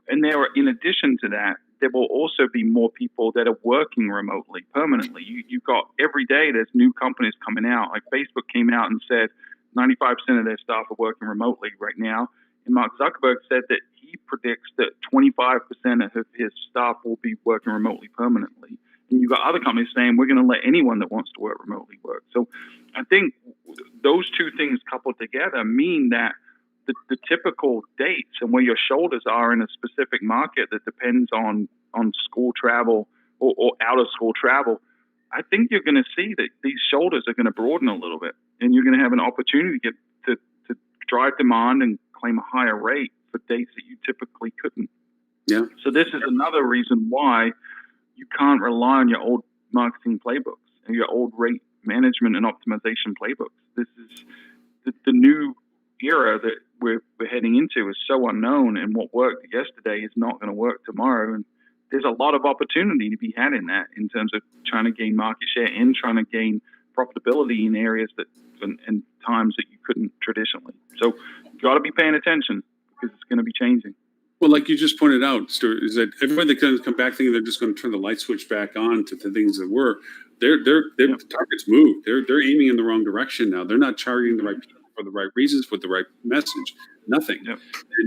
S2: And in addition to that, there will also be more people that are working remotely permanently. You've got every day there's new companies coming out. Like Facebook came out and said 95% of their staff are working remotely right now. And Mark Zuckerberg said that he predicts that 25% of his staff will be working remotely permanently. And you've got other companies saying we're going to let anyone that wants to work remotely work. So I think those two things coupled together mean that the typical dates and where your shoulders are in a specific market that depends on school travel or out of school travel, I think you're going to see that these shoulders are going to broaden a little bit, and you're going to have an opportunity to drive demand and claim a higher rate for dates that you typically couldn't.
S1: Yeah. So
S2: this is another reason why you can't rely on your old marketing playbooks and your old rate management and optimization playbooks. This is the new era that we're heading into is so unknown, and what worked yesterday is not going to work tomorrow. And there's a lot of opportunity to be had in that, in terms of trying to gain market share and trying to gain profitability in areas that and times that you couldn't traditionally. So you got to be paying attention because it's going to be changing.
S1: Well, like you just pointed out, Stuart, is that everybody that come back thinking they're just going to turn the light switch back on to the things that were, their targets moved. They're aiming in the wrong direction now. They're not targeting the right people for the right reasons with the right message. Nothing. Yep.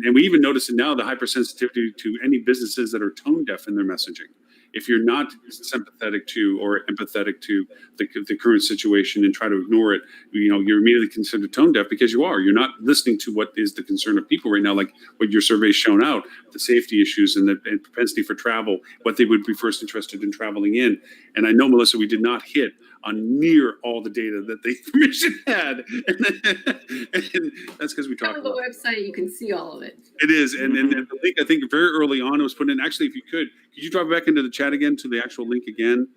S1: And we even notice it now, the hypersensitivity to any businesses that are tone deaf in their messaging. If you're not sympathetic to or empathetic to the current situation and try to ignore it, you're immediately considered tone deaf because you are. You're not listening to what is the concern of people right now, like what your survey's shown out, the safety issues and the propensity for travel, what they would be first interested in traveling in. And I know, Melissa, we did not hit on near all the data that the information had. And that's because we talked
S3: On the website, you can see all of it.
S1: It is. And the link, I think very early on, it was put in. Actually, if you could you drop it back into the chat again to the actual link again,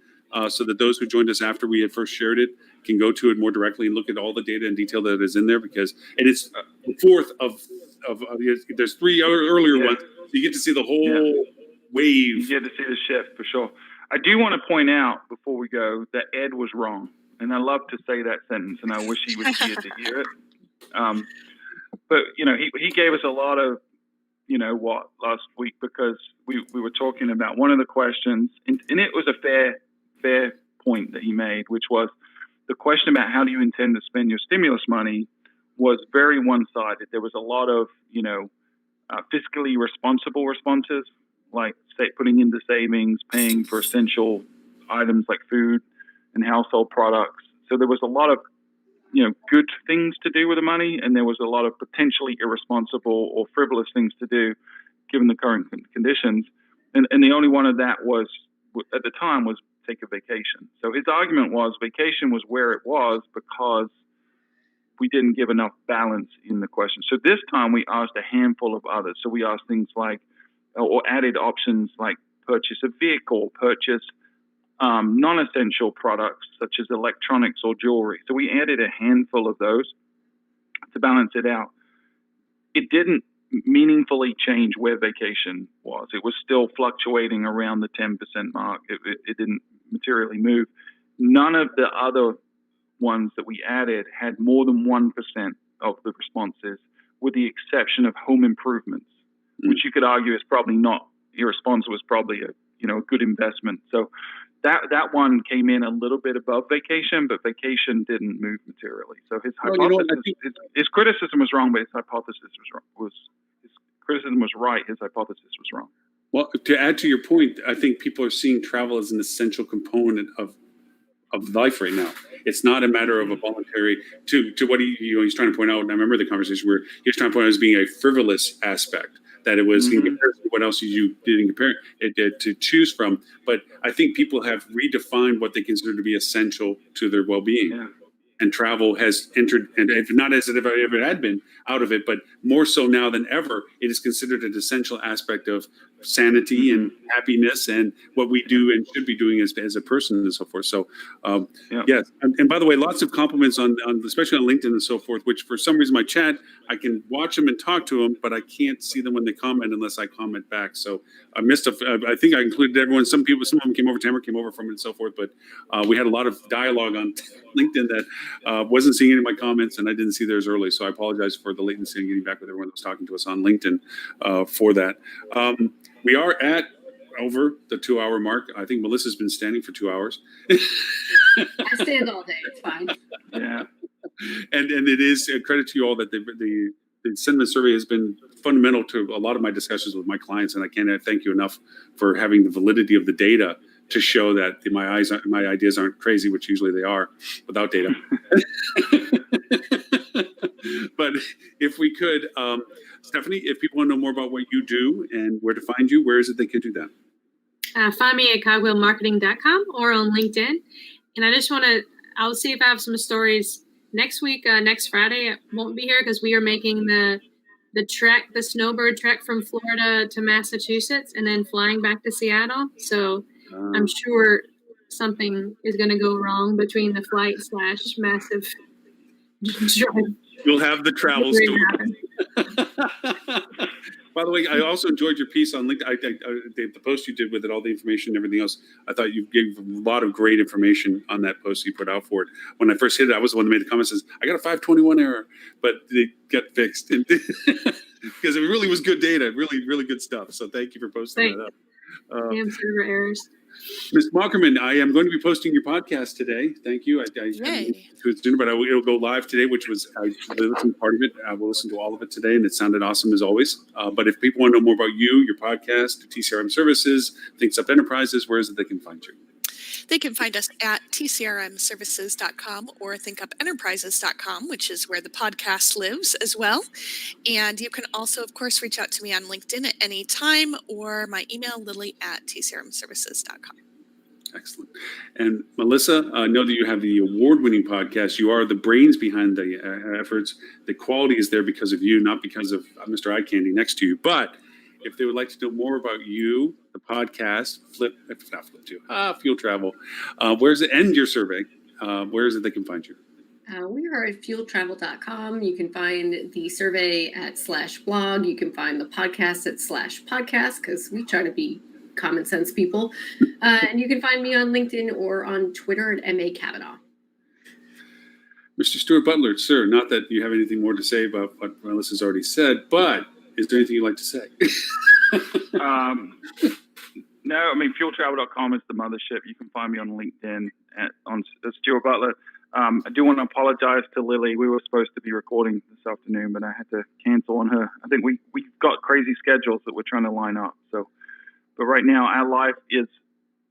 S1: so that those who joined us after we had first shared it can go to it more directly and look at all the data and detail that is in there, because it is the fourth of there's three earlier ones. So you get to see the whole wave.
S2: You get to see the shift for sure. I do want to point out before we go that Ed was wrong, and I love to say that sentence, and I wish he was here to hear it. But he gave us a lot of last week, because we were talking about one of the questions, and it was a fair point that he made, which was the question about how do you intend to spend your stimulus money was very one-sided. There was a lot of fiscally responsible responses, like putting into savings, paying for essential items like food and household products. So there was a lot of good things to do with the money, and there was a lot of potentially irresponsible or frivolous things to do given the current conditions. And the only one of that was, at the time, was take a vacation. So his argument was vacation was where it was because we didn't give enough balance in the question. So this time we asked a handful of others. So we asked things like, or added options like purchase a vehicle, purchase non-essential products such as electronics or jewelry. So we added a handful of those to balance it out. It didn't meaningfully change where vacation was. It was still fluctuating around the 10% mark. It didn't materially move. None of the other ones that we added had more than 1% of the responses, with the exception of home improvements, which you could argue is probably not irresponsible, is probably a good investment. So that one came in a little bit above vacation, but vacation didn't move materially. So his hypothesis, his criticism was wrong, but his hypothesis his criticism was right. His hypothesis was wrong.
S1: Well, to add to your point, I think people are seeing travel as an essential component of life right now. It's not a matter of a voluntary to what he's trying to point out. And I remember the conversation where he was trying to point out as being a frivolous aspect, that it was in comparison to what else you did in compare it to choose from. But I think people have redefined what they consider to be essential to their well-being. Yeah. And travel has entered, and not as it ever had been out of it, but more so now than ever, it is considered an essential aspect of sanity and happiness and what we do and should be doing as a person and so forth. So, yes. And by the way, lots of compliments on especially on LinkedIn and so forth, which for some reason my chat, I can watch them and talk to them, but I can't see them when they comment unless I comment back. So I missed I think I included everyone. Some of them came over, Tamara came over from it and so forth, but we had a lot of dialogue on LinkedIn that wasn't seeing any of my comments, and I didn't see theirs early. So I apologize for the latency and getting back with everyone that was talking to us on LinkedIn for that. We are at over the 2-hour mark. I think Melissa's been standing for 2 hours.
S3: I stand all day. It's fine.
S2: Yeah.
S1: And it is a credit to you all that the sentiment survey has been fundamental to a lot of my discussions with my clients, and I can't thank you enough for having the validity of the data to show that my ideas aren't crazy, which usually they are without data. But if we could, Stephanie, if people want to know more about what you do and where to find you, where is it they could do that?
S6: Find me at cogwheelmarketing.com or on LinkedIn. And I just I'll see if I have some stories next week. Next Friday, I won't be here because we are making the snowbird trek from Florida to Massachusetts and then flying back to Seattle. So I'm sure something is going to go wrong between the flight / massive drive.
S1: You'll have the travel story. By the way, I also enjoyed your piece on LinkedIn. The post you did with it, all the information and everything else. I thought you gave a lot of great information on that post you put out for it. When I first hit it, I was the one that made the comment says, I got a 521 error, but they got fixed. Because it really was good data, really, really good stuff. So thank you for posting that up.
S6: Server errors.
S1: Ms. Mockerman, I am going to be posting your podcast today. Thank you. I but it'll go live today, which was I listened to part of it. I will listen to all of it today, and it sounded awesome as always. But if people want to know more about you, your podcast, TCRM Services, Thinks Up Enterprises, where is it they can find you?
S8: They can find us at tcrmservices.com or thinkupenterprises.com, which is where the podcast lives as well. And you can also, of course, reach out to me on LinkedIn at any time or my email, lily@tcrmservices.com.
S1: Excellent. And Melissa, I know that you have the award-winning podcast. You are the brains behind the efforts. The quality is there because of you, not because of Mr. Eye Candy next to you. But if they would like to know more about you, the podcast, Fuel Travel, where's it end your survey? Where is it they can find you?
S3: We are at fueltravel.com. You can find the survey at /blog. You can find the podcast at /podcast because we try to be common sense people. And you can find me on LinkedIn or on Twitter at MA Kavanaugh.
S1: Mr. Stuart Butler, sir, not that you have anything more to say about what Melissa's already said, but is there anything you'd like to say?
S2: No, I mean, fueltravel.com is the mothership. You can find me on LinkedIn on Stuart Butler. I do want to apologize to Lily. We were supposed to be recording this afternoon, but I had to cancel on her. I think we've got crazy schedules that we're trying to line up. But right now, our life is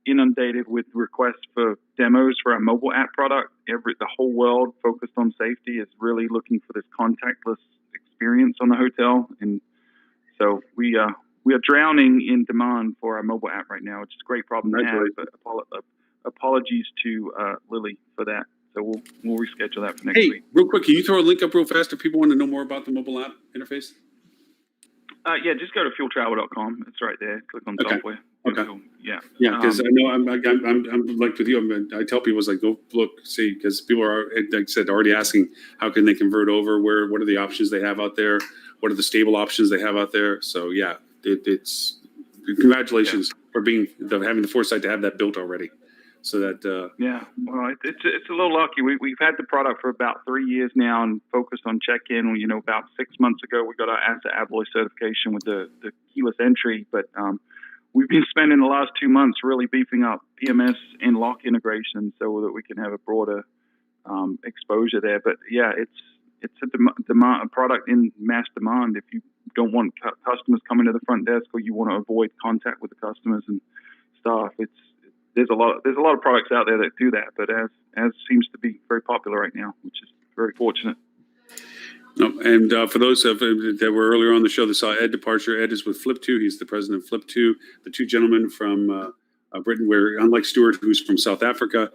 S2: inundated with requests for demos for our mobile app product. The whole world focused on safety is really looking for this contactless experience on the hotel, and so we are drowning in demand for our mobile app right now, which is a great problem to have. But apologies to Lily for that. So we'll reschedule that for next week.
S1: Real quick, can you throw a link up real fast if people want to know more about the mobile app interface?
S2: Yeah, just go to fueltravel.com. It's right there. Click on software.
S1: Okay.
S2: Yeah.
S1: Yeah, because I know I'm like with you. I tell people, go look, see, because people are, like I said, already asking how can they convert over? What are the options they have out there? What are the stable options they have out there? So yeah, it's congratulations for having the foresight to have that built already. So that
S2: well, it's a little lucky. We've had the product for about 3 years now and focused on check-in. About 6 months ago, we got our asset alloy certification with the keyless entry, but we've been spending the last 2 months really beefing up PMS and lock integration so that we can have a broader exposure there. But yeah, it's a product in mass demand. If you don't want customers coming to the front desk or you want to avoid contact with the customers and staff, there's a lot of products out there that do that, but as seems to be very popular right now, which is very fortunate.
S1: And for those that were earlier on the show that saw Ed departure, Ed is with Flip2. He's the president of Flip2. The two gentlemen from Britain, where unlike Stuart, who's from South Africa.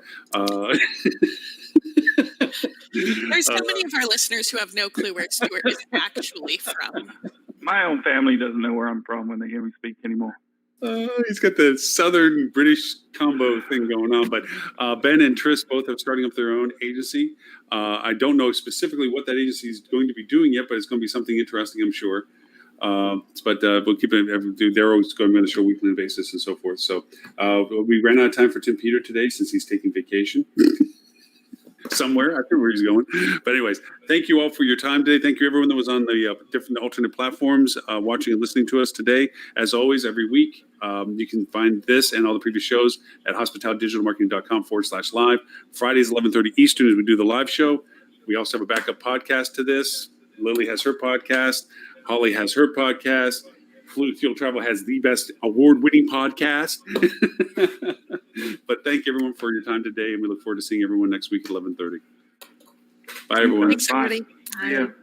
S8: There's so many of our listeners who have no clue where Stuart is actually from.
S2: My own family doesn't know where I'm from when they hear me speak anymore.
S1: He's got the Southern British combo thing going on, but Ben and Tris both are starting up their own agency. I don't know specifically what that agency is going to be doing yet, but it's going to be something interesting, I'm sure. But we'll keep it. They're always going on the show weekly basis and so forth. So we ran out of time for Tim Peter today since he's taking vacation. Somewhere. I think where he's going. But anyways, thank you all for your time today. Thank you everyone that was on the different alternate platforms watching and listening to us today. As always, every week, you can find this and all the previous shows at hospitalitydigitalmarketing.com/live. Fridays, 11:30 Eastern, as we do the live show. We also have a backup podcast to this. Lily has her podcast. Holly has her podcast. Fuel Travel has the best award-winning podcast. But thank everyone for your time today, and we look forward to seeing everyone next week at 11:30. Bye, everyone.
S8: Thanks, everybody.
S2: Yeah.